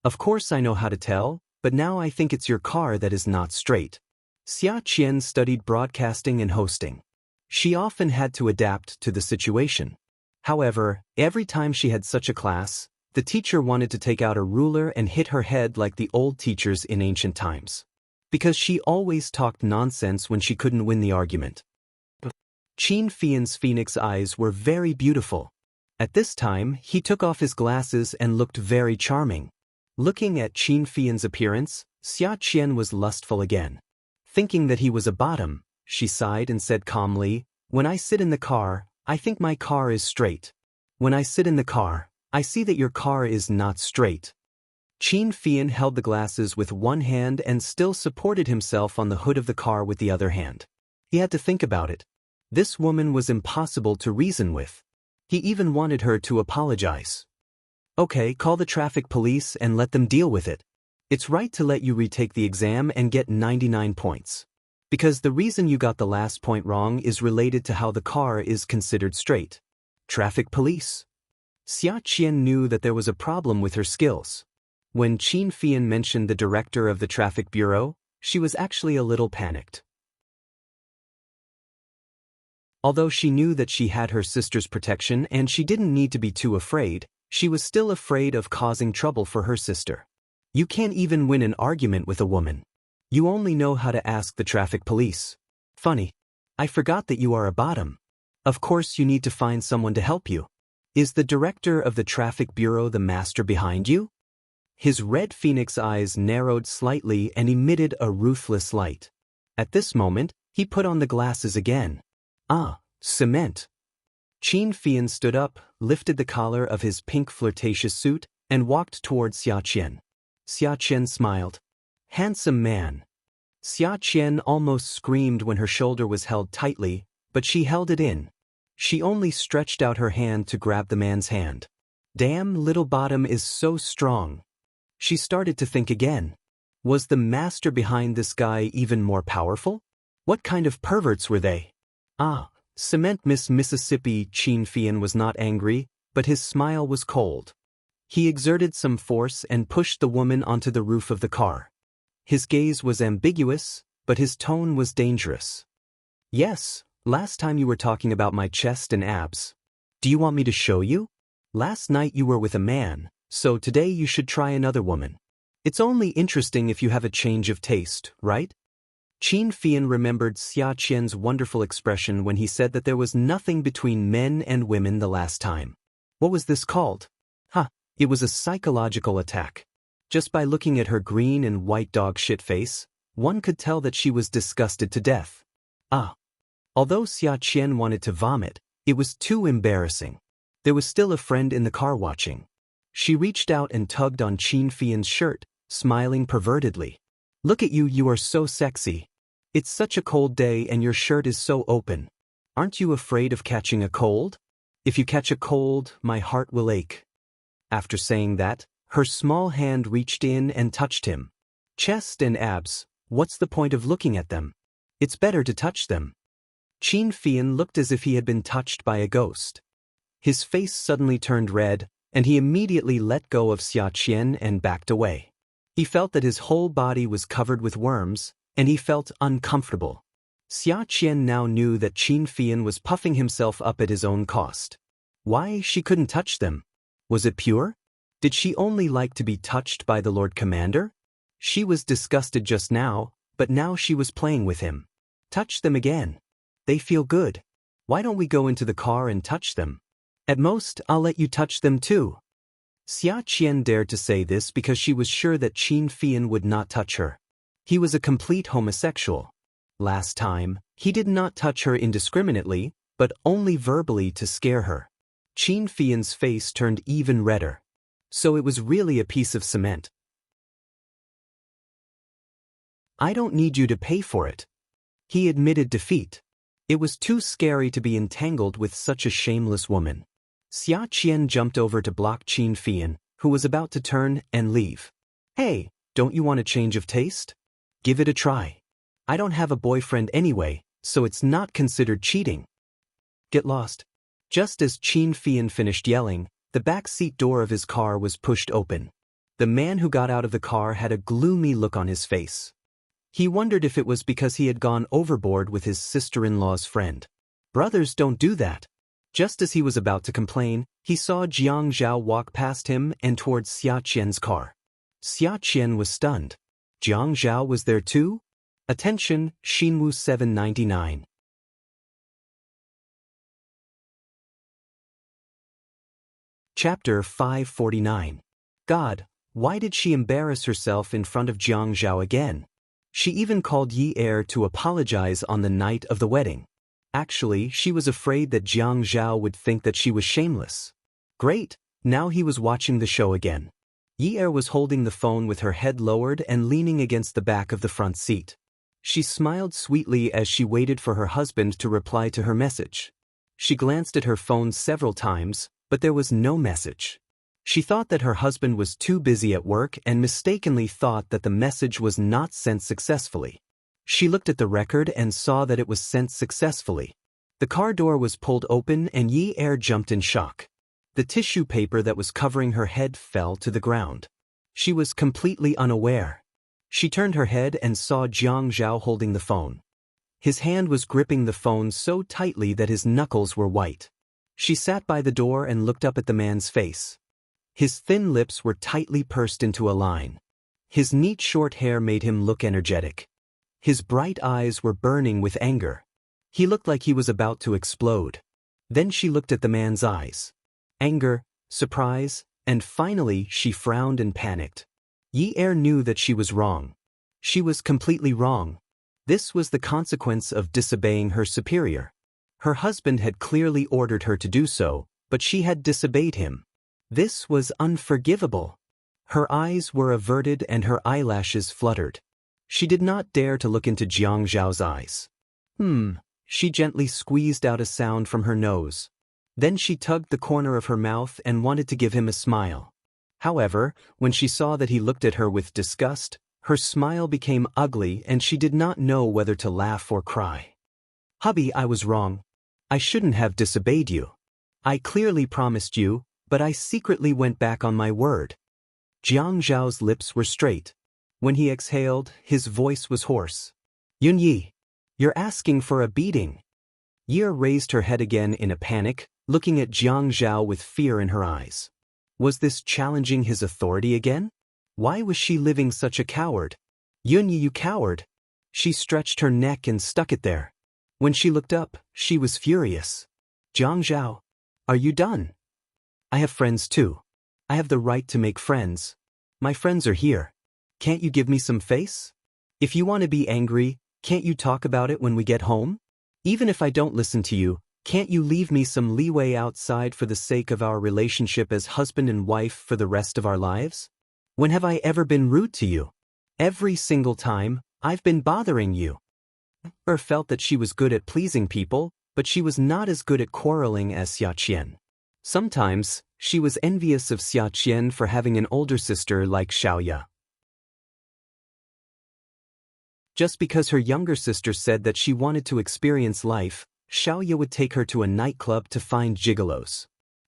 "Of course I know how to tell, but now I think it's your car that is not straight." Xia Qian studied broadcasting and hosting. She often had to adapt to the situation. However, every time she had such a class, the teacher wanted to take out a ruler and hit her head like the old teachers in ancient times. Because she always talked nonsense when she couldn't win the argument. Qin Fian's phoenix eyes were very beautiful. At this time, he took off his glasses and looked very charming. Looking at Qin Fian's appearance, Xia Qian was lustful again. Thinking that he was a bottom, she sighed and said calmly, "When I sit in the car, I think my car is straight. When I sit in the car, I see that your car is not straight." Qin Fian held the glasses with one hand and still supported himself on the hood of the car with the other hand. He had to think about it. This woman was impossible to reason with. He even wanted her to apologize. "Okay, call the traffic police and let them deal with it. It's right to let you retake the exam and get 99 points. Because the reason you got the last point wrong is related to how the car is considered straight. Traffic police." Xia Qian knew that there was a problem with her skills. When Qin Fian mentioned the director of the traffic bureau, she was actually a little panicked. Although she knew that she had her sister's protection and she didn't need to be too afraid, she was still afraid of causing trouble for her sister. You can't even win an argument with a woman. You only know how to ask the traffic police. Funny. I forgot that you are a bottom. Of course you need to find someone to help you. Is the director of the traffic bureau the master behind you? His red phoenix eyes narrowed slightly and emitted a ruthless light. At this moment, he put on the glasses again. Ah, cement. Qin Fian stood up, lifted the collar of his pink flirtatious suit, and walked toward Xia Qian. Xia Qian smiled. Handsome man. Xia Qian almost screamed when her shoulder was held tightly, but she held it in. She only stretched out her hand to grab the man's hand. Damn, little bottom is so strong. She started to think again. Was the master behind this guy even more powerful? What kind of perverts were they? Ah, cement Miss Mississippi. Qin Fian was not angry, but his smile was cold. He exerted some force and pushed the woman onto the roof of the car. His gaze was ambiguous, but his tone was dangerous. Yes, last time you were talking about my chest and abs. Do you want me to show you? Last night you were with a man, so today you should try another woman. It's only interesting if you have a change of taste, right? Qin Fian remembered Xia Qian's wonderful expression when he said that there was nothing between men and women the last time. What was this called? It was a psychological attack. Just by looking at her green and white dog shit face, one could tell that she was disgusted to death. Although Xia Qian wanted to vomit, it was too embarrassing. There was still a friend in the car watching. She reached out and tugged on Qin Fian's shirt, smiling pervertedly. Look at you, you are so sexy. It's such a cold day and your shirt is so open. Aren't you afraid of catching a cold? If you catch a cold, my heart will ache. After saying that, her small hand reached in and touched him. Chest and abs, what's the point of looking at them? It's better to touch them. Qin Fian looked as if he had been touched by a ghost. His face suddenly turned red, and he immediately let go of Xia Qian and backed away. He felt that his whole body was covered with worms, and he felt uncomfortable. Xia Qian now knew that Qin Fian was puffing himself up at his own cost. Why she couldn't touch them? Was it pure? Did she only like to be touched by the Lord Commander? She was disgusted just now, but now she was playing with him. Touch them again. They feel good. Why don't we go into the car and touch them? At most, I'll let you touch them too. Xia Qian dared to say this because she was sure that Qin Fian would not touch her. He was a complete homosexual. Last time, he did not touch her indiscriminately, but only verbally to scare her. Qin Fian's face turned even redder. So it was really a piece of cement. I don't need you to pay for it. He admitted defeat. It was too scary to be entangled with such a shameless woman. Xia Qian jumped over to block Qin Fian, who was about to turn and leave. Hey, don't you want a change of taste? Give it a try. I don't have a boyfriend anyway, so it's not considered cheating. Get lost. Just as Qin Fian finished yelling, the back seat door of his car was pushed open. The man who got out of the car had a gloomy look on his face. He wondered if it was because he had gone overboard with his sister-in-law's friend. Brothers don't do that. Just as he was about to complain, he saw Jiang Zhao walk past him and towards Xia Qian's car. Xia Qian was stunned. Jiang Zhao was there too? Attention, Xinwu 799. Chapter 549. God, why did she embarrass herself in front of Jiang Zhao again? She even called Yi Er to apologize on the night of the wedding. Actually, she was afraid that Jiang Zhao would think that she was shameless. Great, now he was watching the show again. Yi Er was holding the phone with her head lowered and leaning against the back of the front seat. She smiled sweetly as she waited for her husband to reply to her message. She glanced at her phone several times, but there was no message. She thought that her husband was too busy at work and mistakenly thought that the message was not sent successfully. She looked at the record and saw that it was sent successfully. The car door was pulled open and Yi Er jumped in shock. The tissue paper that was covering her head fell to the ground. She was completely unaware. She turned her head and saw Jiang Zhao holding the phone. His hand was gripping the phone so tightly that his knuckles were white. She sat by the door and looked up at the man's face. His thin lips were tightly pursed into a line. His neat short hair made him look energetic. His bright eyes were burning with anger. He looked like he was about to explode. Then she looked at the man's eyes. Anger, surprise, and finally she frowned and panicked. Yi-er knew that she was wrong. She was completely wrong. This was the consequence of disobeying her superior. Her husband had clearly ordered her to do so, but she had disobeyed him. This was unforgivable. Her eyes were averted and her eyelashes fluttered. She did not dare to look into Jiang Zhao's eyes. She gently squeezed out a sound from her nose. Then she tugged the corner of her mouth and wanted to give him a smile. However, when she saw that he looked at her with disgust, her smile became ugly and she did not know whether to laugh or cry. Hubby, I was wrong. I shouldn't have disobeyed you. I clearly promised you, but I secretly went back on my word. Jiang Zhao's lips were straight. When he exhaled, his voice was hoarse. Yunyi, you're asking for a beating. Yi raised her head again in a panic, looking at Jiang Zhao with fear in her eyes. Was this challenging his authority again? Why was she living such a coward? Yunyi, you coward! She stretched her neck and stuck it there. When she looked up, she was furious. Jiang Zhao, are you done? I have friends too. I have the right to make friends. My friends are here. Can't you give me some face? If you want to be angry, can't you talk about it when we get home? Even if I don't listen to you, can't you leave me some leeway outside for the sake of our relationship as husband and wife for the rest of our lives? When have I ever been rude to you? Every single time, I've been bothering you. Felt that she was good at pleasing people, but she was not as good at quarreling as Xia Qian. Sometimes, she was envious of Xia Qian for having an older sister like Xiaoya. Just because her younger sister said that she wanted to experience life, Xiaoya would take her to a nightclub to find gigolos.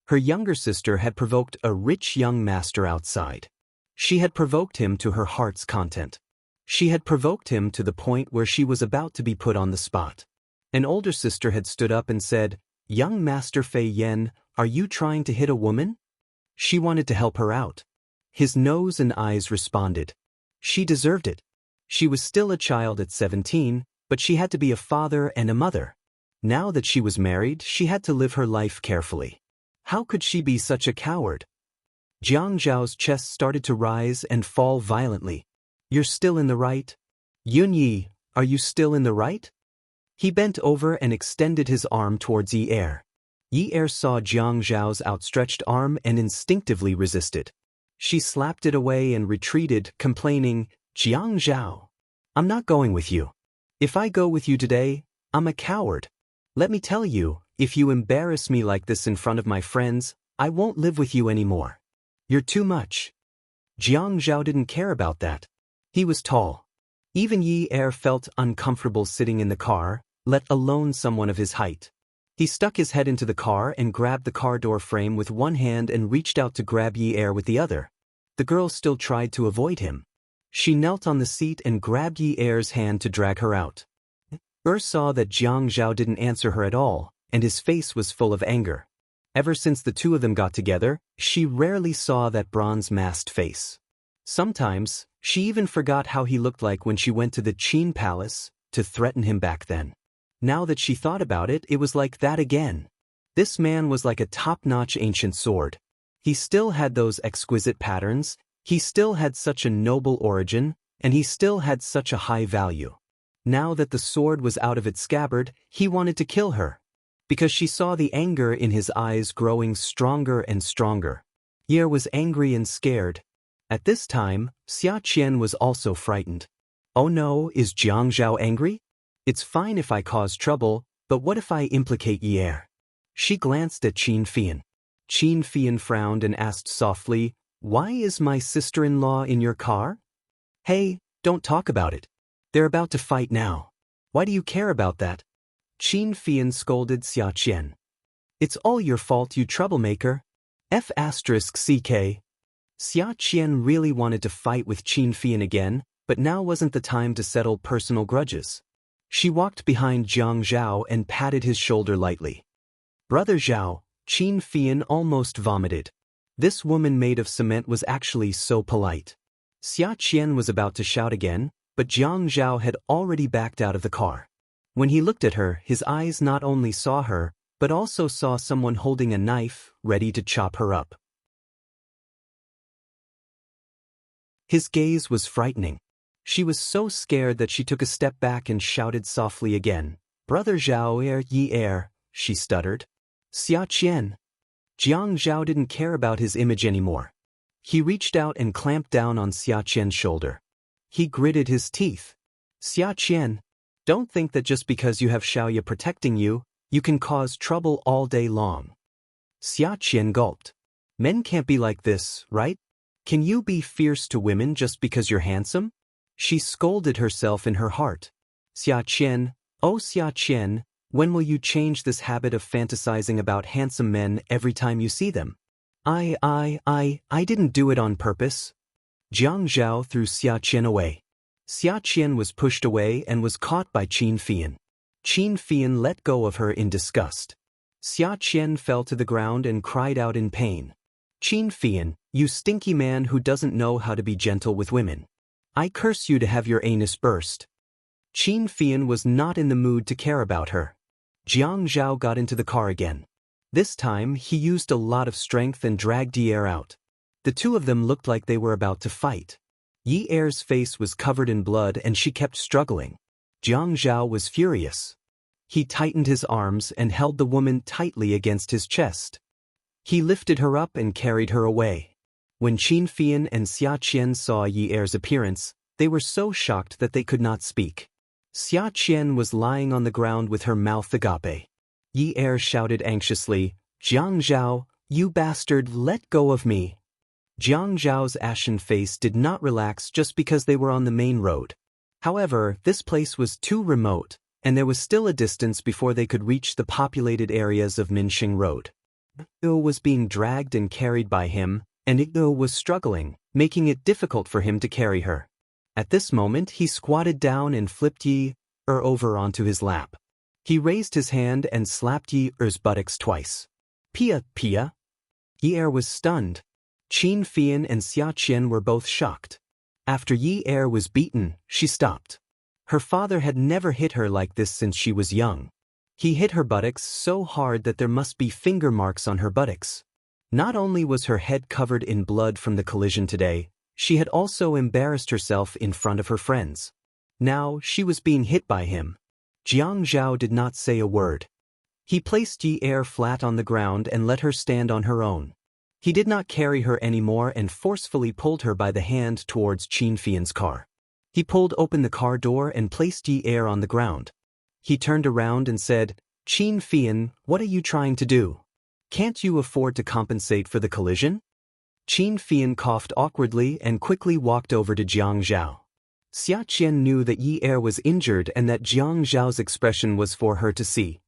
Her younger sister had provoked a rich young master outside. She had provoked him to her heart's content. She had provoked him to the point where she was about to be put on the spot. An older sister had stood up and said, "Young Master Fei Yan, are you trying to hit a woman?" She wanted to help her out. His nose and eyes responded. She deserved it. She was still a child at 17, but she had to be a father and a mother. Now that she was married, she had to live her life carefully. How could she be such a coward? Jiang Zhao's chest started to rise and fall violently. You're still in the right? Yunyi, are you still in the right? He bent over and extended his arm towards Yi-er. Yi-er saw Jiang Zhao's outstretched arm and instinctively resisted. She slapped it away and retreated, complaining, Jiang Zhao, I'm not going with you. If I go with you today, I'm a coward. Let me tell you, if you embarrass me like this in front of my friends, I won't live with you anymore. You're too much. Jiang Zhao didn't care about that. He was tall. Even Yi-er felt uncomfortable sitting in the car, let alone someone of his height. He stuck his head into the car and grabbed the car door frame with one hand and reached out to grab Yi-er with the other. The girl still tried to avoid him. She knelt on the seat and grabbed Yi-er's hand to drag her out. Saw that Jiang Zhao didn't answer her at all, and his face was full of anger. Ever since the two of them got together, she rarely saw that bronze-masked face. Sometimes, she even forgot how he looked like when she went to the Qin Palace to threaten him back then. Now that she thought about it, it was like that again. This man was like a top-notch ancient sword. He still had those exquisite patterns, he still had such a noble origin, and he still had such a high value. Now that the sword was out of its scabbard, he wanted to kill her. Because she saw the anger in his eyes growing stronger and stronger. Yi was angry and scared. At this time, Xia Qian was also frightened. Oh no, is Jiang Zhao angry? It's fine if I cause trouble, but what if I implicate Yi? She glanced at Qin Fian. Qin Fian frowned and asked softly, Why is my sister-in-law in your car? Hey, don't talk about it. They're about to fight now. Why do you care about that? Qin Fian scolded Xia Qian. It's all your fault, you troublemaker. F***ck. Xia Qian really wanted to fight with Qin Fian again, but now wasn't the time to settle personal grudges. She walked behind Jiang Zhao and patted his shoulder lightly. Brother Zhao, Qin Fian almost vomited. This woman made of cement was actually so polite. Xia Qian was about to shout again, but Jiang Zhao had already backed out of the car. When he looked at her, his eyes not only saw her, but also saw someone holding a knife, ready to chop her up. His gaze was frightening. She was so scared that she took a step back and shouted softly again, "Brother Zhao ye she stuttered. "Xia Qian." Jiang Zhao didn't care about his image anymore. He reached out and clamped down on Xia Qian's shoulder. He gritted his teeth. "Xia Qian, don't think that just because you have Xiaoye protecting you, you can cause trouble all day long." Xia Qian gulped. "Men can't be like this, right? Can you be fierce to women just because you're handsome?" She scolded herself in her heart. "Xia Qian, oh Xia Qian, when will you change this habit of fantasizing about handsome men every time you see them?" I didn't do it on purpose." Jiang Zhao threw Xia Qian away. Xia Qian was pushed away and was caught by Qin Fian. Qin Fian let go of her in disgust. Xia Qian fell to the ground and cried out in pain. "Qin Fian, you stinky man who doesn't know how to be gentle with women. I curse you to have your anus burst." Qin Fian was not in the mood to care about her. Jiang Zhao got into the car again. This time, he used a lot of strength and dragged Yi Er out. The two of them looked like they were about to fight. Yi Er's face was covered in blood and she kept struggling. Jiang Zhao was furious. He tightened his arms and held the woman tightly against his chest. He lifted her up and carried her away. When Qin Fian and Xia Qian saw Yi Er's appearance, they were so shocked that they could not speak. Xia Qian was lying on the ground with her mouth agape. Yi Er shouted anxiously, "Jiang Zhao, you bastard, let go of me." Jiang Zhao's ashen face did not relax just because they were on the main road. However, this place was too remote, and there was still a distance before they could reach the populated areas of Minxing Road. Yu was being dragged and carried by him, and Yu was struggling, making it difficult for him to carry her. At this moment he squatted down and flipped Yi Er over onto his lap. He raised his hand and slapped Yi Er's buttocks twice. "Pia, Pia." Yi Er was stunned. Qin Fian and Xia Qian were both shocked. After Yi Er was beaten, she stopped. Her father had never hit her like this since she was young. He hit her buttocks so hard that there must be finger marks on her buttocks. Not only was her head covered in blood from the collision today, she had also embarrassed herself in front of her friends. Now she was being hit by him. Jiang Zhao did not say a word. He placed Yi Er flat on the ground and let her stand on her own. He did not carry her anymore and forcefully pulled her by the hand towards Qin Fian's car. He pulled open the car door and placed Yi Er on the ground. He turned around and said, "Qin Fian, what are you trying to do? Can't you afford to compensate for the collision?" Qin Fian coughed awkwardly and quickly walked over to Jiang Zhao. Xia Qian knew that Yi Er was injured and that Jiang Zhao's expression was for her to see.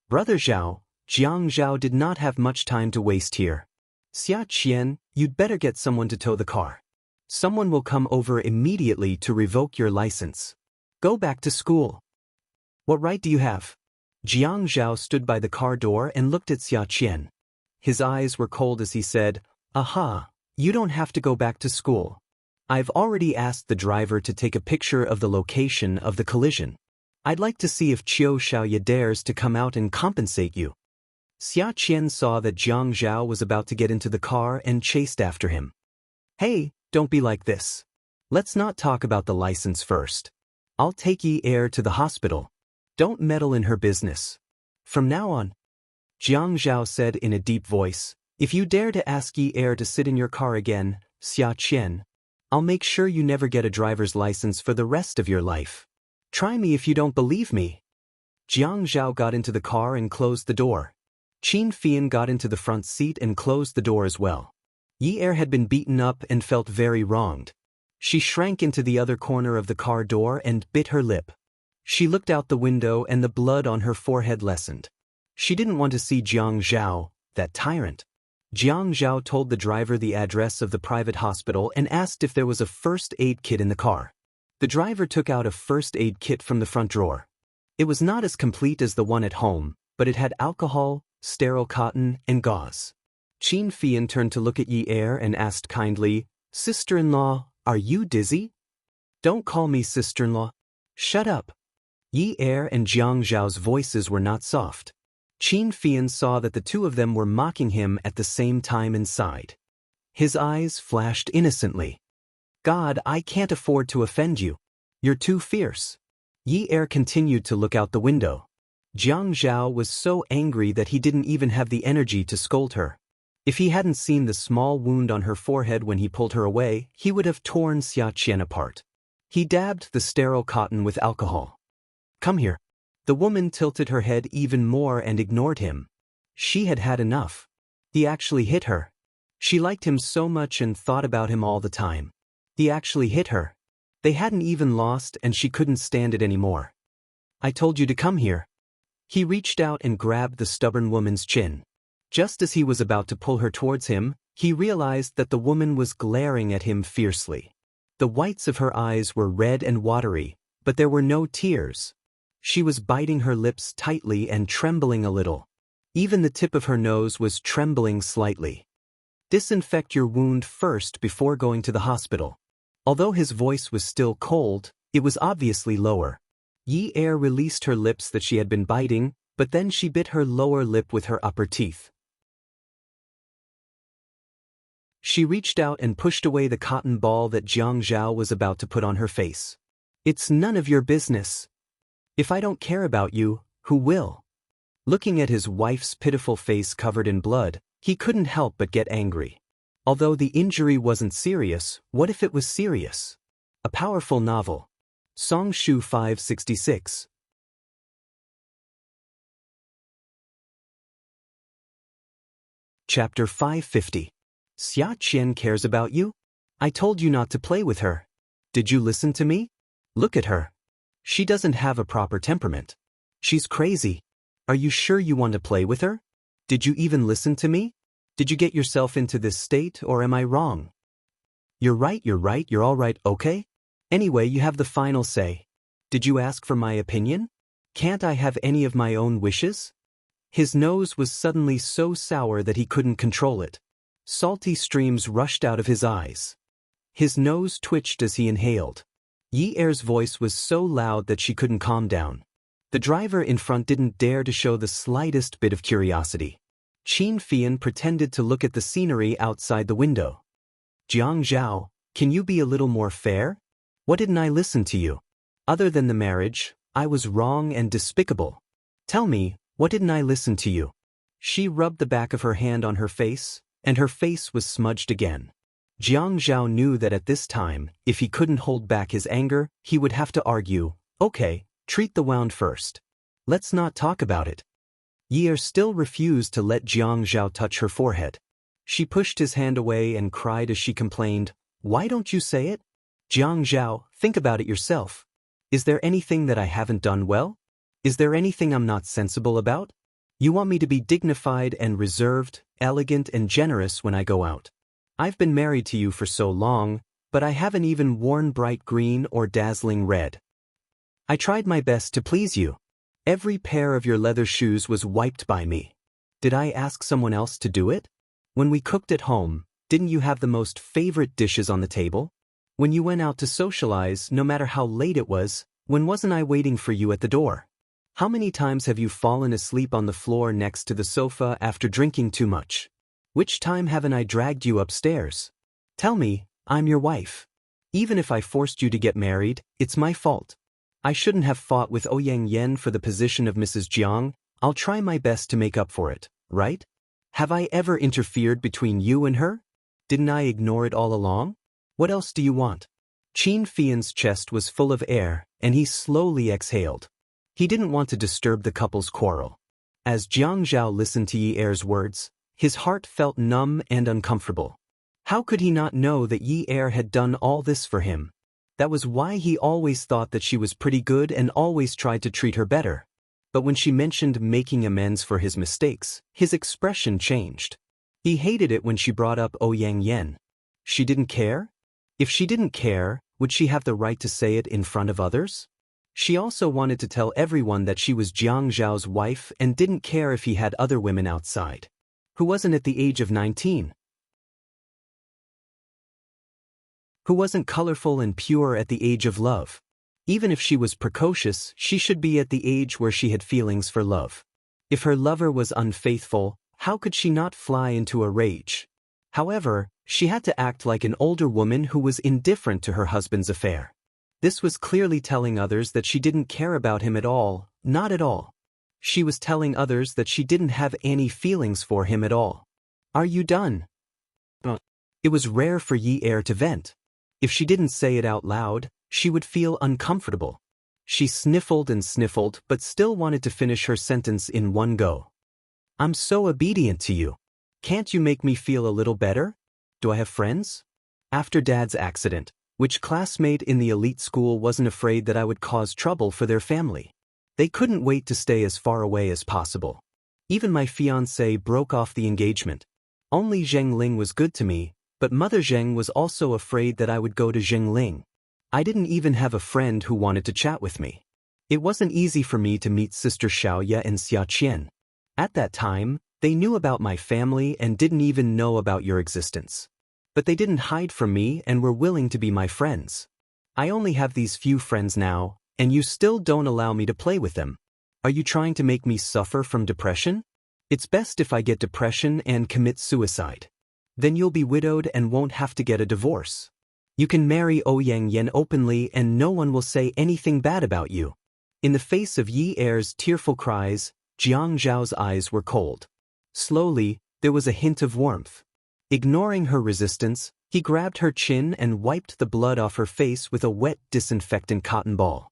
"Brother Zhao," Jiang Zhao did not have much time to waste here. "Xia Qian, you'd better get someone to tow the car. Someone will come over immediately to revoke your license. Go back to school." "What right do you have?" Jiang Zhao stood by the car door and looked at Xia Qian. His eyes were cold as he said, "Aha, you don't have to go back to school. I've already asked the driver to take a picture of the location of the collision. I'd like to see if Qiu Xiaoye dares to come out and compensate you." Xia Qian saw that Jiang Zhao was about to get into the car and chased after him. "Hey, don't be like this. Let's not talk about the license first. I'll take Yi Er to the hospital. Don't meddle in her business. From now on," Jiang Zhao said in a deep voice, "if you dare to ask Yi Er to sit in your car again, Xia Qian, I'll make sure you never get a driver's license for the rest of your life. Try me if you don't believe me." Jiang Zhao got into the car and closed the door. Qin Fian got into the front seat and closed the door as well. Yi Er had been beaten up and felt very wronged. She shrank into the other corner of the car door and bit her lip. She looked out the window and the blood on her forehead lessened. She didn't want to see Jiang Zhao, that tyrant. Jiang Zhao told the driver the address of the private hospital and asked if there was a first aid kit in the car. The driver took out a first aid kit from the front drawer. It was not as complete as the one at home, but it had alcohol, sterile cotton, and gauze. Qin Fian turned to look at Yi Er and asked kindly, "Sister-in-law, are you dizzy?" "Don't call me sister-in-law." "Shut up." Yi Er and Jiang Zhao's voices were not soft. Qin Fian saw that the two of them were mocking him at the same time inside. His eyes flashed innocently. "God, I can't afford to offend you. You're too fierce." Yi Er continued to look out the window. Jiang Zhao was so angry that he didn't even have the energy to scold her. If he hadn't seen the small wound on her forehead when he pulled her away, he would have torn Xia Qian apart. He dabbed the sterile cotton with alcohol. "Come here." The woman tilted her head even more and ignored him. She had had enough. He actually hit her. She liked him so much and thought about him all the time. He actually hit her. They hadn't even lost and she couldn't stand it anymore. "I told you to come here." He reached out and grabbed the stubborn woman's chin. Just as he was about to pull her towards him, he realized that the woman was glaring at him fiercely. The whites of her eyes were red and watery, but there were no tears. She was biting her lips tightly and trembling a little. Even the tip of her nose was trembling slightly. "Disinfect your wound first before going to the hospital." Although his voice was still cold, it was obviously lower. Yi Er released her lips that she had been biting, but then she bit her lower lip with her upper teeth. She reached out and pushed away the cotton ball that Jiang Zhao was about to put on her face. "It's none of your business. If I don't care about you, who will?" Looking at his wife's pitiful face covered in blood, he couldn't help but get angry. Although the injury wasn't serious, what if it was serious? A powerful novel. Song Shu 566. Chapter 550. Xia Qian cares about you? I told you not to play with her. Did you listen to me? Look at her. She doesn't have a proper temperament. She's crazy. Are you sure you want to play with her? Did you even listen to me? Did you get yourself into this state, or am I wrong? You're right, you're all right, okay? Anyway, you have the final say. Did you ask for my opinion? Can't I have any of my own wishes? His nose was suddenly so sour that he couldn't control it. Salty streams rushed out of his eyes. His nose twitched as he inhaled. Yi Er's voice was so loud that she couldn't calm down. The driver in front didn't dare to show the slightest bit of curiosity. Qin Fian pretended to look at the scenery outside the window. "Jiang Zhao, can you be a little more fair? What didn't I listen to you? Other than the marriage, I was wrong and despicable. Tell me, what didn't I listen to you?" She rubbed the back of her hand on her face, and her face was smudged again. Jiang Zhao knew that at this time, if he couldn't hold back his anger, he would have to argue. "Okay, treat the wound first. Let's not talk about it." Yi Er still refused to let Jiang Zhao touch her forehead. She pushed his hand away and cried as she complained, "Why don't you say it? Jiang Zhao, think about it yourself. Is there anything that I haven't done well? Is there anything I'm not sensible about? You want me to be dignified and reserved, elegant and generous when I go out. I've been married to you for so long, but I haven't even worn bright green or dazzling red. I tried my best to please you. Every pair of your leather shoes was wiped by me. Did I ask someone else to do it? When we cooked at home, didn't you have the most favorite dishes on the table? When you went out to socialize, no matter how late it was, when wasn't I waiting for you at the door? How many times have you fallen asleep on the floor next to the sofa after drinking too much? Which time haven't I dragged you upstairs? Tell me, I'm your wife. Even if I forced you to get married, it's my fault. I shouldn't have fought with Ouyang Yen for the position of Mrs. Jiang. I'll try my best to make up for it, right? Have I ever interfered between you and her? Didn't I ignore it all along? What else do you want? Qin Fian's chest was full of air, and he slowly exhaled. He didn't want to disturb the couple's quarrel. As Jiang Zhao listened to Yi Er's words, his heart felt numb and uncomfortable. How could he not know that Yi Er had done all this for him? That was why he always thought that she was pretty good and always tried to treat her better. But when she mentioned making amends for his mistakes, his expression changed. He hated it when she brought up Ouyang Yen. She didn't care? If she didn't care, would she have the right to say it in front of others? She also wanted to tell everyone that she was Jiang Zhao's wife and didn't care if he had other women outside. Who wasn't at the age of 19? Who wasn't colorful and pure at the age of love? Even if she was precocious, she should be at the age where she had feelings for love. If her lover was unfaithful, how could she not fly into a rage? However, she had to act like an older woman who was indifferent to her husband's affair. This was clearly telling others that she didn't care about him at all, not at all. She was telling others that she didn't have any feelings for him at all. Are you done? It was rare for Yi Er to vent. If she didn't say it out loud, she would feel uncomfortable. She sniffled and sniffled but still wanted to finish her sentence in one go. I'm so obedient to you. Can't you make me feel a little better? Do I have friends? After Dad's accident, which classmate in the elite school wasn't afraid that I would cause trouble for their family? They couldn't wait to stay as far away as possible. Even my fiancé broke off the engagement. Only Zheng Ling was good to me, but Mother Zheng was also afraid that I would go to Zheng Ling. I didn't even have a friend who wanted to chat with me. It wasn't easy for me to meet Sister Xiaoya and Xia Qian. At that time, they knew about my family and didn't even know about your existence. But they didn't hide from me and were willing to be my friends. I only have these few friends now, and you still don't allow me to play with them. Are you trying to make me suffer from depression? It's best if I get depression and commit suicide. Then you'll be widowed and won't have to get a divorce. You can marry Ouyang Yan openly and no one will say anything bad about you. In the face of Yi Er's tearful cries, Jiang Zhao's eyes were cold. Slowly, there was a hint of warmth. Ignoring her resistance, he grabbed her chin and wiped the blood off her face with a wet, disinfectant cotton ball.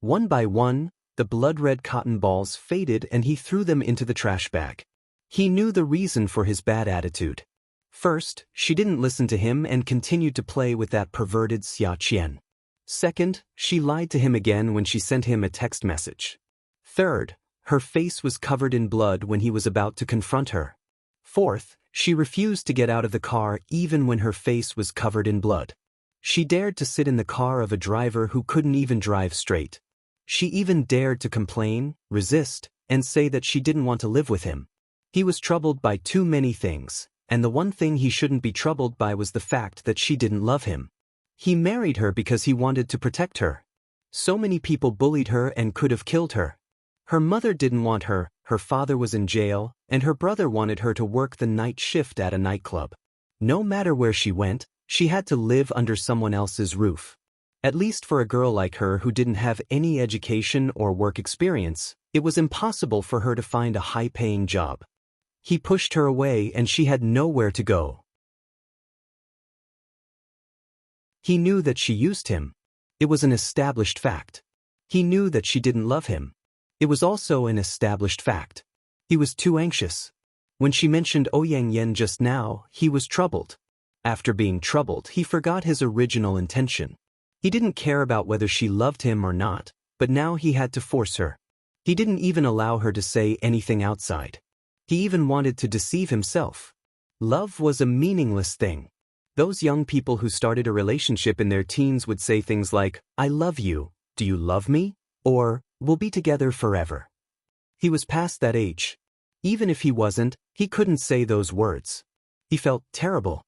One by one, the blood-red cotton balls faded and he threw them into the trash bag. He knew the reason for his bad attitude. First, she didn't listen to him and continued to play with that perverted Xia Qian. Second, she lied to him again when she sent him a text message. Third, her face was covered in blood when he was about to confront her. Fourth, she refused to get out of the car even when her face was covered in blood. She dared to sit in the car of a driver who couldn't even drive straight. She even dared to complain, resist, and say that she didn't want to live with him. He was troubled by too many things, and the one thing he shouldn't be troubled by was the fact that she didn't love him. He married her because he wanted to protect her. So many people bullied her and could have killed her. Her mother didn't want her, her father was in jail, and her brother wanted her to work the night shift at a nightclub. No matter where she went, she had to live under someone else's roof. At least for a girl like her who didn't have any education or work experience, it was impossible for her to find a high-paying job. He pushed her away and she had nowhere to go. He knew that she used him. It was an established fact. He knew that she didn't love him. It was also an established fact. He was too anxious. When she mentioned Ouyang Yan just now, he was troubled. After being troubled, he forgot his original intention. He didn't care about whether she loved him or not, but now he had to force her. He didn't even allow her to say anything outside. He even wanted to deceive himself. Love was a meaningless thing. Those young people who started a relationship in their teens would say things like, "I love you, do you love me?" Or, "We'll be together forever." He was past that age. Even if he wasn't, he couldn't say those words. He felt terrible.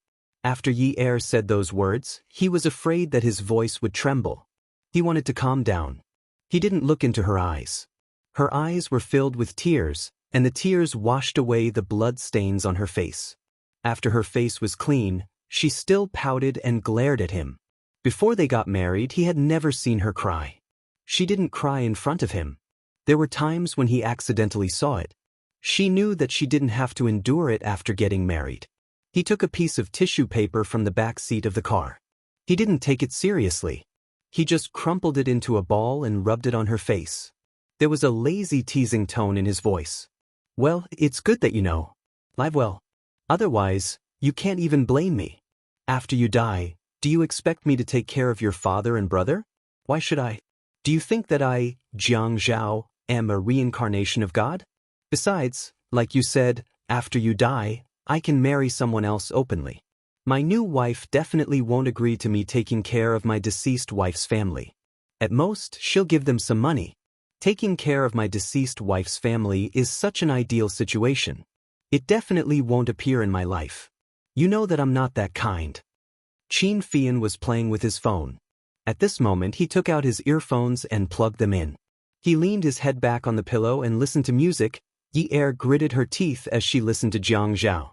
After Yi Er said those words, he was afraid that his voice would tremble. He wanted to calm down. He didn't look into her eyes. Her eyes were filled with tears, and the tears washed away the blood stains on her face. After her face was clean, she still pouted and glared at him. Before they got married, he had never seen her cry. She didn't cry in front of him. There were times when he accidentally saw it. She knew that she didn't have to endure it after getting married. He took a piece of tissue paper from the back seat of the car. He didn't take it seriously. He just crumpled it into a ball and rubbed it on her face. There was a lazy teasing tone in his voice. "Well, it's good that you know. Live well. Otherwise, you can't even blame me. After you die, do you expect me to take care of your father and brother? Why should I? Do you think that I, Jiang Zhao, am a reincarnation of God? Besides, like you said, after you die, I can marry someone else openly. My new wife definitely won't agree to me taking care of my deceased wife's family. At most, she'll give them some money. Taking care of my deceased wife's family is such an ideal situation. It definitely won't appear in my life. You know that I'm not that kind. Qin Fian was playing with his phone. At this moment he took out his earphones and plugged them in. He leaned his head back on the pillow and listened to music. Yi Er gritted her teeth as she listened to Jiang Zhao.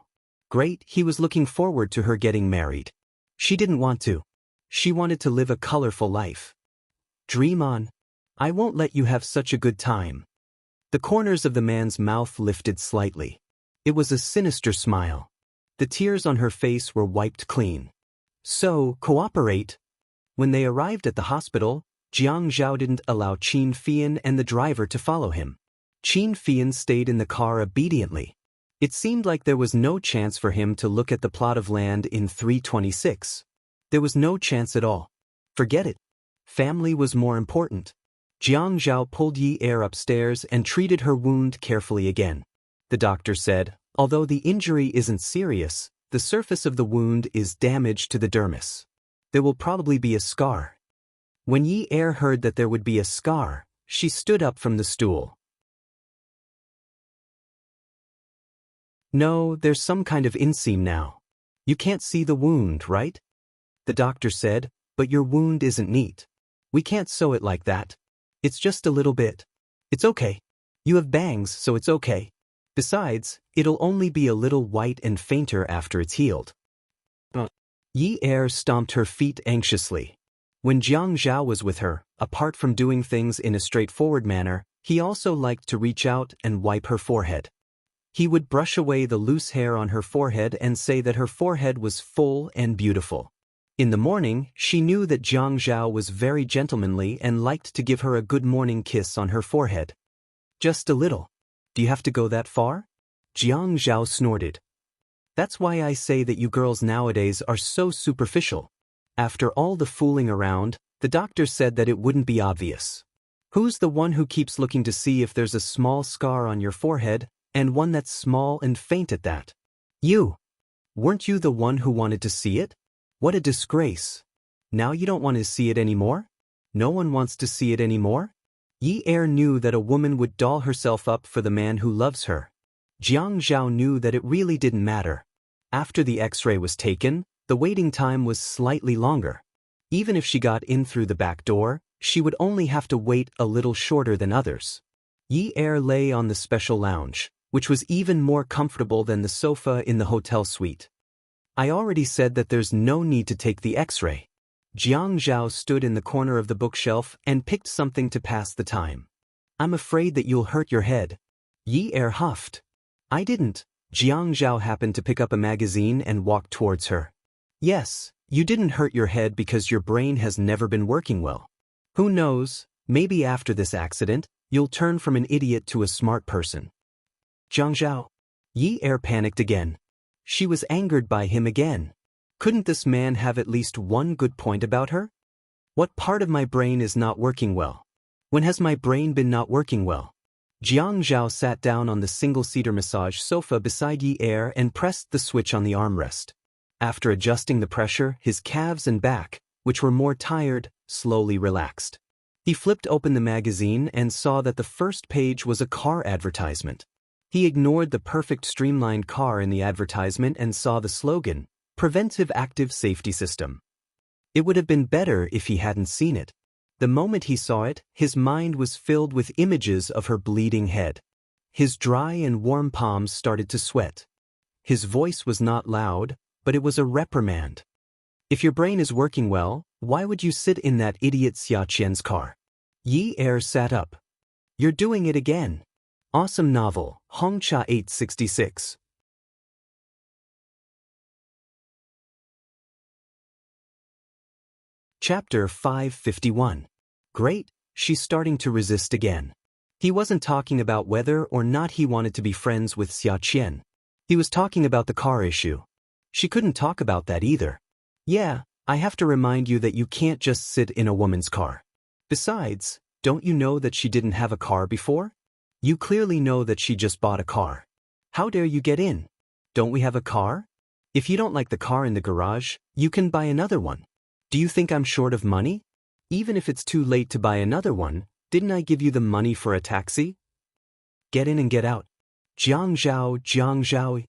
Great, he was looking forward to her getting married. She didn't want to. She wanted to live a colorful life. Dream on. I won't let you have such a good time. The corners of the man's mouth lifted slightly. It was a sinister smile. The tears on her face were wiped clean. So, cooperate. When they arrived at the hospital, Jiang Zhao didn't allow Qin Fian and the driver to follow him. Qin Fian stayed in the car obediently. It seemed like there was no chance for him to look at the plot of land in 326. There was no chance at all. Forget it. Family was more important. Jiang Zhao pulled Yi Er upstairs and treated her wound carefully again. The doctor said, although the injury isn't serious, the surface of the wound is damaged to the dermis. There will probably be a scar. When Yi Er heard that there would be a scar, she stood up from the stool. No, there's some kind of inseam now. You can't see the wound, right? The doctor said, but your wound isn't neat. We can't sew it like that. It's just a little bit. It's okay. You have bangs, so it's okay. Besides, it'll only be a little white and fainter after it's healed. Yi Er stomped her feet anxiously. When Jiang Zhao was with her, apart from doing things in a straightforward manner, he also liked to reach out and wipe her forehead. He would brush away the loose hair on her forehead and say that her forehead was full and beautiful. In the morning, she knew that Jiang Zhao was very gentlemanly and liked to give her a good morning kiss on her forehead. Just a little. Do you have to go that far? Jiang Zhao snorted. That's why I say that you girls nowadays are so superficial. After all the fooling around, the doctor said that it wouldn't be obvious. Who's the one who keeps looking to see if there's a small scar on your forehead, and one that's small and faint at that? You. Weren't you the one who wanted to see it? What a disgrace. Now you don't want to see it anymore? No one wants to see it anymore? Yi Er knew that a woman would doll herself up for the man who loves her. Jiang Zhao knew that it really didn't matter. After the X-ray was taken, the waiting time was slightly longer. Even if she got in through the back door, she would only have to wait a little shorter than others. Yi Er lay on the special lounge, which was even more comfortable than the sofa in the hotel suite. I already said that there's no need to take the X-ray. Jiang Zhao stood in the corner of the bookshelf and picked something to pass the time. I'm afraid that you'll hurt your head. Yi Er huffed. I didn't. Jiang Zhao happened to pick up a magazine and walk towards her. Yes, you didn't hurt your head because your brain has never been working well. Who knows, maybe after this accident, you'll turn from an idiot to a smart person. Jiang Zhao. Yi Er panicked again. She was angered by him again. Couldn't this man have at least one good point about her? What part of my brain is not working well? When has my brain been not working well? Jiang Zhao sat down on the single-seater massage sofa beside Yi Er and pressed the switch on the armrest. After adjusting the pressure, his calves and back, which were more tired, slowly relaxed. He flipped open the magazine and saw that the first page was a car advertisement. He ignored the perfect streamlined car in the advertisement and saw the slogan, Preventive Active Safety System. It would have been better if he hadn't seen it. The moment he saw it, his mind was filled with images of her bleeding head. His dry and warm palms started to sweat. His voice was not loud, but it was a reprimand. If your brain is working well, why would you sit in that idiot Xia Qian's car? Yi Er sat up. You're doing it again. Awesome novel, Hongcha 866. Chapter 551. Great, she's starting to resist again. He wasn't talking about whether or not he wanted to be friends with Xia Qian. He was talking about the car issue. She couldn't talk about that either. Yeah, I have to remind you that you can't just sit in a woman's car. Besides, don't you know that she didn't have a car before? You clearly know that she just bought a car. How dare you get in? Don't we have a car? If you don't like the car in the garage, you can buy another one. Do you think I'm short of money? Even if it's too late to buy another one, didn't I give you the money for a taxi? Get in and get out. Jiang Zhao, Jiang Zhao.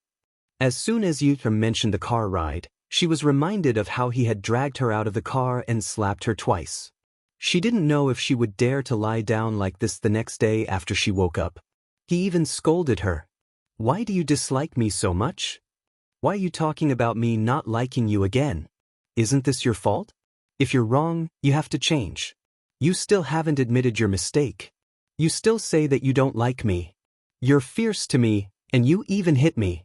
As soon as Yu mentioned the car ride, she was reminded of how he had dragged her out of the car and slapped her twice. She didn't know if she would dare to lie down like this the next day after she woke up. He even scolded her. Why do you dislike me so much? Why are you talking about me not liking you again? Isn't this your fault? If you're wrong, you have to change. You still haven't admitted your mistake. You still say that you don't like me. You're fierce to me, and you even hit me.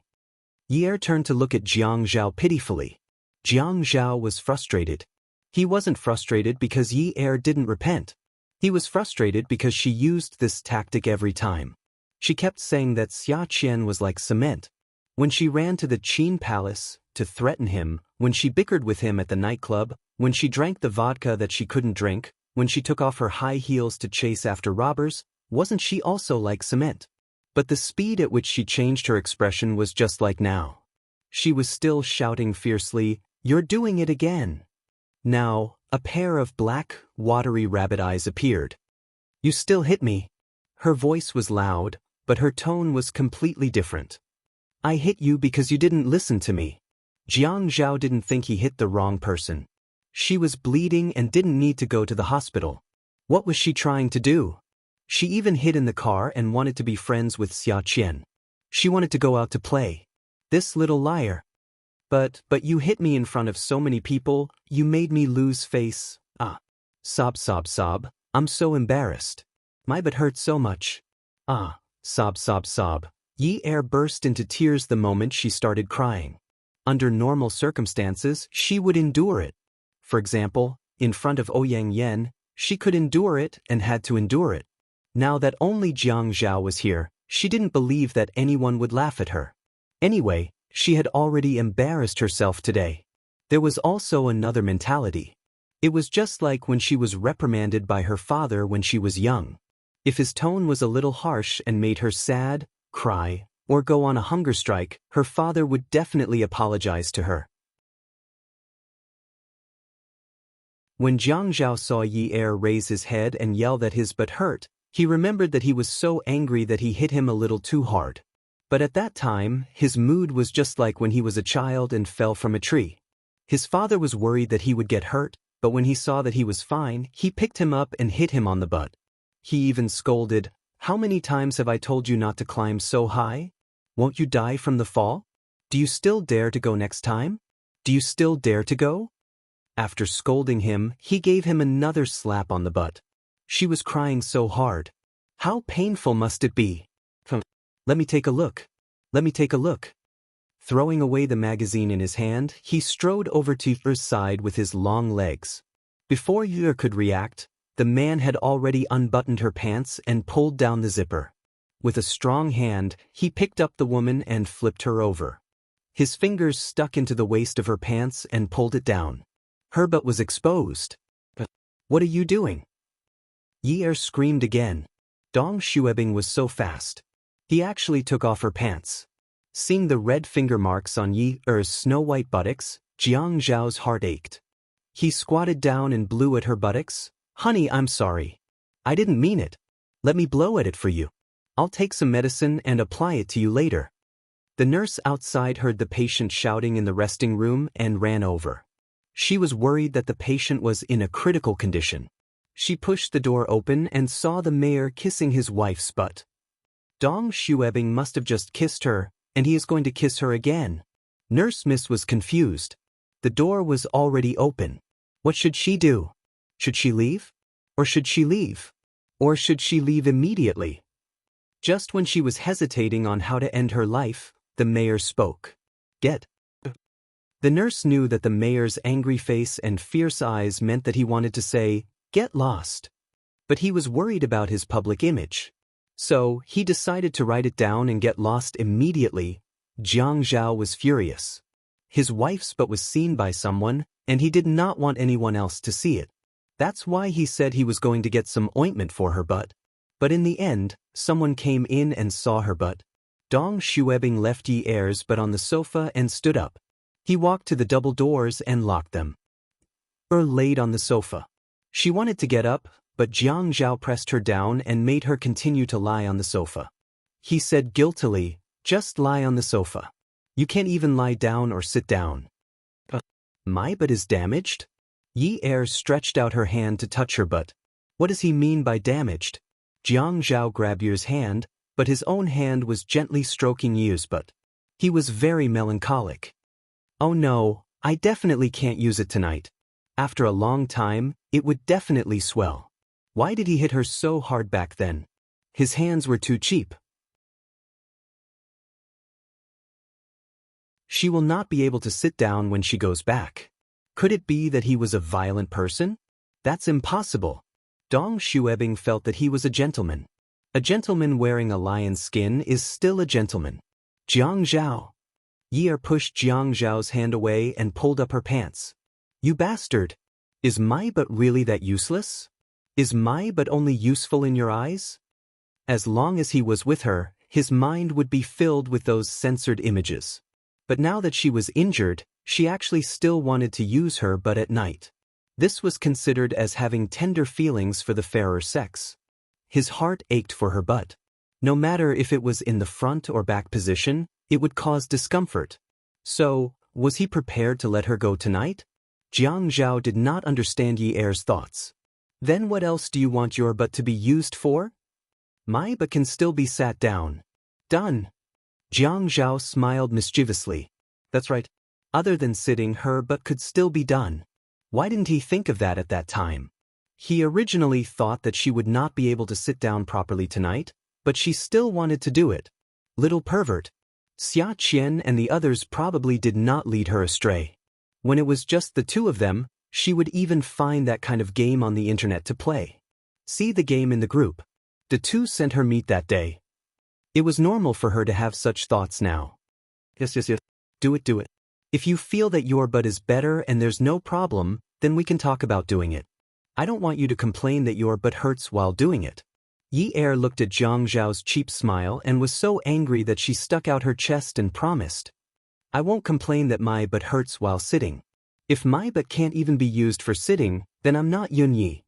Yi turned to look at Jiang Zhao pitifully. Jiang Zhao was frustrated. He wasn't frustrated because Yi didn't repent. He was frustrated because she used this tactic every time. She kept saying that Xia Qian was like cement. When she ran to the Qin palace to threaten him, when she bickered with him at the nightclub, when she drank the vodka that she couldn't drink, when she took off her high heels to chase after robbers, wasn't she also like cement? But the speed at which she changed her expression was just like now. She was still shouting fiercely, "You're doing it again." Now, a pair of black, watery rabbit eyes appeared. "You still hit me." Her voice was loud, but her tone was completely different. "I hit you because you didn't listen to me." Jiang Zhao didn't think he hit the wrong person. She was bleeding and didn't need to go to the hospital. What was she trying to do? She even hid in the car and wanted to be friends with Xia Qian. She wanted to go out to play. This little liar. But you hit me in front of so many people, you made me lose face. Sob sob sob, I'm so embarrassed. My butt hurts so much. Sob sob sob. Yi burst into tears the moment she started crying. Under normal circumstances, she would endure it. For example, in front of Ouyang Yan, she could endure it and had to endure it. Now that only Jiang Zhao was here, she didn't believe that anyone would laugh at her. Anyway, she had already embarrassed herself today. There was also another mentality. It was just like when she was reprimanded by her father when she was young. If his tone was a little harsh and made her sad, cry, or go on a hunger strike, her father would definitely apologize to her. When Jiang Zhao saw Yi raise his head and yell that his butt hurt, he remembered that he was so angry that he hit him a little too hard. But at that time, his mood was just like when he was a child and fell from a tree. His father was worried that he would get hurt, but when he saw that he was fine, he picked him up and hit him on the butt. He even scolded, "How many times have I told you not to climb so high? Won't you die from the fall? Do you still dare to go next time? Do you still dare to go?" After scolding him, he gave him another slap on the butt. She was crying so hard. How painful must it be? Let me take a look. Let me take a look. Throwing away the magazine in his hand, he strode over to Yu's side with his long legs. Before Yu could react, the man had already unbuttoned her pants and pulled down the zipper. With a strong hand, he picked up the woman and flipped her over. His fingers stuck into the waist of her pants and pulled it down. Her butt was exposed. "What are you doing?" Yi screamed again. Dong Xuebing was so fast. He actually took off her pants. Seeing the red finger marks on Yi's snow-white buttocks, Jiang Zhao's heart ached. He squatted down and blew at her buttocks. "Honey, I'm sorry. I didn't mean it. Let me blow at it for you. I'll take some medicine and apply it to you later." The nurse outside heard the patient shouting in the resting room and ran over. She was worried that the patient was in a critical condition. She pushed the door open and saw the mayor kissing his wife's butt. Dong Xuebing must have just kissed her, and he is going to kiss her again. Nurse Miss was confused. The door was already open. What should she do? Should she leave? Or should she leave? Or should she leave immediately? Just when she was hesitating on how to end her life, the mayor spoke. "Get." The nurse knew that the mayor's angry face and fierce eyes meant that he wanted to say, "Get lost." But he was worried about his public image. So, he decided to write it down and get lost immediately. Jiang Zhao was furious. His wife's butt was seen by someone, and he did not want anyone else to see it. That's why he said he was going to get some ointment for her butt. But in the end, someone came in and saw her butt. Dong Xuebing left Yi's butt on the sofa and stood up. He walked to the double doors and locked them. Laid on the sofa. She wanted to get up, but Jiang Zhao pressed her down and made her continue to lie on the sofa. He said guiltily, just lie on the sofa. You can't even lie down or sit down. My butt is damaged? Yi Er stretched out her hand to touch her butt. What does he mean by damaged? Jiang Zhao grabbed Yi's hand, but his own hand was gently stroking Yi's butt. He was very melancholic. Oh no, I definitely can't use it tonight. After a long time, it would definitely swell. Why did he hit her so hard back then? His hands were too cheap. She will not be able to sit down when she goes back. Could it be that he was a violent person? That's impossible. Dong Xuebing felt that he was a gentleman. A gentleman wearing a lion's skin is still a gentleman. Jiang Zhao. Yi Er pushed Jiang Zhao's hand away and pulled up her pants. You bastard! Is my butt really that useless? Is my butt only useful in your eyes? As long as he was with her, his mind would be filled with those censored images. But now that she was injured, she actually still wanted to use her butt at night. This was considered as having tender feelings for the fairer sex. His heart ached for her butt. No matter if it was in the front or back position, it would cause discomfort. So, was he prepared to let her go tonight? Jiang Zhao did not understand Yi Er's thoughts. Then what else do you want your butt to be used for? My butt can still be sat down. Done. Jiang Zhao smiled mischievously. That's right. Other than sitting, her butt could still be done. Why didn't he think of that at that time? He originally thought that she would not be able to sit down properly tonight, but she still wanted to do it. Little pervert. Xia Qian and the others probably did not lead her astray. When it was just the two of them, she would even find that kind of game on the internet to play. See the game in the group. The two sent her meat that day. It was normal for her to have such thoughts now. Yes. Do it. If you feel that your butt is better and there's no problem, then we can talk about doing it. I don't want you to complain that your butt hurts while doing it. Yi Er looked at Jiang Zhao's cheap smile and was so angry that she stuck out her chest and promised. I won't complain that my butt hurts while sitting. If my butt can't even be used for sitting, then I'm not Yun Yi.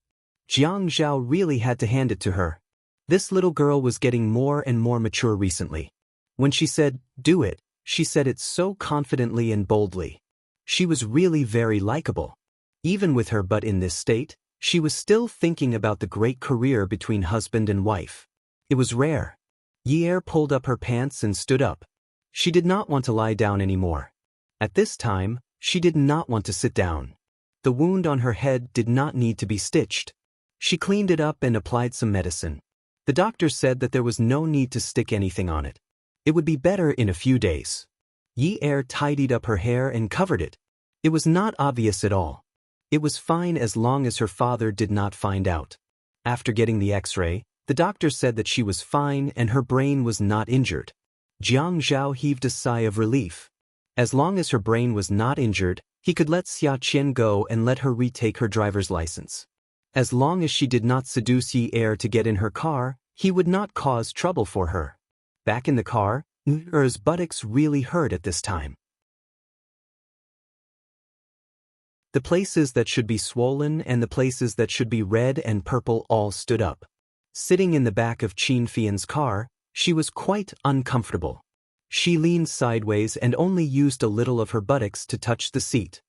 Jiang Zhao really had to hand it to her. This little girl was getting more and more mature recently. When she said, do it, she said it so confidently and boldly. She was really very likable. Even with her butt in this state, she was still thinking about the great career between husband and wife. It was rare. Yi Er pulled up her pants and stood up. She did not want to lie down anymore. At this time, she did not want to sit down. The wound on her head did not need to be stitched. She cleaned it up and applied some medicine. The doctor said that there was no need to stick anything on it. It would be better in a few days. Yi Er tidied up her hair and covered it. It was not obvious at all. It was fine as long as her father did not find out. After getting the X-ray, the doctor said that she was fine and her brain was not injured. Jiang Zhao heaved a sigh of relief. As long as her brain was not injured, he could let Xia Qian go and let her retake her driver's license. As long as she did not seduce Yi Er to get in her car, he would not cause trouble for her. Back in the car, Yi Er's buttocks really hurt at this time. The places that should be swollen and the places that should be red and purple all stood up. Sitting in the back of Qin Fian's car, she was quite uncomfortable. She leaned sideways and only used a little of her buttocks to touch the seat.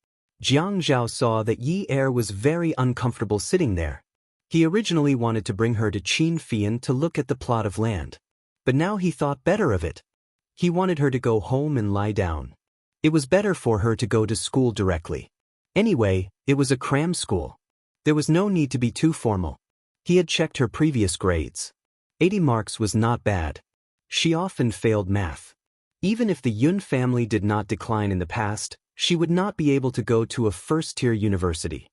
Jiang Zhao saw that Yi Er was very uncomfortable sitting there. He originally wanted to bring her to Qin Fian to look at the plot of land. But now he thought better of it. He wanted her to go home and lie down. It was better for her to go to school directly. Anyway, it was a cram school. There was no need to be too formal. He had checked her previous grades. 80 marks was not bad. She often failed math. Even if the Yun family did not decline in the past, she would not be able to go to a first-tier university.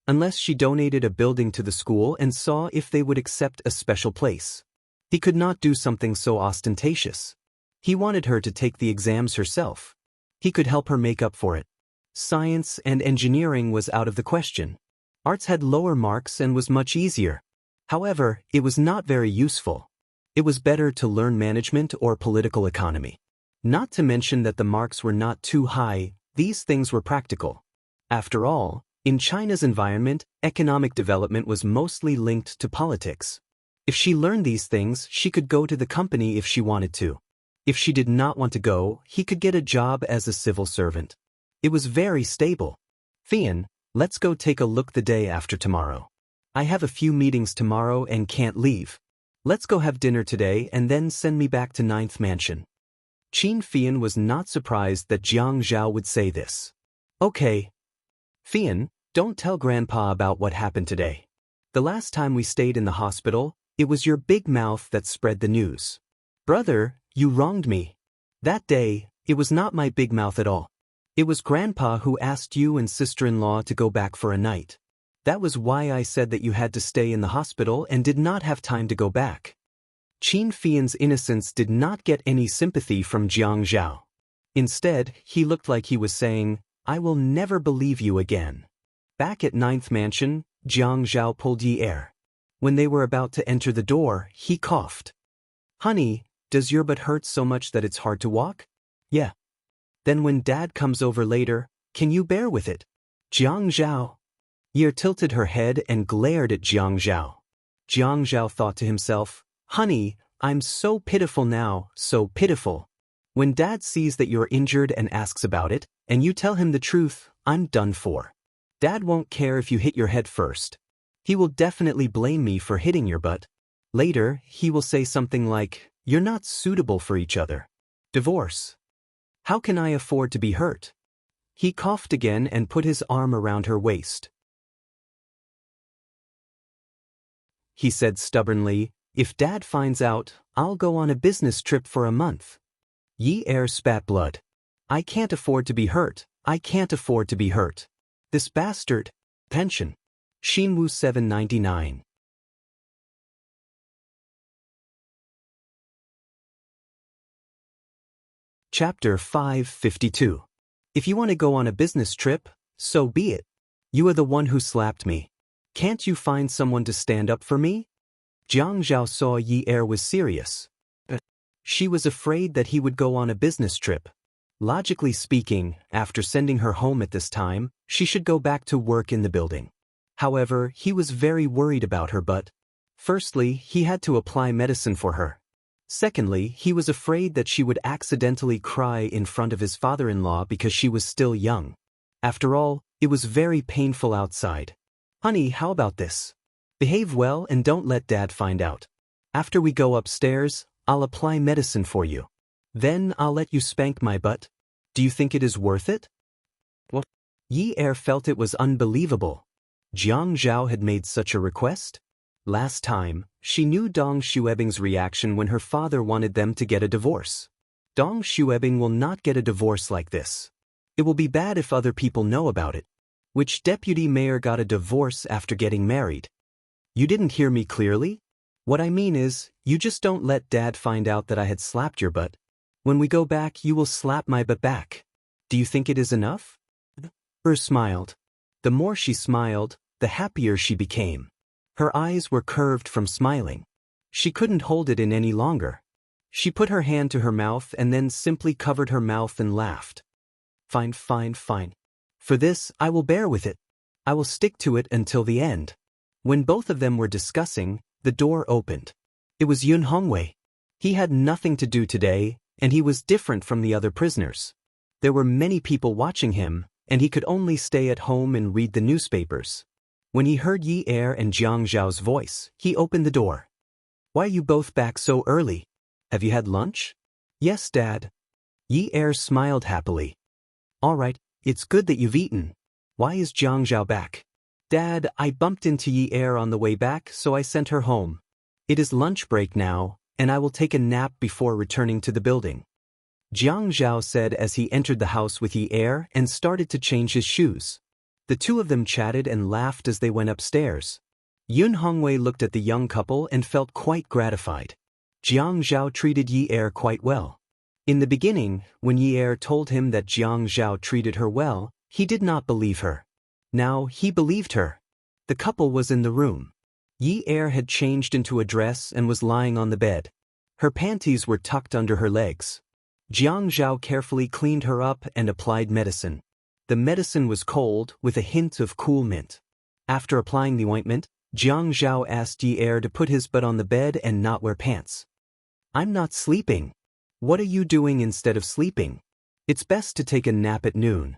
Unless she donated a building to the school and saw if they would accept a special place. He could not do something so ostentatious. He wanted her to take the exams herself. He could help her make up for it. Science and engineering was out of the question. Arts had lower marks and was much easier. However, it was not very useful. It was better to learn management or political economy. Not to mention that the marks were not too high, these things were practical. After all, in China's environment, economic development was mostly linked to politics. If she learned these things, she could go to the company if she wanted to. If she did not want to go, he could get a job as a civil servant. It was very stable. Thean, let's go take a look the day after tomorrow. I have a few meetings tomorrow and can't leave. Let's go have dinner today and then send me back to 9th Mansion. Qin Fian was not surprised that Jiang Zhao would say this. Okay. Fian, don't tell Grandpa about what happened today. The last time we stayed in the hospital, it was your big mouth that spread the news. Brother, you wronged me. That day, it was not my big mouth at all. It was Grandpa who asked you and sister-in-law to go back for a night. That was why I said that you had to stay in the hospital and did not have time to go back. Qin Fian's innocence did not get any sympathy from Jiang Zhao. Instead, he looked like he was saying, I will never believe you again. Back at 9th Mansion, Jiang Zhao pulled Yi Er. When they were about to enter the door, he coughed. Honey, does your butt hurt so much that it's hard to walk? Yeah. Then when Dad comes over later, can you bear with it? Jiang Zhao. Yi Er tilted her head and glared at Jiang Zhao. Jiang Zhao thought to himself, Honey, I'm so pitiful now, so pitiful. When Dad sees that you're injured and asks about it, and you tell him the truth, I'm done for. Dad won't care if you hit your head first. He will definitely blame me for hitting your butt. Later, he will say something like, you're not suitable for each other. Divorce. How can I afford to be hurt? He coughed again and put his arm around her waist. He said stubbornly, if Dad finds out, I'll go on a business trip for a month. Yi Er spat blood. I can't afford to be hurt. I can't afford to be hurt. This bastard. Pension. Xinwu 799. Chapter 552. If you want to go on a business trip, so be it. You are the one who slapped me. Can't you find someone to stand up for me? Jiang Zhao saw Yi Er was serious. She was afraid that he would go on a business trip. Logically speaking, after sending her home at this time, she should go back to work in the building. However, he was very worried about her butt. Firstly, he had to apply medicine for her. Secondly, he was afraid that she would accidentally cry in front of his father-in-law because she was still young. After all, it was very painful outside. Honey, how about this? Behave well and don't let Dad find out. After we go upstairs, I'll apply medicine for you. Then I'll let you spank my butt. Do you think it is worth it? What? Yi Er felt it was unbelievable. Jiang Zhao had made such a request? Last time, she knew Dong Xuebing's reaction when her father wanted them to get a divorce. Dong Xuebing will not get a divorce like this. It will be bad if other people know about it. Which deputy mayor got a divorce after getting married? You didn't hear me clearly? What I mean is, you just don't let Dad find out that I had slapped your butt. When we go back, you will slap my butt back. Do you think it is enough? Smiled. The more she smiled, the happier she became. Her eyes were curved from smiling. She couldn't hold it in any longer. She put her hand to her mouth and then simply covered her mouth and laughed. Fine, fine, fine. For this, I will bear with it. I will stick to it until the end. When both of them were discussing, the door opened. It was Yun Hongwei. He had nothing to do today, and he was different from the other prisoners. There were many people watching him, and he could only stay at home and read the newspapers. When he heard Yi Er and Jiang Zhao's voice, he opened the door. Why are you both back so early? Have you had lunch? Yes, Dad. Yi Er smiled happily. All right, it's good that you've eaten. Why is Jiang Zhao back? Dad, I bumped into Yi Er on the way back, so I sent her home. It is lunch break now, and I will take a nap before returning to the building. Jiang Zhao said as he entered the house with Yi Er and started to change his shoes. The two of them chatted and laughed as they went upstairs. Yun Hongwei looked at the young couple and felt quite gratified. Jiang Zhao treated Yi Er quite well. In the beginning, when Yi Er told him that Jiang Zhao treated her well, he did not believe her. Now he believed her. The couple was in the room. Yi Er had changed into a dress and was lying on the bed. Her panties were tucked under her legs. Jiang Zhao carefully cleaned her up and applied medicine. The medicine was cold with a hint of cool mint. After applying the ointment, Jiang Zhao asked Yi Er to put his butt on the bed and not wear pants. I'm not sleeping. What are you doing instead of sleeping? It's best to take a nap at noon.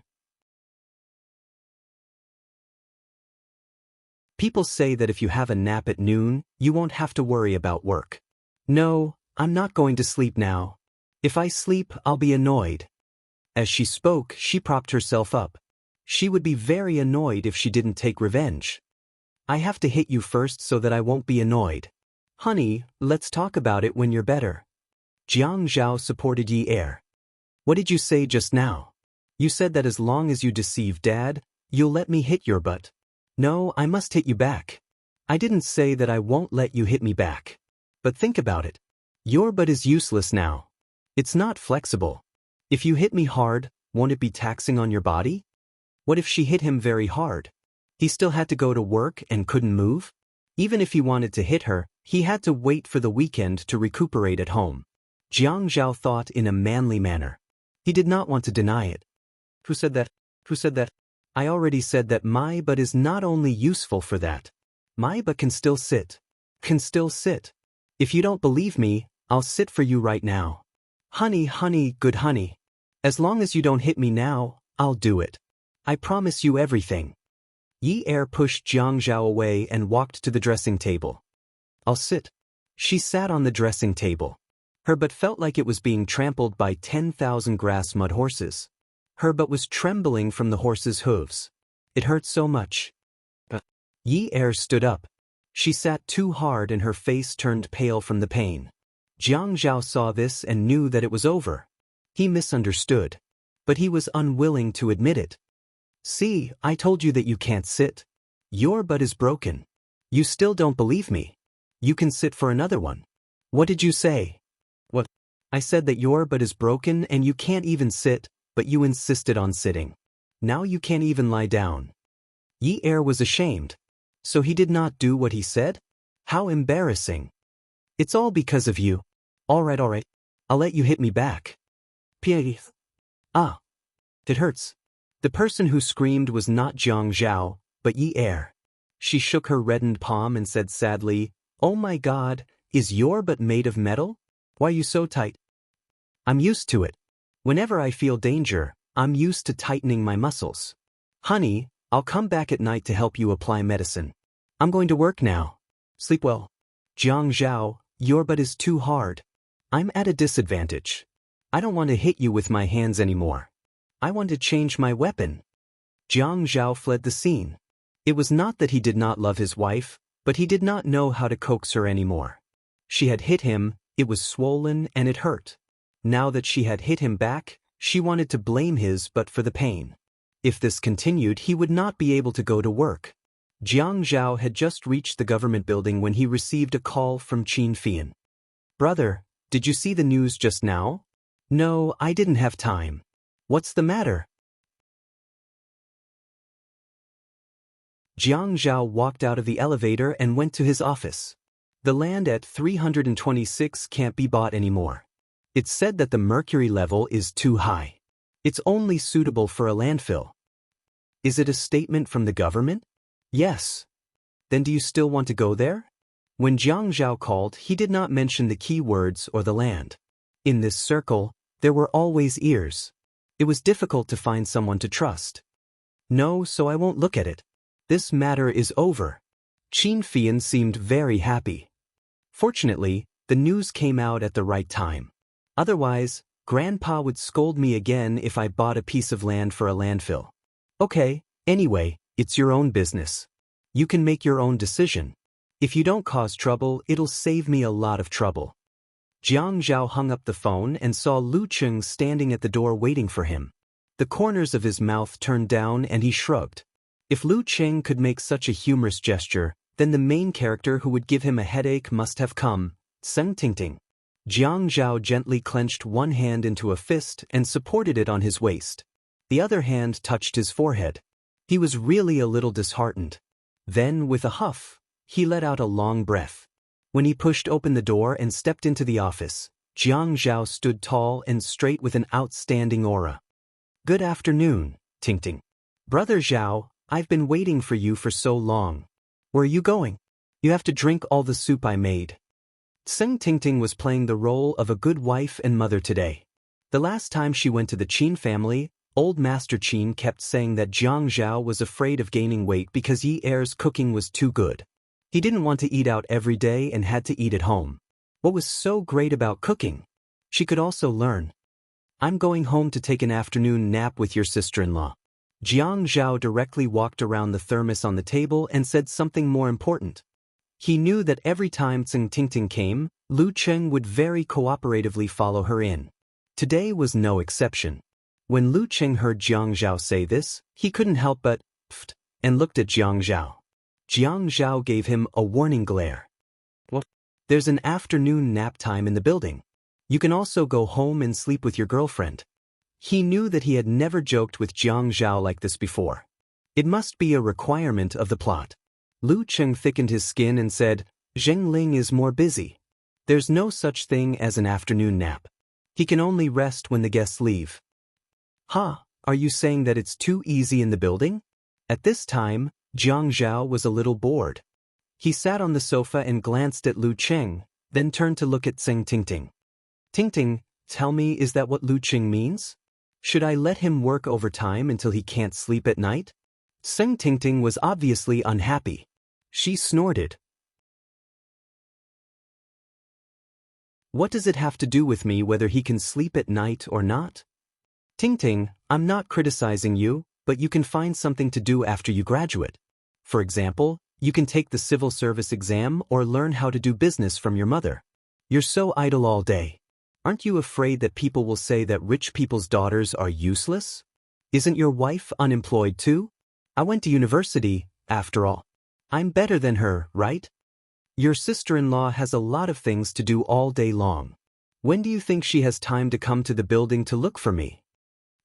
People say that if you have a nap at noon, you won't have to worry about work. No, I'm not going to sleep now. If I sleep, I'll be annoyed. As she spoke, she propped herself up. She would be very annoyed if she didn't take revenge. I have to hit you first so that I won't be annoyed. Honey, let's talk about it when you're better. Jiang Zhao supported Yi Er. What did you say just now? You said that as long as you deceive Dad, you'll let me hit your butt. No, I must hit you back. I didn't say that I won't let you hit me back. But think about it. Your butt is useless now. It's not flexible. If you hit me hard, won't it be taxing on your body? What if she hit him very hard? He still had to go to work and couldn't move? Even if he wanted to hit her, he had to wait for the weekend to recuperate at home. Jiang Zhao thought in a manly manner. He did not want to deny it. Who said that? Who said that? I already said that my butt is not only useful for that. My butt can still sit. Can still sit. If you don't believe me, I'll sit for you right now. Honey, honey, good honey. As long as you don't hit me now, I'll do it. I promise you everything. Yi Er pushed Jiang Zhao away and walked to the dressing table. I'll sit. She sat on the dressing table. Her butt felt like it was being trampled by 10,000 grass mud horses. Her butt was trembling from the horses' hooves. It hurt so much. Yi Er stood up. She sat too hard and her face turned pale from the pain. Jiang Zhao saw this and knew that it was over. He misunderstood. But he was unwilling to admit it. See, I told you that you can't sit. Your butt is broken. You still don't believe me. You can sit for another one. What did you say? What? I said that your butt is broken and you can't even sit, but you insisted on sitting. Now you can't even lie down. Yi Er was ashamed. So he did not do what he said? How embarrassing. It's all because of you. All right. I'll let you hit me back. Please. Ah. It hurts. The person who screamed was not Jiang Zhao, but Yi Er. She shook her reddened palm and said sadly, Oh my God, is your butt made of metal? Why are you so tight? I'm used to it. Whenever I feel danger, I'm used to tightening my muscles. Honey, I'll come back at night to help you apply medicine. I'm going to work now. Sleep well. Jiang Zhao, your butt is too hard. I'm at a disadvantage. I don't want to hit you with my hands anymore. I want to change my weapon. Jiang Zhao fled the scene. It was not that he did not love his wife, but he did not know how to coax her anymore. She had hit him, it was swollen and it hurt. Now that she had hit him back, she wanted to blame his butt for the pain. If this continued, he would not be able to go to work. Jiang Zhao had just reached the government building when he received a call from Qin Fian. Brother, did you see the news just now? No, I didn't have time. What's the matter? Jiang Zhao walked out of the elevator and went to his office. The land at 326 can't be bought anymore. It's said that the mercury level is too high. It's only suitable for a landfill. Is it a statement from the government? Yes. Then do you still want to go there? When Jiang Zhao called, he did not mention the key words or the land. In this circle, there were always ears. It was difficult to find someone to trust. No, so I won't look at it. This matter is over. Qin Fian seemed very happy. Fortunately, the news came out at the right time. Otherwise, Grandpa would scold me again if I bought a piece of land for a landfill. Okay, anyway, it's your own business. You can make your own decision. If you don't cause trouble, it'll save me a lot of trouble. Jiang Zhao hung up the phone and saw Lu Cheng standing at the door waiting for him. The corners of his mouth turned down and he shrugged. If Lu Cheng could make such a humorous gesture, then the main character who would give him a headache must have come, Seng Tingting. Jiang Zhao gently clenched one hand into a fist and supported it on his waist. The other hand touched his forehead. He was really a little disheartened. Then, with a huff, he let out a long breath. When he pushed open the door and stepped into the office, Jiang Zhao stood tall and straight with an outstanding aura. Good afternoon, Tingting. Brother Zhao, I've been waiting for you for so long. Where are you going? You have to drink all the soup I made. Tseng Tingting was playing the role of a good wife and mother today. The last time she went to the Qin family, old Master Qin kept saying that Jiang Zhao was afraid of gaining weight because Yi Er's cooking was too good. He didn't want to eat out every day and had to eat at home. What was so great about cooking? She could also learn. I'm going home to take an afternoon nap with your sister-in-law. Jiang Zhao directly walked around the thermos on the table and said something more important. He knew that every time Tseng Tingting came, Lu Cheng would very cooperatively follow her in. Today was no exception. When Lu Cheng heard Jiang Zhao say this, he couldn't help but pfft and looked at Jiang Zhao. Jiang Zhao gave him a warning glare. What? There's an afternoon nap time in the building. You can also go home and sleep with your girlfriend. He knew that he had never joked with Jiang Zhao like this before. It must be a requirement of the plot. Lu Cheng thickened his skin and said, Zheng Ling is more busy. There's no such thing as an afternoon nap. He can only rest when the guests leave. Ha, are you saying that it's too easy in the building? At this time, Jiang Zhao was a little bored. He sat on the sofa and glanced at Lu Cheng, then turned to look at Tseng Tingting. Tingting, tell me, is that what Lu Cheng means? Should I let him work overtime until he can't sleep at night? Tseng Tingting was obviously unhappy. She snorted. What does it have to do with me whether he can sleep at night or not? Tingting, I'm not criticizing you, but you can find something to do after you graduate. For example, you can take the civil service exam or learn how to do business from your mother. You're so idle all day. Aren't you afraid that people will say that rich people's daughters are useless? Isn't your wife unemployed too? I went to university, after all. I'm better than her, right? Your sister-in-law has a lot of things to do all day long. When do you think she has time to come to the building to look for me?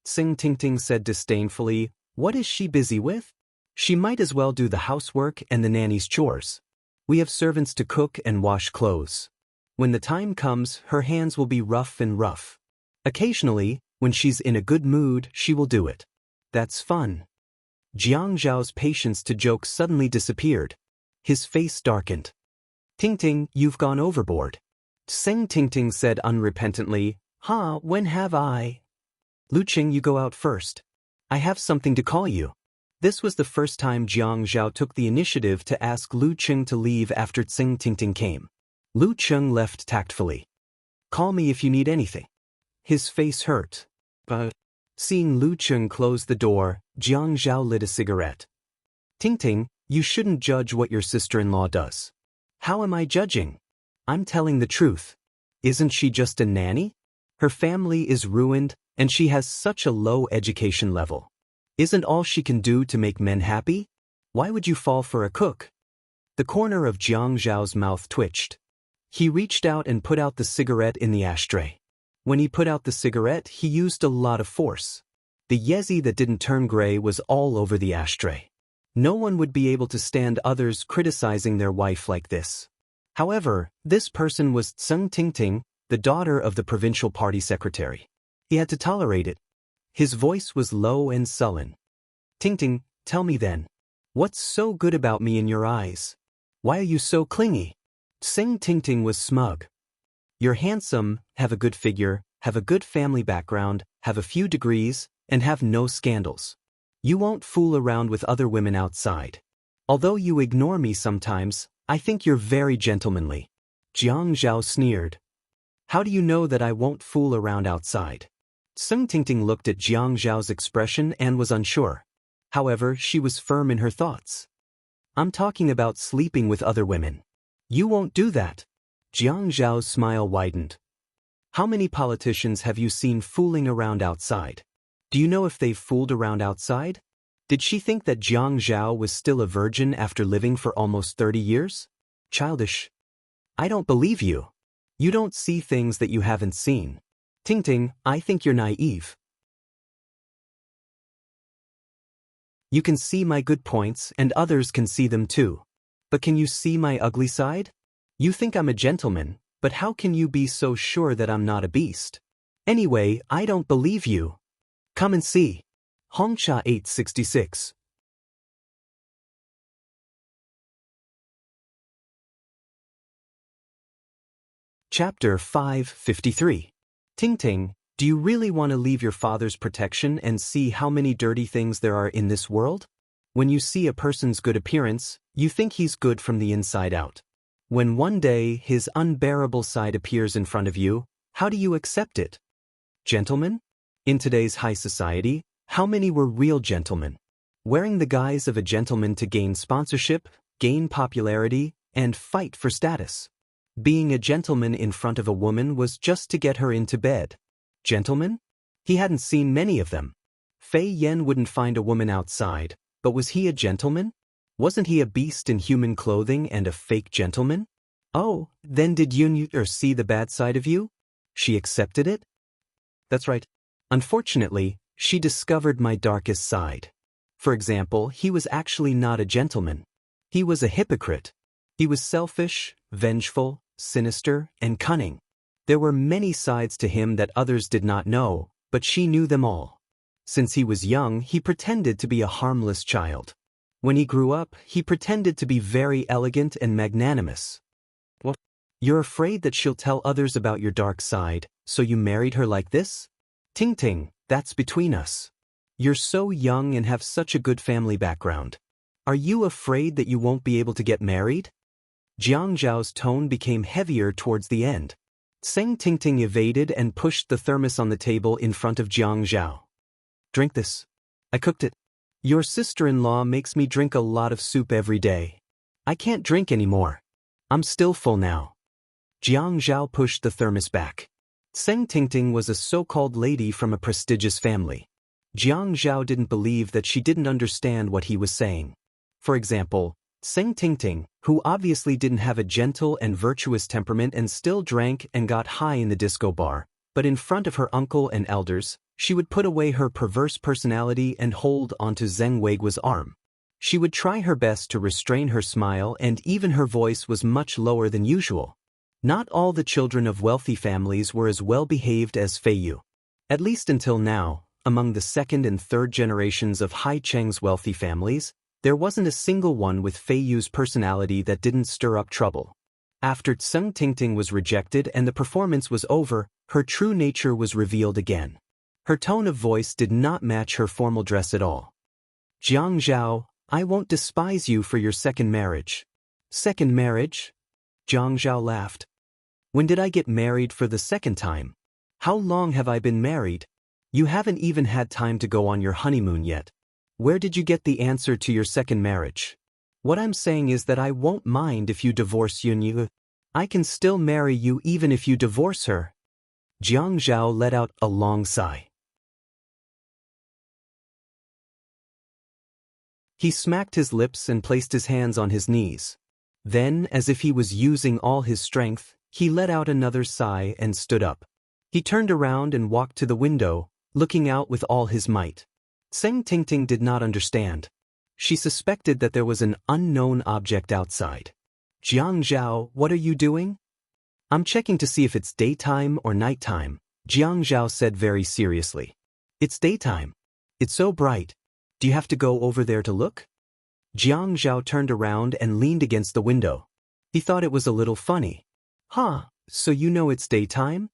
Tseng Tingting said disdainfully, what is she busy with? She might as well do the housework and the nanny's chores. We have servants to cook and wash clothes. When the time comes, her hands will be rough and rough. Occasionally, when she's in a good mood, she will do it. That's fun. Jiang Zhao's patience to joke suddenly disappeared. His face darkened. Tingting, you've gone overboard. Tseng Tingting said unrepentantly, when have I? Lu Cheng, you go out first. I have something to call you. This was the first time Jiang Zhao took the initiative to ask Lu Cheng to leave after Tseng Tingting came. Lu Cheng left tactfully. Call me if you need anything. His face hurt. Seeing Lu Cheng close the door, Jiang Zhao lit a cigarette. Tingting, you shouldn't judge what your sister-in-law does. How am I judging? I'm telling the truth. Isn't she just a nanny? Her family is ruined, and she has such a low education level. Isn't all she can do to make men happy? Why would you fall for a cook? The corner of Jiang Zhao's mouth twitched. He reached out and put out the cigarette in the ashtray. When he put out the cigarette, he used a lot of force. The yezi that didn't turn gray was all over the ashtray. No one would be able to stand others criticizing their wife like this. However, this person was Tseng Tingting, the daughter of the provincial party secretary. He had to tolerate it. His voice was low and sullen. Tingting, tell me then. What's so good about me in your eyes? Why are you so clingy? Tseng Tingting was smug. You're handsome, have a good figure, have a good family background, have a few degrees, and have no scandals. You won't fool around with other women outside. Although you ignore me sometimes, I think you're very gentlemanly. Jiang Zhao sneered. How do you know that I won't fool around outside? Tseng Tingting looked at Jiang Zhao's expression and was unsure. However, she was firm in her thoughts. I'm talking about sleeping with other women. You won't do that. Jiang Zhao's smile widened. How many politicians have you seen fooling around outside? Do you know if they've fooled around outside? Did she think that Jiang Zhao was still a virgin after living for almost 30 years? Childish. I don't believe you. You don't see things that you haven't seen. Tingting, I think you're naive. You can see my good points and others can see them too. But can you see my ugly side? You think I'm a gentleman, but how can you be so sure that I'm not a beast? Anyway, I don't believe you. Come and see. Hongsha 866. Chapter 553. Ting Ting, do you really want to leave your father's protection and see how many dirty things there are in this world? When you see a person's good appearance, you think he's good from the inside out. When one day his unbearable side appears in front of you, how do you accept it? Gentlemen? In today's high society, how many were real gentlemen? Wearing the guise of a gentleman to gain sponsorship, gain popularity, and fight for status. Being a gentleman in front of a woman was just to get her into bed. Gentlemen? He hadn't seen many of them. Fei Yen wouldn't find a woman outside, but was he a gentleman? Wasn't he a beast in human clothing and a fake gentleman? Oh, then did Yun see the bad side of you? She accepted it? That's right. Unfortunately, she discovered my darkest side. For example, he was actually not a gentleman. He was a hypocrite. He was selfish, vengeful, sinister, and cunning. There were many sides to him that others did not know, but she knew them all. Since he was young, he pretended to be a harmless child. When he grew up, he pretended to be very elegant and magnanimous. What? You're afraid that she'll tell others about your dark side, so you married her like this? Ting Ting, that's between us. You're so young and have such a good family background. Are you afraid that you won't be able to get married? Jiang Zhao's tone became heavier towards the end. Seng Tingting evaded and pushed the thermos on the table in front of Jiang Zhao. Drink this. I cooked it. Your sister-in-law makes me drink a lot of soup every day. I can't drink anymore. I'm still full now. Jiang Zhao pushed the thermos back. Seng Tingting was a so-called lady from a prestigious family. Jiang Zhao didn't believe that she didn't understand what he was saying. For example, Seng Tingting, who obviously didn't have a gentle and virtuous temperament and still drank and got high in the disco bar, but in front of her uncle and elders, she would put away her perverse personality and hold onto Zheng Weiguo's arm. She would try her best to restrain her smile, and even her voice was much lower than usual. Not all the children of wealthy families were as well behaved as Fei Yu. At least until now, among the second and third generations of Hai Cheng's wealthy families, there wasn't a single one with Fei Yu's personality that didn't stir up trouble. After Seng Tingting was rejected and the performance was over, her true nature was revealed again. Her tone of voice did not match her formal dress at all. Jiang Zhao, I won't despise you for your second marriage. Second marriage? Jiang Zhao laughed. When did I get married for the second time? How long have I been married? You haven't even had time to go on your honeymoon yet. Where did you get the answer to your second marriage? What I'm saying is that I won't mind if you divorce Yun Yu. I can still marry you even if you divorce her. Jiang Zhao let out a long sigh. He smacked his lips and placed his hands on his knees. Then, as if he was using all his strength, he let out another sigh and stood up. He turned around and walked to the window, looking out with all his might. Seng Tingting did not understand. She suspected that there was an unknown object outside. Jiang Zhao, what are you doing? I'm checking to see if it's daytime or nighttime, Jiang Zhao said very seriously. It's daytime. It's so bright. Do you have to go over there to look? Jiang Zhao turned around and leaned against the window. He thought it was a little funny. Huh, so you know it's daytime?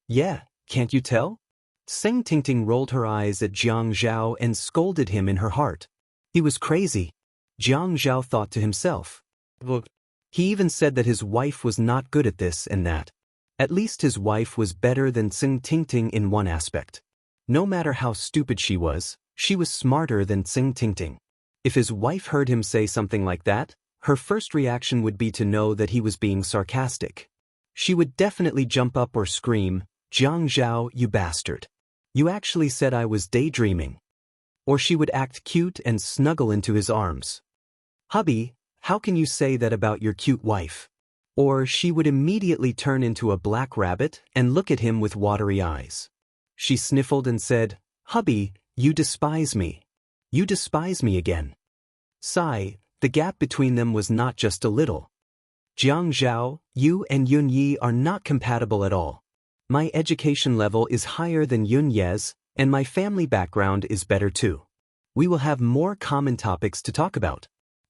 Yeah, can't you tell? Seng Tingting rolled her eyes at Jiang Zhao and scolded him in her heart. He was crazy. Jiang Zhao thought to himself. Look. He even said that his wife was not good at this and that. At least his wife was better than Seng Tingting in one aspect. No matter how stupid she was smarter than Seng Tingting. If his wife heard him say something like that, her first reaction would be to know that he was being sarcastic. She would definitely jump up or scream, Jiang Zhao, you bastard. You actually said I was daydreaming. Or she would act cute and snuggle into his arms. Hubby, how can you say that about your cute wife? Or she would immediately turn into a black rabbit and look at him with watery eyes. She sniffled and said, Hubby, you despise me. You despise me again. Sigh, the gap between them was not just a little. Jiang Zhao, you and Yun Yi are not compatible at all. My education level is higher than Yun Ye's, and my family background is better too. We will have more common topics to talk about.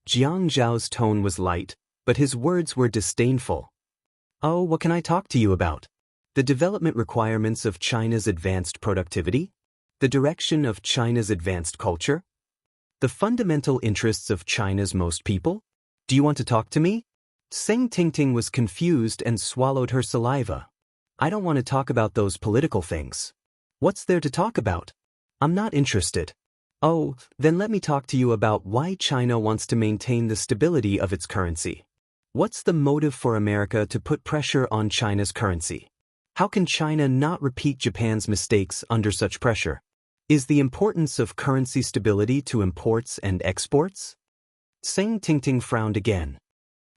Jiang Zhao's tone was light, but his words were disdainful. Oh, what can I talk to you about? The development requirements of China's advanced productivity? The direction of China's advanced culture? The fundamental interests of China's most people? Do you want to talk to me? Seng Tingting was confused and swallowed her saliva. I don't want to talk about those political things. What's there to talk about? I'm not interested. Oh, then let me talk to you about why China wants to maintain the stability of its currency. What's the motive for America to put pressure on China's currency? How can China not repeat Japan's mistakes under such pressure? Is the importance of currency stability to imports and exports? Seng Tingting frowned again.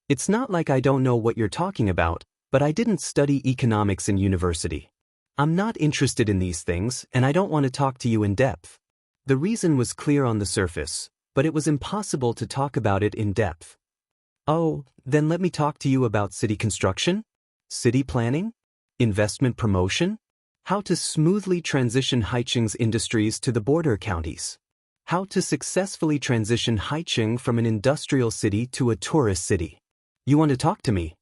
It's not like I don't know what you're talking about, but I didn't study economics in university. I'm not interested in these things, and I don't want to talk to you in depth. The reason was clear on the surface, but it was impossible to talk about it in depth. Oh, then let me talk to you about city construction, city planning, investment promotion, how to smoothly transition Haicheng's industries to the border counties, how to successfully transition Haicheng from an industrial city to a tourist city. You want to talk to me?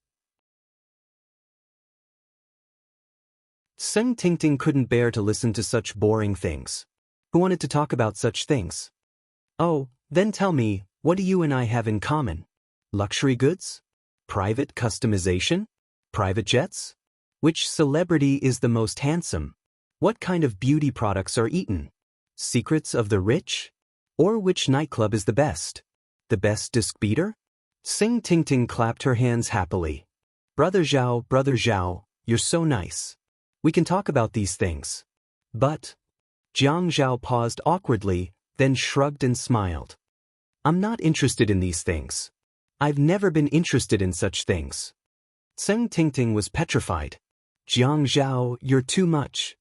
Seng Tingting couldn't bear to listen to such boring things. Who wanted to talk about such things? Oh, then tell me, what do you and I have in common? Luxury goods? Private customization? Private jets? Which celebrity is the most handsome? What kind of beauty products are eaten? Secrets of the rich? Or which nightclub is the best? The best disc beater? Seng Tingting clapped her hands happily. Brother Zhao, you're so nice. We can talk about these things. But... Jiang Zhao paused awkwardly, then shrugged and smiled. I'm not interested in these things. I've never been interested in such things. Seng Tingting was petrified. Jiang Zhao, you're too much.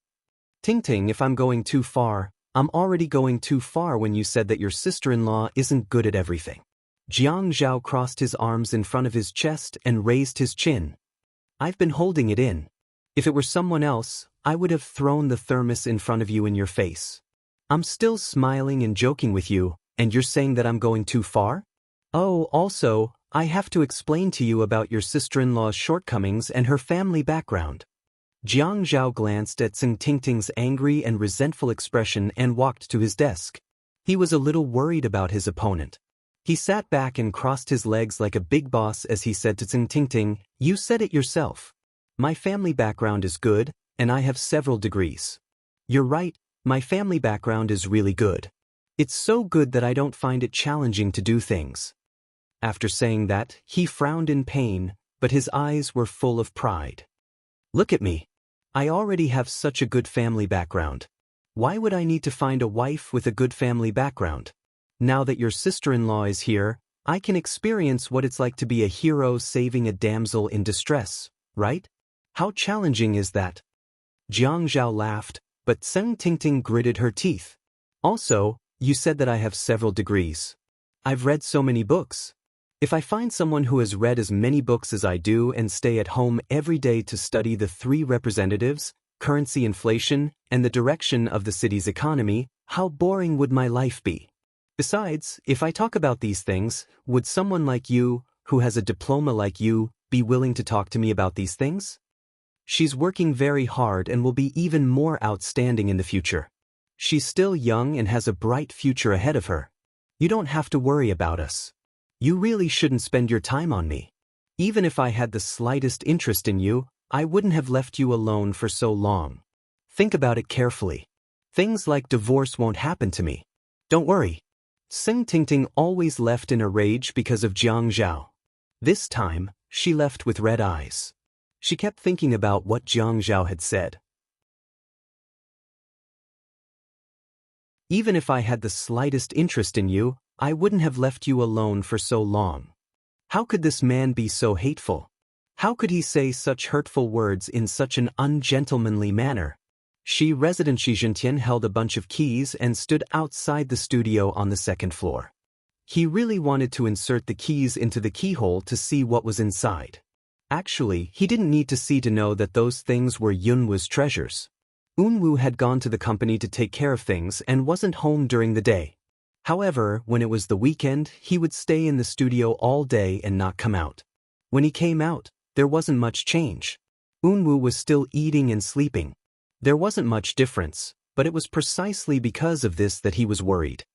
Tingting, if I'm going too far, I'm already going too far when you said that your sister-in-law isn't good at everything. Jiang Zhao crossed his arms in front of his chest and raised his chin. I've been holding it in. If it were someone else, I would have thrown the thermos in front of you in your face. I'm still smiling and joking with you, and you're saying that I'm going too far? Oh, also, I have to explain to you about your sister-in-law's shortcomings and her family background. Jiang Zhao glanced at Seng Tingting's angry and resentful expression and walked to his desk. He was a little worried about his opponent. He sat back and crossed his legs like a big boss as he said to Seng Tingting, "You said it yourself. My family background is good, and I have several degrees. You're right, my family background is really good. It's so good that I don't find it challenging to do things." After saying that, he frowned in pain, but his eyes were full of pride. Look at me. I already have such a good family background. Why would I need to find a wife with a good family background? Now that your sister-in-law is here, I can experience what it's like to be a hero saving a damsel in distress, right? How challenging is that? Jiang Zhao laughed, but Seng Tingting gritted her teeth. Also, you said that I have several degrees. I've read so many books. If I find someone who has read as many books as I do and stay at home every day to study the three representatives, currency inflation, and the direction of the city's economy, how boring would my life be? Besides, if I talk about these things, would someone like you, who has a diploma like you, be willing to talk to me about these things? She's working very hard and will be even more outstanding in the future. She's still young and has a bright future ahead of her. You don't have to worry about us. You really shouldn't spend your time on me. Even if I had the slightest interest in you, I wouldn't have left you alone for so long. Think about it carefully. Things like divorce won't happen to me. Don't worry. Seng Tingting always left in a rage because of Jiang Zhao. This time, she left with red eyes. She kept thinking about what Jiang Zhao had said. Even if I had the slightest interest in you, I wouldn't have left you alone for so long. How could this man be so hateful? How could he say such hurtful words in such an ungentlemanly manner? Resident Shi Zhentian held a bunch of keys and stood outside the studio on the second floor. He really wanted to insert the keys into the keyhole to see what was inside. Actually, he didn't need to see to know that those things were Yunwu's treasures. Yunwu had gone to the company to take care of things and wasn't home during the day. However, when it was the weekend, he would stay in the studio all day and not come out. When he came out, There wasn't much change. Unwoo was still eating and sleeping. There wasn't much difference, but it was precisely because of this that he was worried.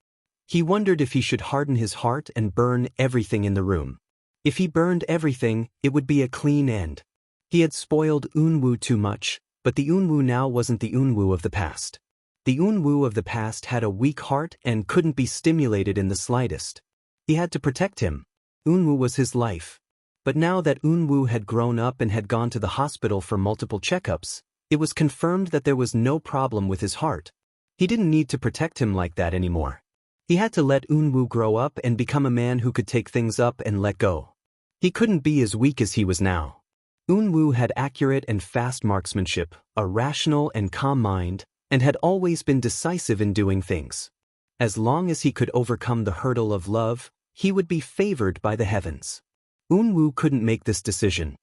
He wondered if he should harden his heart and burn everything in the room. If he burned everything, it would be a clean end. He had spoiled Unwoo too much, but the Unwoo now wasn't the Unwoo of the past. The Unwoo of the past had a weak heart and couldn't be stimulated in the slightest. He had to protect him. Unwoo was his life. But now that Unwoo had grown up and had gone to the hospital for multiple checkups, it was confirmed that there was no problem with his heart. He didn't need to protect him like that anymore. He had to let Unwoo grow up and become a man who could take things up and let go. He couldn't be as weak as he was now. Unwoo had accurate and fast marksmanship, a rational and calm mind, and had always been decisive in doing things. As long as he could overcome the hurdle of love, he would be favored by the heavens. Unwoo couldn't make this decision.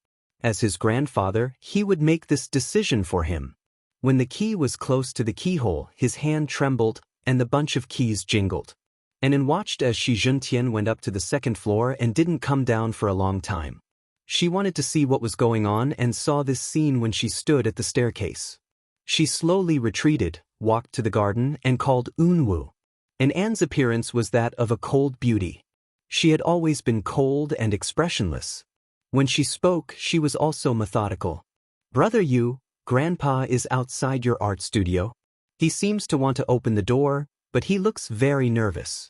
As his grandfather, he would make this decision for him. When the key was close to the keyhole, his hand trembled, and the bunch of keys jingled. And watched as Shi Juntian went up to the second floor and didn't come down for a long time. She wanted to see what was going on and saw this scene when she stood at the staircase. She slowly retreated, walked to the garden, and called Unwoo. And Anne's appearance was that of a cold beauty. She had always been cold and expressionless. When she spoke, she was also methodical. "Brother Yu, Grandpa is outside your art studio. He seems to want to open the door, but he looks very nervous."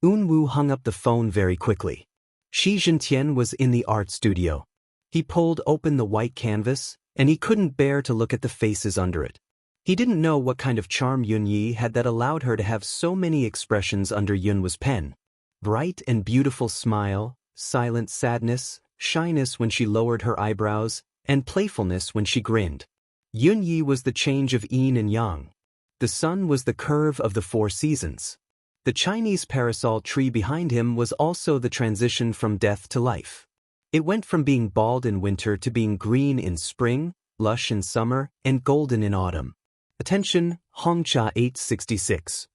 Unwoo hung up the phone very quickly. Shi Juntian was in the art studio. He pulled open the white canvas, and he couldn't bear to look at the faces under it. He didn't know what kind of charm Yunyi had that allowed her to have so many expressions under Yunwa's pen. Bright and beautiful smile, silent sadness, shyness when she lowered her eyebrows, and playfulness when she grinned. Yunyi was the change of yin and yang. The sun was the curve of the 4 seasons. The Chinese parasol tree behind him was also the transition from death to life. It went from being bald in winter to being green in spring, lush in summer, and golden in autumn. Attention, Hongcha 866.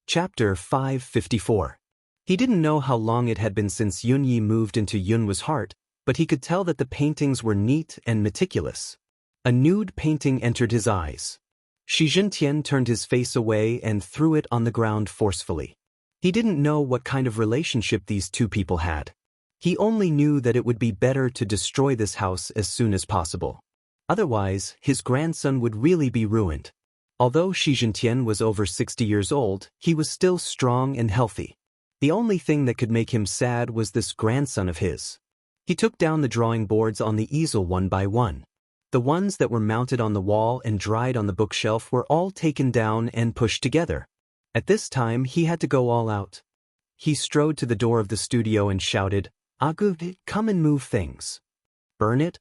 Chapter 554. He didn't know how long it had been since Yunyi moved into Yunwa's heart, but he could tell that the paintings were neat and meticulous. A nude painting entered his eyes. Shi Juntian turned his face away and threw it on the ground forcefully. He didn't know what kind of relationship these two people had. He only knew that it would be better to destroy this house as soon as possible. Otherwise, his grandson would really be ruined. Although Shi Juntian was over 60 years old, he was still strong and healthy. The only thing that could make him sad was this grandson of his. He took down the drawing boards on the easel one by one. The ones that were mounted on the wall and dried on the bookshelf were all taken down and pushed together. At this time, he had to go all out. He strode to the door of the studio and shouted, "Agu, come and move things. Burn it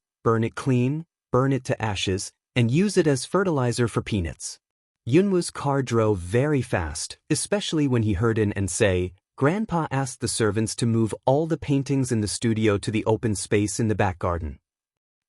clean, burn it to ashes, and use it as fertilizer for peanuts." Yunwa's car drove very fast, especially when he heard in and say, "Grandpa asked the servants to move all the paintings in the studio to the open space in the back garden."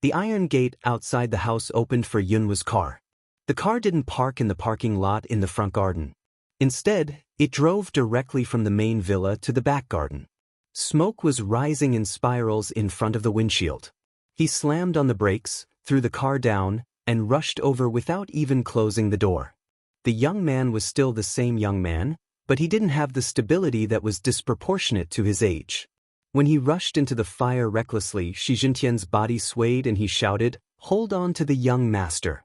The iron gate outside the house opened for Yunwa's car. The car didn't park in the parking lot in the front garden. Instead, it drove directly from the main villa to the back garden. Smoke was rising in spirals in front of the windshield. He slammed on the brakes, threw the car down, and rushed over without even closing the door. The young man was still the same young man, but he didn't have the stability that was disproportionate to his age. When he rushed into the fire recklessly, Shi Juntian's body swayed and he shouted, "Hold on to the young master."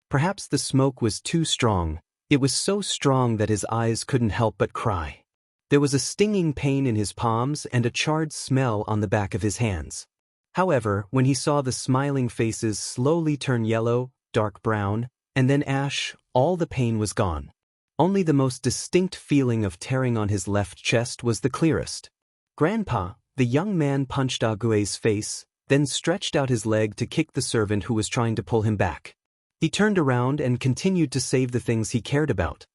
Perhaps the smoke was too strong. It was so strong that his eyes couldn't help but cry. There was a stinging pain in his palms and a charred smell on the back of his hands. However, when he saw the smiling faces slowly turn yellow, dark brown, and then ash, all the pain was gone. Only the most distinct feeling of tearing on his left chest was the clearest. "Grandpa," the young man punched Ague's face, then stretched out his leg to kick the servant who was trying to pull him back. He turned around and continued to save the things he cared about.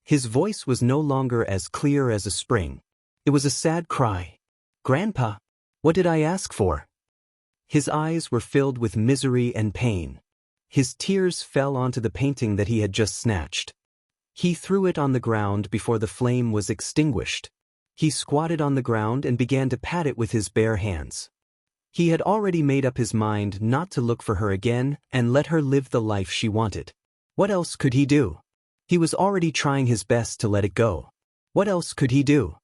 His voice was no longer as clear as a spring. It was a sad cry. "Grandpa, what did I ask for?" His eyes were filled with misery and pain. His tears fell onto the painting that he had just snatched. He threw it on the ground before the flame was extinguished. He squatted on the ground and began to pat it with his bare hands. He had already made up his mind not to look for her again and let her live the life she wanted. What else could he do? He was already trying his best to let it go. What else could he do?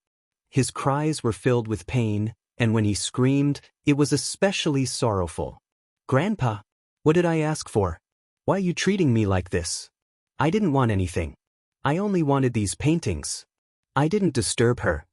His cries were filled with pain, and when he screamed, it was especially sorrowful. "Grandpa, what did I ask for? Why are you treating me like this? I didn't want anything. I only wanted these paintings. I didn't disturb her.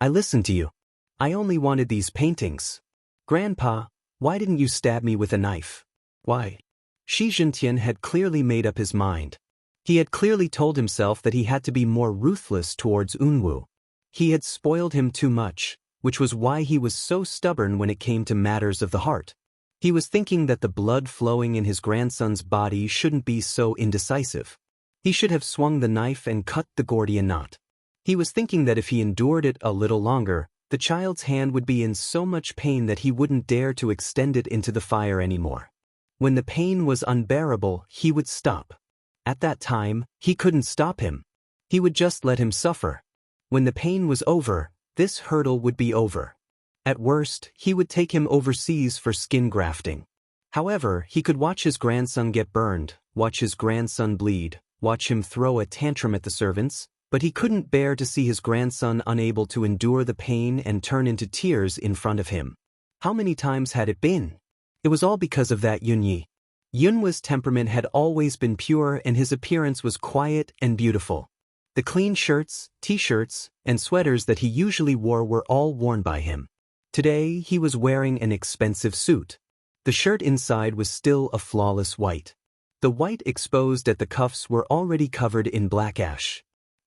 I listened to you. I only wanted these paintings. Grandpa, why didn't you stab me with a knife? Why?" Shi Zhentian had clearly made up his mind. He had clearly told himself that he had to be more ruthless towards Unwu. He had spoiled him too much, which was why he was so stubborn when it came to matters of the heart. He was thinking that the blood flowing in his grandson's body shouldn't be so indecisive. He should have swung the knife and cut the Gordian knot. He was thinking that if he endured it a little longer, the child's hand would be in so much pain that he wouldn't dare to extend it into the fire anymore. When the pain was unbearable, he would stop. At that time, he couldn't stop him. He would just let him suffer. When the pain was over, this hurdle would be over. At worst, he would take him overseas for skin grafting. However, he could watch his grandson get burned, watch his grandson bleed, watch him throw a tantrum at the servants, but he couldn't bear to see his grandson unable to endure the pain and turn into tears in front of him. How many times had it been? It was all because of that Yunyi. Yunwa's temperament had always been pure and his appearance was quiet and beautiful. The clean shirts, t-shirts, and sweaters that he usually wore were all worn by him. Today, he was wearing an expensive suit. The shirt inside was still a flawless white. The white exposed at the cuffs were already covered in black ash.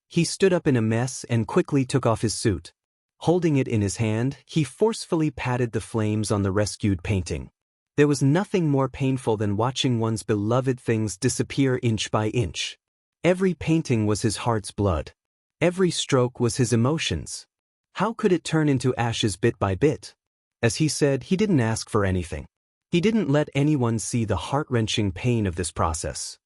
He stood up in a mess and quickly took off his suit. Holding it in his hand, he forcefully patted the flames on the rescued painting. There was nothing more painful than watching one's beloved things disappear inch by inch. Every painting was his heart's blood. Every stroke was his emotions. How could it turn into ashes bit by bit? As he said, he didn't ask for anything. He didn't let anyone see the heart-wrenching pain of this process.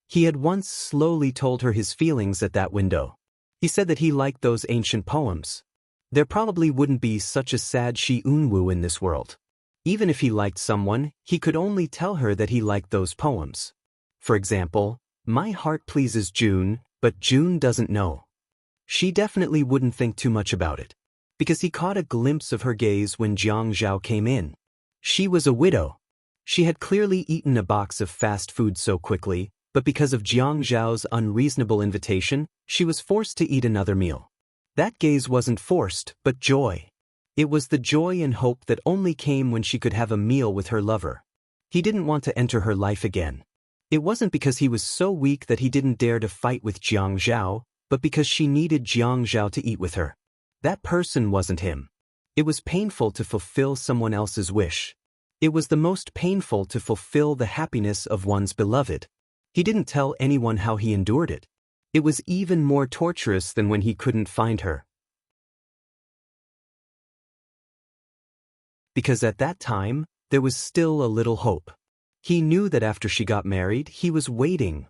He had once slowly told her his feelings at that window. He said that he liked those ancient poems. There probably wouldn't be such a sad Shi Unwu in this world. Even if he liked someone, he could only tell her that he liked those poems. For example, "My heart pleases June, but June doesn't know." She definitely wouldn't think too much about it, because he caught a glimpse of her gaze when Jiang Zhao came in. She was a widow. She had clearly eaten a box of fast food so quickly, but because of Jiang Zhao's unreasonable invitation, she was forced to eat another meal. That gaze wasn't forced, but joy. It was the joy and hope that only came when she could have a meal with her lover. He didn't want to enter her life again. It wasn't because he was so weak that he didn't dare to fight with Jiang Zhao, but because she needed Jiang Zhao to eat with her. That person wasn't him. It was painful to fulfill someone else's wish. It was the most painful to fulfill the happiness of one's beloved. He didn't tell anyone how he endured it. It was even more torturous than when he couldn't find her. Because at that time, there was still a little hope. He knew that after she got married, he was waiting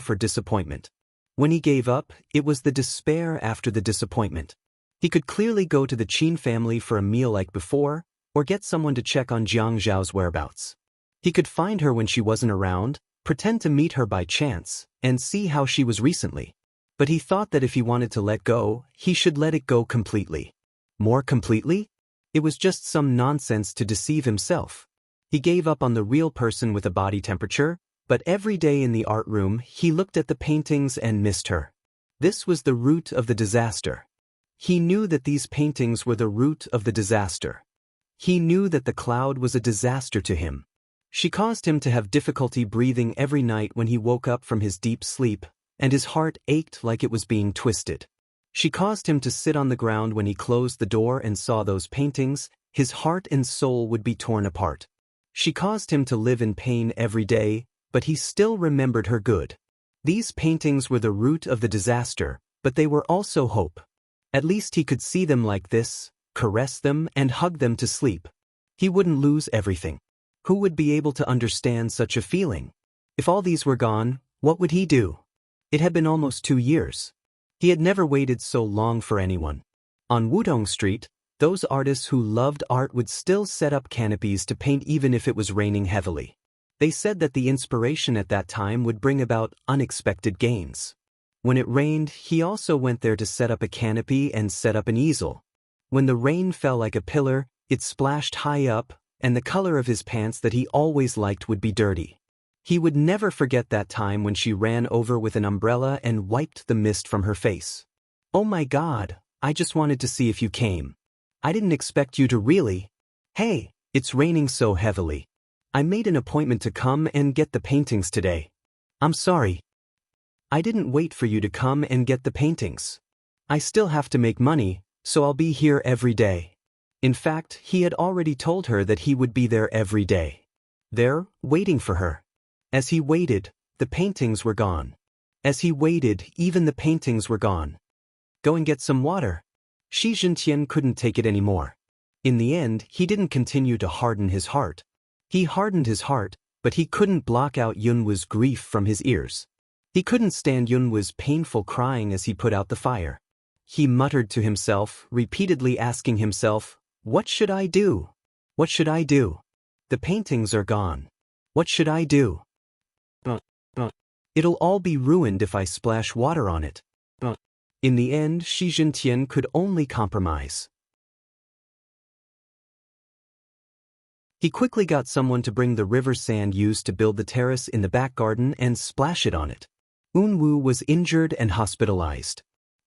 for disappointment. When he gave up, it was the despair after the disappointment. He could clearly go to the Qin family for a meal like before, or get someone to check on Jiang Zhao's whereabouts. He could find her when she wasn't around, pretend to meet her by chance, and see how she was recently. But he thought that if he wanted to let go, he should let it go completely. More completely? It was just some nonsense to deceive himself. He gave up on the real person with a body temperature, but every day in the art room he looked at the paintings and missed her. This was the root of the disaster. He knew that these paintings were the root of the disaster. He knew that the cloud was a disaster to him. She caused him to have difficulty breathing every night when he woke up from his deep sleep, and his heart ached like it was being twisted. She caused him to sit on the ground when he closed the door and saw those paintings, his heart and soul would be torn apart. She caused him to live in pain every day, but he still remembered her good. These paintings were the root of the disaster, but they were also hope. At least he could see them like this, caress them and hug them to sleep. He wouldn't lose everything. Who would be able to understand such a feeling? If all these were gone, what would he do? It had been almost 2 years. He had never waited so long for anyone. On Wudong Street, those artists who loved art would still set up canopies to paint even if it was raining heavily. They said that the inspiration at that time would bring about unexpected gains. When it rained, he also went there to set up a canopy and set up an easel. When the rain fell like a pillar, it splashed high up, and the color of his pants that he always liked would be dirty. He would never forget that time when she ran over with an umbrella and wiped the mist from her face. "Oh my God, I just wanted to see if you came. I didn't expect you to really. Hey, it's raining so heavily. I made an appointment to come and get the paintings today. I'm sorry. I didn't wait for you to come and get the paintings. I still have to make money, so I'll be here every day." In fact, he had already told her that he would be there every day. There, waiting for her. As he waited, the paintings were gone. As he waited, even the paintings were gone. "Go and get some water." Shi Jintian couldn't take it anymore. In the end, he didn't continue to harden his heart. He hardened his heart, but he couldn't block out Yunwu's grief from his ears. He couldn't stand Yunwu's painful crying as he put out the fire. He muttered to himself, repeatedly asking himself, "What should I do? What should I do? The paintings are gone. What should I do? It'll all be ruined if I splash water on it." In the end, Shi Jintian could only compromise. He quickly got someone to bring the river sand used to build the terrace in the back garden and splash it on it. Unwu was injured and hospitalized.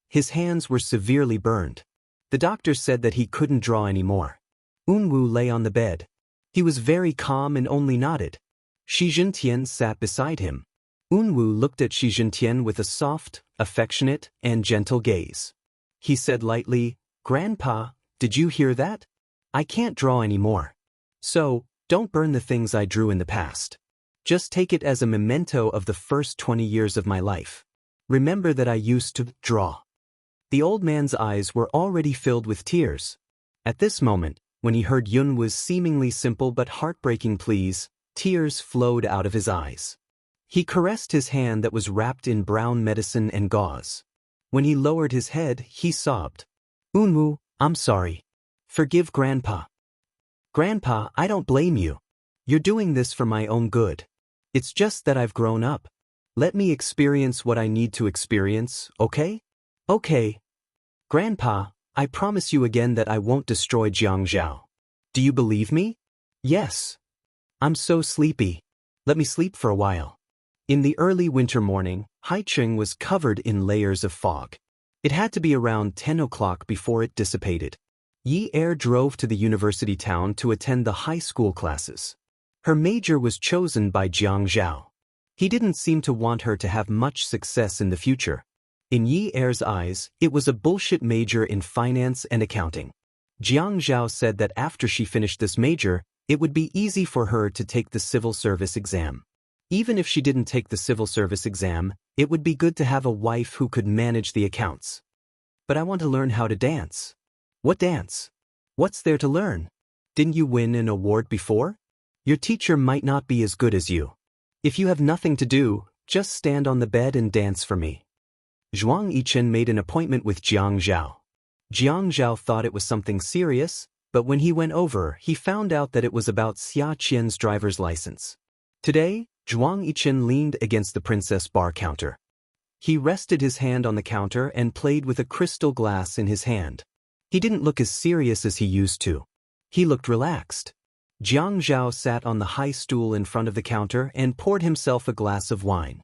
His hands were severely burned. The doctor said that he couldn't draw anymore. Unwu lay on the bed. He was very calm and only nodded. Shi Jintian sat beside him. Unwu looked at Shi Jintian with a soft, affectionate, and gentle gaze. He said lightly, "Grandpa, did you hear that? I can't draw anymore. So, don't burn the things I drew in the past. Just take it as a memento of the first 20 years of my life. Remember that I used to draw." The old man's eyes were already filled with tears. At this moment, when he heard Yunwu's seemingly simple but heartbreaking pleas, tears flowed out of his eyes. He caressed his hand that was wrapped in brown medicine and gauze. When he lowered his head, he sobbed. "Unwu, I'm sorry. Forgive Grandpa. Grandpa, I don't blame you. You're doing this for my own good. It's just that I've grown up. Let me experience what I need to experience, okay? Okay. Grandpa, I promise you again that I won't destroy Jiangzhou. Do you believe me?" "Yes. I'm so sleepy. Let me sleep for a while." In the early winter morning, Haicheng was covered in layers of fog. It had to be around 10 o'clock before it dissipated. Yi Er drove to the university town to attend the high school classes. Her major was chosen by Jiang Zhao. He didn't seem to want her to have much success in the future. In Yi Er's eyes, it was a bullshit major in finance and accounting. Jiang Zhao said that after she finished this major, it would be easy for her to take the civil service exam. Even if she didn't take the civil service exam, it would be good to have a wife who could manage the accounts. "But I want to learn how to dance." "What dance? What's there to learn? Didn't you win an award before? Your teacher might not be as good as you. If you have nothing to do, just stand on the bed and dance for me." Zhuang Yichen made an appointment with Jiang Zhao. Jiang Zhao thought it was something serious, but when he went over, he found out that it was about Xia Qian's driver's license. Today, Zhuang Yichen leaned against the princess bar counter. He rested his hand on the counter and played with a crystal glass in his hand. He didn't look as serious as he used to. He looked relaxed. Jiang Zhao sat on the high stool in front of the counter and poured himself a glass of wine.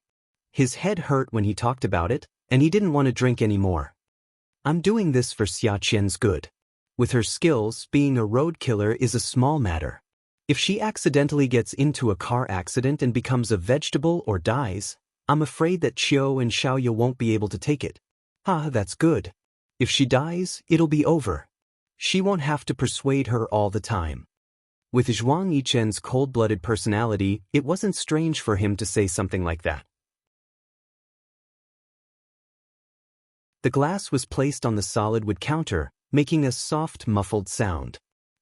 His head hurt when he talked about it, and he didn't want to drink anymore. "I'm doing this for Xia Qian's good. With her skills, being a road killer is a small matter. If she accidentally gets into a car accident and becomes a vegetable or dies, I'm afraid that Qiu and Xiaoye won't be able to take it. That's good. If she dies, it'll be over. She won't have to persuade her all the time." With Zhuang Yichen's cold-blooded personality, it wasn't strange for him to say something like that. The glass was placed on the solid wood counter, making a soft, muffled sound.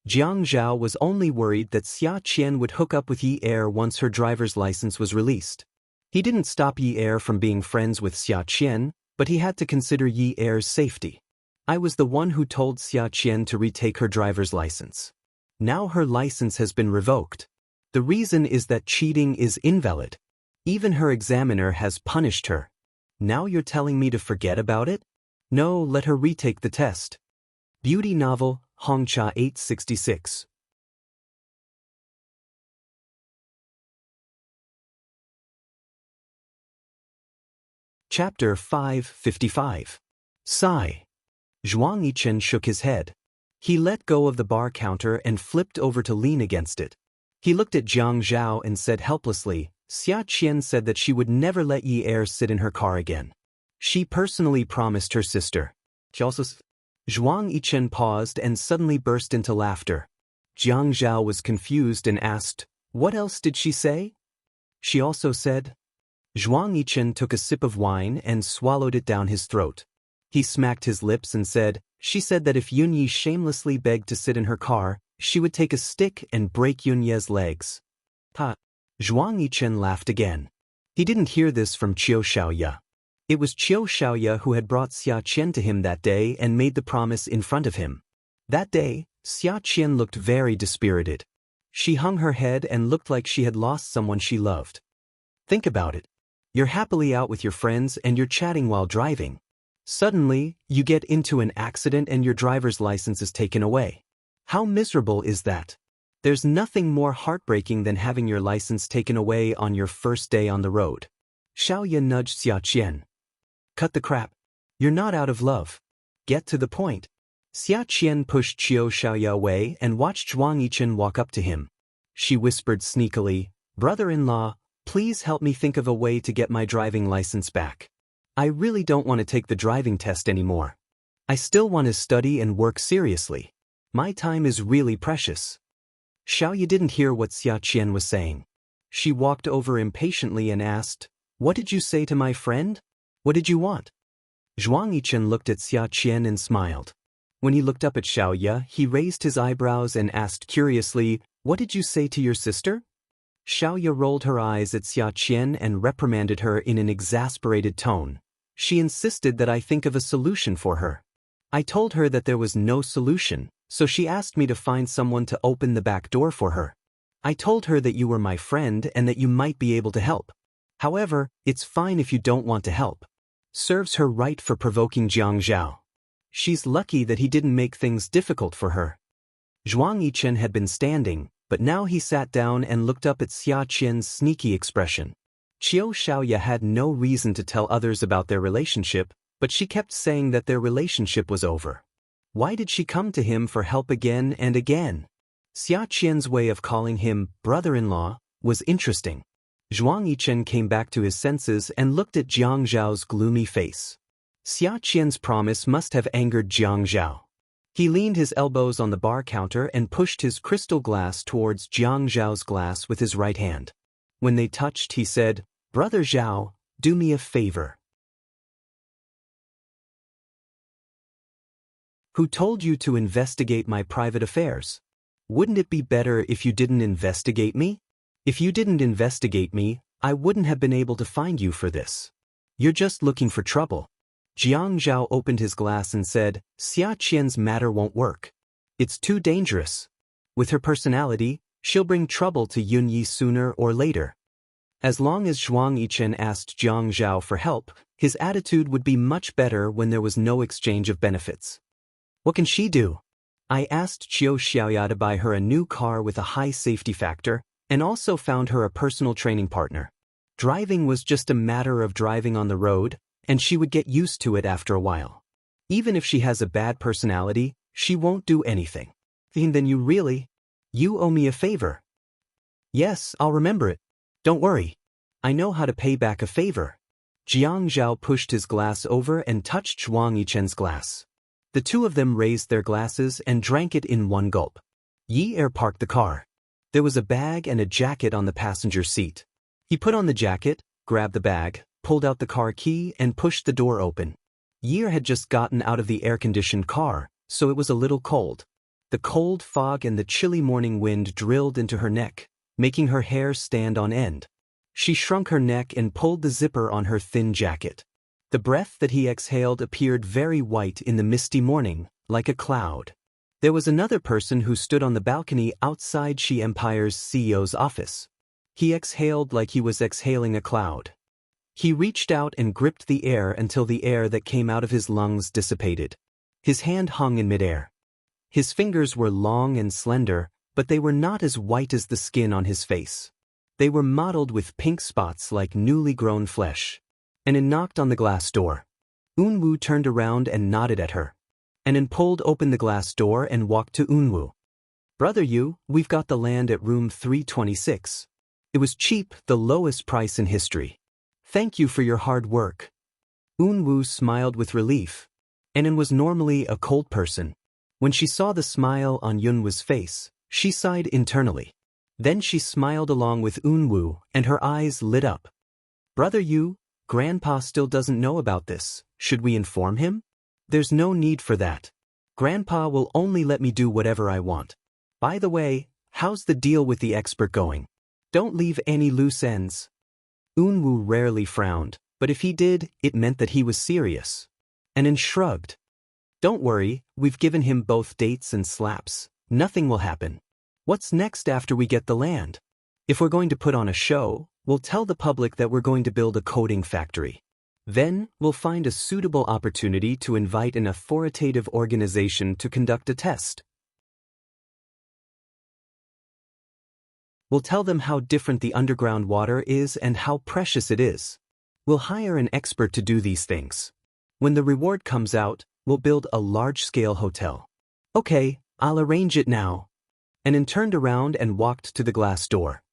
Jiang Zhao was only worried that Xia Qian would hook up with Yi Er once her driver's license was released. He didn't stop Yi Er from being friends with Xia Qian, but he had to consider Yi Er's safety. I was the one who told Xia Qian to retake her driver's license. Now her license has been revoked. The reason is that cheating is invalid. Even her examiner has punished her. Now you're telling me to forget about it? No, let her retake the test. Beauty novel, Hongcha 866. Chapter 555. Sigh. Zhuang Yichen shook his head. He let go of the bar counter and flipped over to lean against it. He looked at Jiang Zhao and said helplessly, Xia Qian said that she would never let Yi Er sit in her car again. She personally promised her sister. Zhuang Yichen paused and suddenly burst into laughter. Jiang Zhao was confused and asked, what else did she say? She also said. Zhuang Yichen took a sip of wine and swallowed it down his throat. He smacked his lips and said, she said that if Yunyi shamelessly begged to sit in her car, she would take a stick and break Yunye's legs. Ha! Zhuang Yichen laughed again. He didn't hear this from Qiu Xiaoya. It was Qiu Xiaoya who had brought Xia Qian to him that day and made the promise in front of him. That day, Xia Qian looked very dispirited. She hung her head and looked like she had lost someone she loved. Think about it. You're happily out with your friends and you're chatting while driving. Suddenly, you get into an accident and your driver's license is taken away. How miserable is that? There's nothing more heartbreaking than having your license taken away on your first day on the road. Xiaoya nudged Xia Qian. Cut the crap. You're not out of love. Get to the point. Xia Qian pushed Qiu Xiaoya away and watched Zhuang Yichen walk up to him. She whispered sneakily, brother-in-law, please help me think of a way to get my driving license back. I really don't want to take the driving test anymore. I still want to study and work seriously. My time is really precious. Xiaoya didn't hear what Xia Qian was saying. She walked over impatiently and asked, what did you say to my friend? What did you want? Zhuang Yichen looked at Xia Qian and smiled. When he looked up at Xiaoya, he raised his eyebrows and asked curiously, what did you say to your sister? Xiaoya rolled her eyes at Xia Qian and reprimanded her in an exasperated tone. She insisted that I think of a solution for her. I told her that there was no solution, so she asked me to find someone to open the back door for her. I told her that you were my friend and that you might be able to help. However, it's fine if you don't want to help. Serves her right for provoking Jiang Zhao. She's lucky that he didn't make things difficult for her. Zhuang Yichen had been standing, but now he sat down and looked up at Xia Qian's sneaky expression. Qiu Xiaoya had no reason to tell others about their relationship, but she kept saying that their relationship was over. Why did she come to him for help again and again? Xia Qian's way of calling him brother-in-law was interesting. Zhuang Yichen came back to his senses and looked at Jiang Zhao's gloomy face. Xia Qian's promise must have angered Jiang Zhao. He leaned his elbows on the bar counter and pushed his crystal glass towards Jiang Zhao's glass with his right hand. When they touched, he said, Brother Zhao, do me a favor. Who told you to investigate my private affairs? Wouldn't it be better if you didn't investigate me? If you didn't investigate me, I wouldn't have been able to find you for this. You're just looking for trouble. Jiang Zhao opened his glass and said, Xia Qian's matter won't work. It's too dangerous. With her personality, she'll bring trouble to Yunyi sooner or later. As long as Zhuang Yichen asked Jiang Zhao for help, his attitude would be much better when there was no exchange of benefits. What can she do? I asked Qiu Xiaoya to buy her a new car with a high safety factor, and also found her a personal training partner. Driving was just a matter of driving on the road, and she would get used to it after a while. Even if she has a bad personality, she won't do anything. Then you owe me a favor. Yes, I'll remember it. Don't worry. I know how to pay back a favor. Jiang Zhao pushed his glass over and touched Zhuang Yichen's glass. The two of them raised their glasses and drank it in one gulp. Yi Er parked the car. There was a bag and a jacket on the passenger seat. He put on the jacket, grabbed the bag, pulled out the car key and pushed the door open. Yi Er had just gotten out of the air-conditioned car, so it was a little cold. The cold fog and the chilly morning wind drilled into her neck, making her hair stand on end. She shrunk her neck and pulled the zipper on her thin jacket. The breath that he exhaled appeared very white in the misty morning, like a cloud. There was another person who stood on the balcony outside She Empire's CEO's office. He exhaled like he was exhaling a cloud. He reached out and gripped the air until the air that came out of his lungs dissipated. His hand hung in midair. His fingers were long and slender, but they were not as white as the skin on his face. They were mottled with pink spots like newly grown flesh. Anan knocked on the glass door. Unwoo turned around and nodded at her. Anan pulled open the glass door and walked to Unwoo. "Brother Yu, we've got the land at room 326. It was cheap, the lowest price in history. Thank you for your hard work." Unwoo smiled with relief. Anan was normally a cold person. When she saw the smile on Yunwoo's face, she sighed internally. Then she smiled along with Unwoo, and her eyes lit up. "Brother Yu, Grandpa still doesn't know about this. Should we inform him?" "There's no need for that. Grandpa will only let me do whatever I want. By the way, how's the deal with the expert going? Don't leave any loose ends." Unwoo rarely frowned, but if he did, it meant that he was serious. Anan shrugged. "Don't worry, we've given him both dates and slaps. Nothing will happen. What's next after we get the land? If we're going to put on a show, we'll tell the public that we're going to build a coding factory. Then, we'll find a suitable opportunity to invite an authoritative organization to conduct a test. We'll tell them how different the underground water is and how precious it is. We'll hire an expert to do these things. When the reward comes out, we'll build a large-scale hotel." "Okay, I'll arrange it now." Anan turned around and walked to the glass door.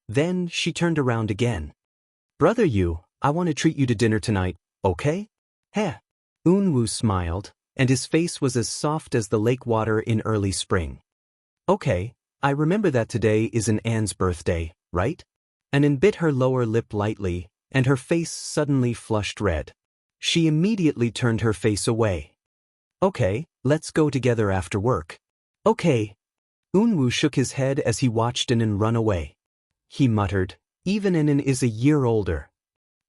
Then she turned around again. "Brother Yu, I want to treat you to dinner tonight, okay?" "Heh." Unwoo smiled, and his face was as soft as the lake water in early spring. "Okay, I remember that today isn't Anne's birthday, right?" Anan bit her lower lip lightly, and her face suddenly flushed red. She immediately turned her face away. "Okay, let's go together after work." "Okay." Unwoo shook his head as he watched Anan run away. He muttered, "Even Anan is a year older."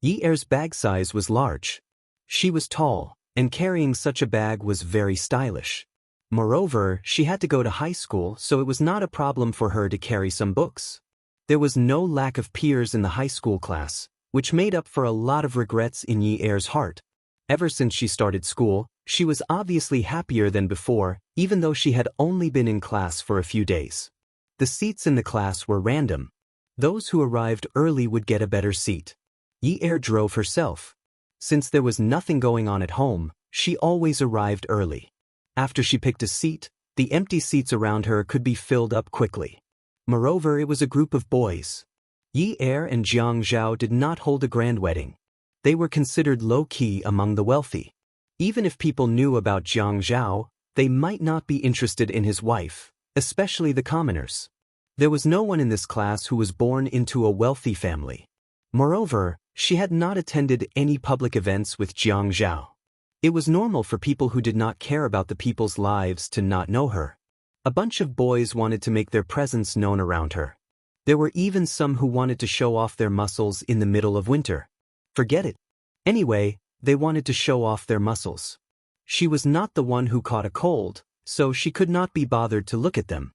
Yi-er's bag size was large. She was tall, and carrying such a bag was very stylish. Moreover, she had to go to high school, so it was not a problem for her to carry some books. There was no lack of peers in the high school class, which made up for a lot of regrets in Yi-er's heart. Ever since she started school, she was obviously happier than before, even though she had only been in class for a few days. The seats in the class were random. Those who arrived early would get a better seat. Yi-er drove herself. Since there was nothing going on at home, she always arrived early. After she picked a seat, the empty seats around her could be filled up quickly. Moreover, it was a group of boys. Yi-er and Jiang Zhao did not hold a grand wedding. They were considered low-key among the wealthy. Even if people knew about Jiang Zhao, they might not be interested in his wife, especially the commoners. There was no one in this class who was born into a wealthy family. Moreover, she had not attended any public events with Jiang Zhao. It was normal for people who did not care about the people's lives to not know her. A bunch of boys wanted to make their presence known around her. There were even some who wanted to show off their muscles in the middle of winter. Forget it. Anyway, they wanted to show off their muscles. She was not the one who caught a cold, so she could not be bothered to look at them.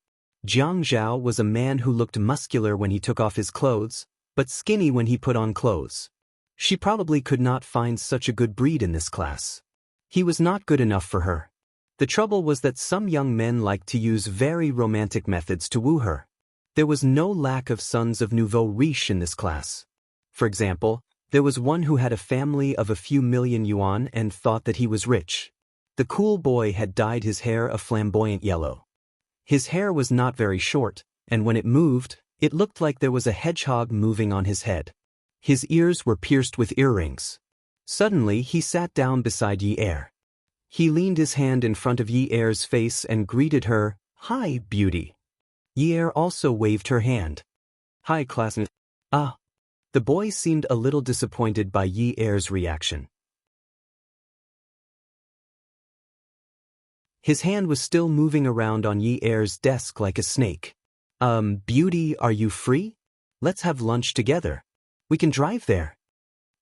Jiang Zhao was a man who looked muscular when he took off his clothes, but skinny when he put on clothes. She probably could not find such a good breed in this class. He was not good enough for her. The trouble was that some young men liked to use very romantic methods to woo her. There was no lack of sons of nouveau riche in this class. For example, there was one who had a family of a few million yuan and thought that he was rich. The cool boy had dyed his hair a flamboyant yellow. His hair was not very short, and when it moved, it looked like there was a hedgehog moving on his head. His ears were pierced with earrings. Suddenly, he sat down beside Yi-er. He leaned his hand in front of Yi-er's face and greeted her, "Hi, beauty." Yi-er also waved her hand. "Hi, classmate." "Ah." The boy seemed a little disappointed by Yi-er's reaction. His hand was still moving around on Yi-er's desk like a snake. Beauty, are you free? Let's have lunch together." We can drive there.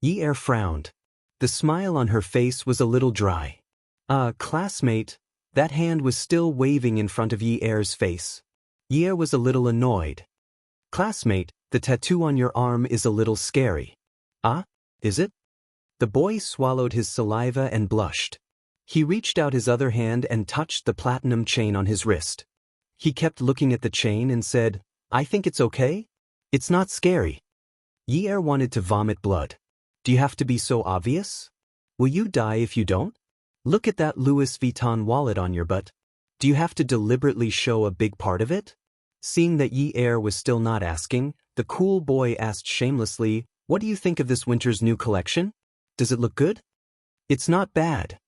Yi-er frowned. The smile on her face was a little dry. Classmate. That hand was still waving in front of Yi-er's face. Yi-er was a little annoyed. Classmate, the tattoo on your arm is a little scary. Ah, is it? The boy swallowed his saliva and blushed. He reached out his other hand and touched the platinum chain on his wrist. He kept looking at the chain and said, I think it's okay? It's not scary. Yi-er wanted to vomit blood. Do you have to be so obvious? Will you die if you don't? Look at that Louis Vuitton wallet on your butt. Do you have to deliberately show a big part of it? Seeing that Yi-er was still not asking, the cool boy asked shamelessly, What do you think of this winter's new collection? Does it look good? It's not bad.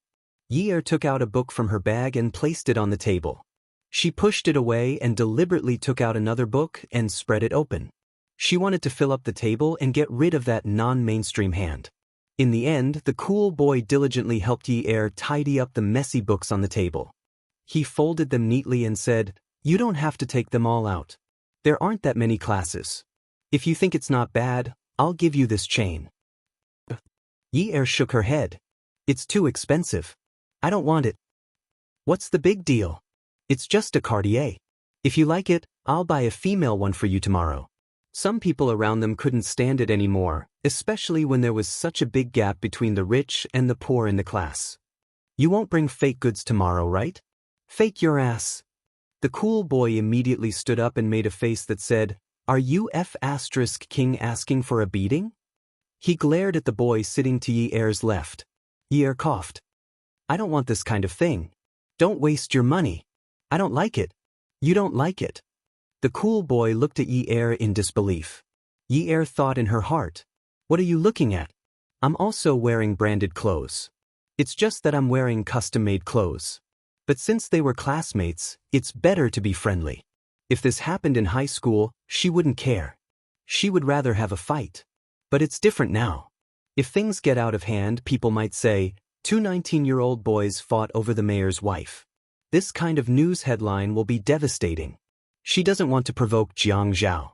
Yi-er took out a book from her bag and placed it on the table. She pushed it away and deliberately took out another book and spread it open. She wanted to fill up the table and get rid of that non-mainstream hand. In the end, the cool boy diligently helped Yi-er tidy up the messy books on the table. He folded them neatly and said, You don't have to take them all out. There aren't that many classes. If you think it's not bad, I'll give you this chain. Yi-er shook her head. It's too expensive. I don't want it. What's the big deal? It's just a Cartier. If you like it, I'll buy a female one for you tomorrow. Some people around them couldn't stand it anymore, especially when there was such a big gap between the rich and the poor in the class. You won't bring fake goods tomorrow, right? Fake your ass. The cool boy immediately stood up and made a face that said, Are you F***king asking for a beating? He glared at the boy sitting to Yi-er's left. Yi-er coughed. I don't want this kind of thing. Don't waste your money. I don't like it. You don't like it. The cool boy looked at Yi-er in disbelief. Yi-er thought in her heart, What are you looking at? I'm also wearing branded clothes. It's just that I'm wearing custom-made clothes. But since they were classmates, it's better to be friendly. If this happened in high school, she wouldn't care. She would rather have a fight. But it's different now. If things get out of hand, people might say, 2 19-year-old boys fought over the mayor's wife. This kind of news headline will be devastating. She doesn't want to provoke Jiang Zhao.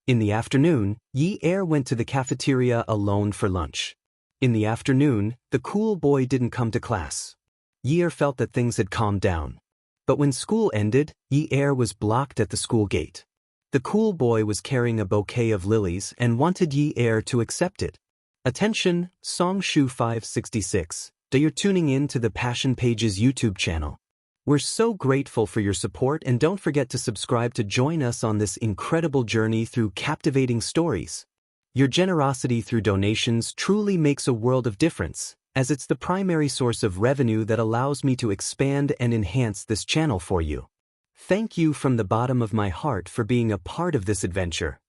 In the afternoon, Yi-er went to the cafeteria alone for lunch. In the afternoon, the cool boy didn't come to class. Yi-er felt that things had calmed down. But when school ended, Yi-er was blocked at the school gate. The cool boy was carrying a bouquet of lilies and wanted Yi-er to accept it. Attention, Songshu 566. You're tuning in to the Passion Pages YouTube channel. We're so grateful for your support, and don't forget to subscribe to join us on this incredible journey through captivating stories. Your generosity through donations truly makes a world of difference, as it's the primary source of revenue that allows me to expand and enhance this channel for you. Thank you from the bottom of my heart for being a part of this adventure.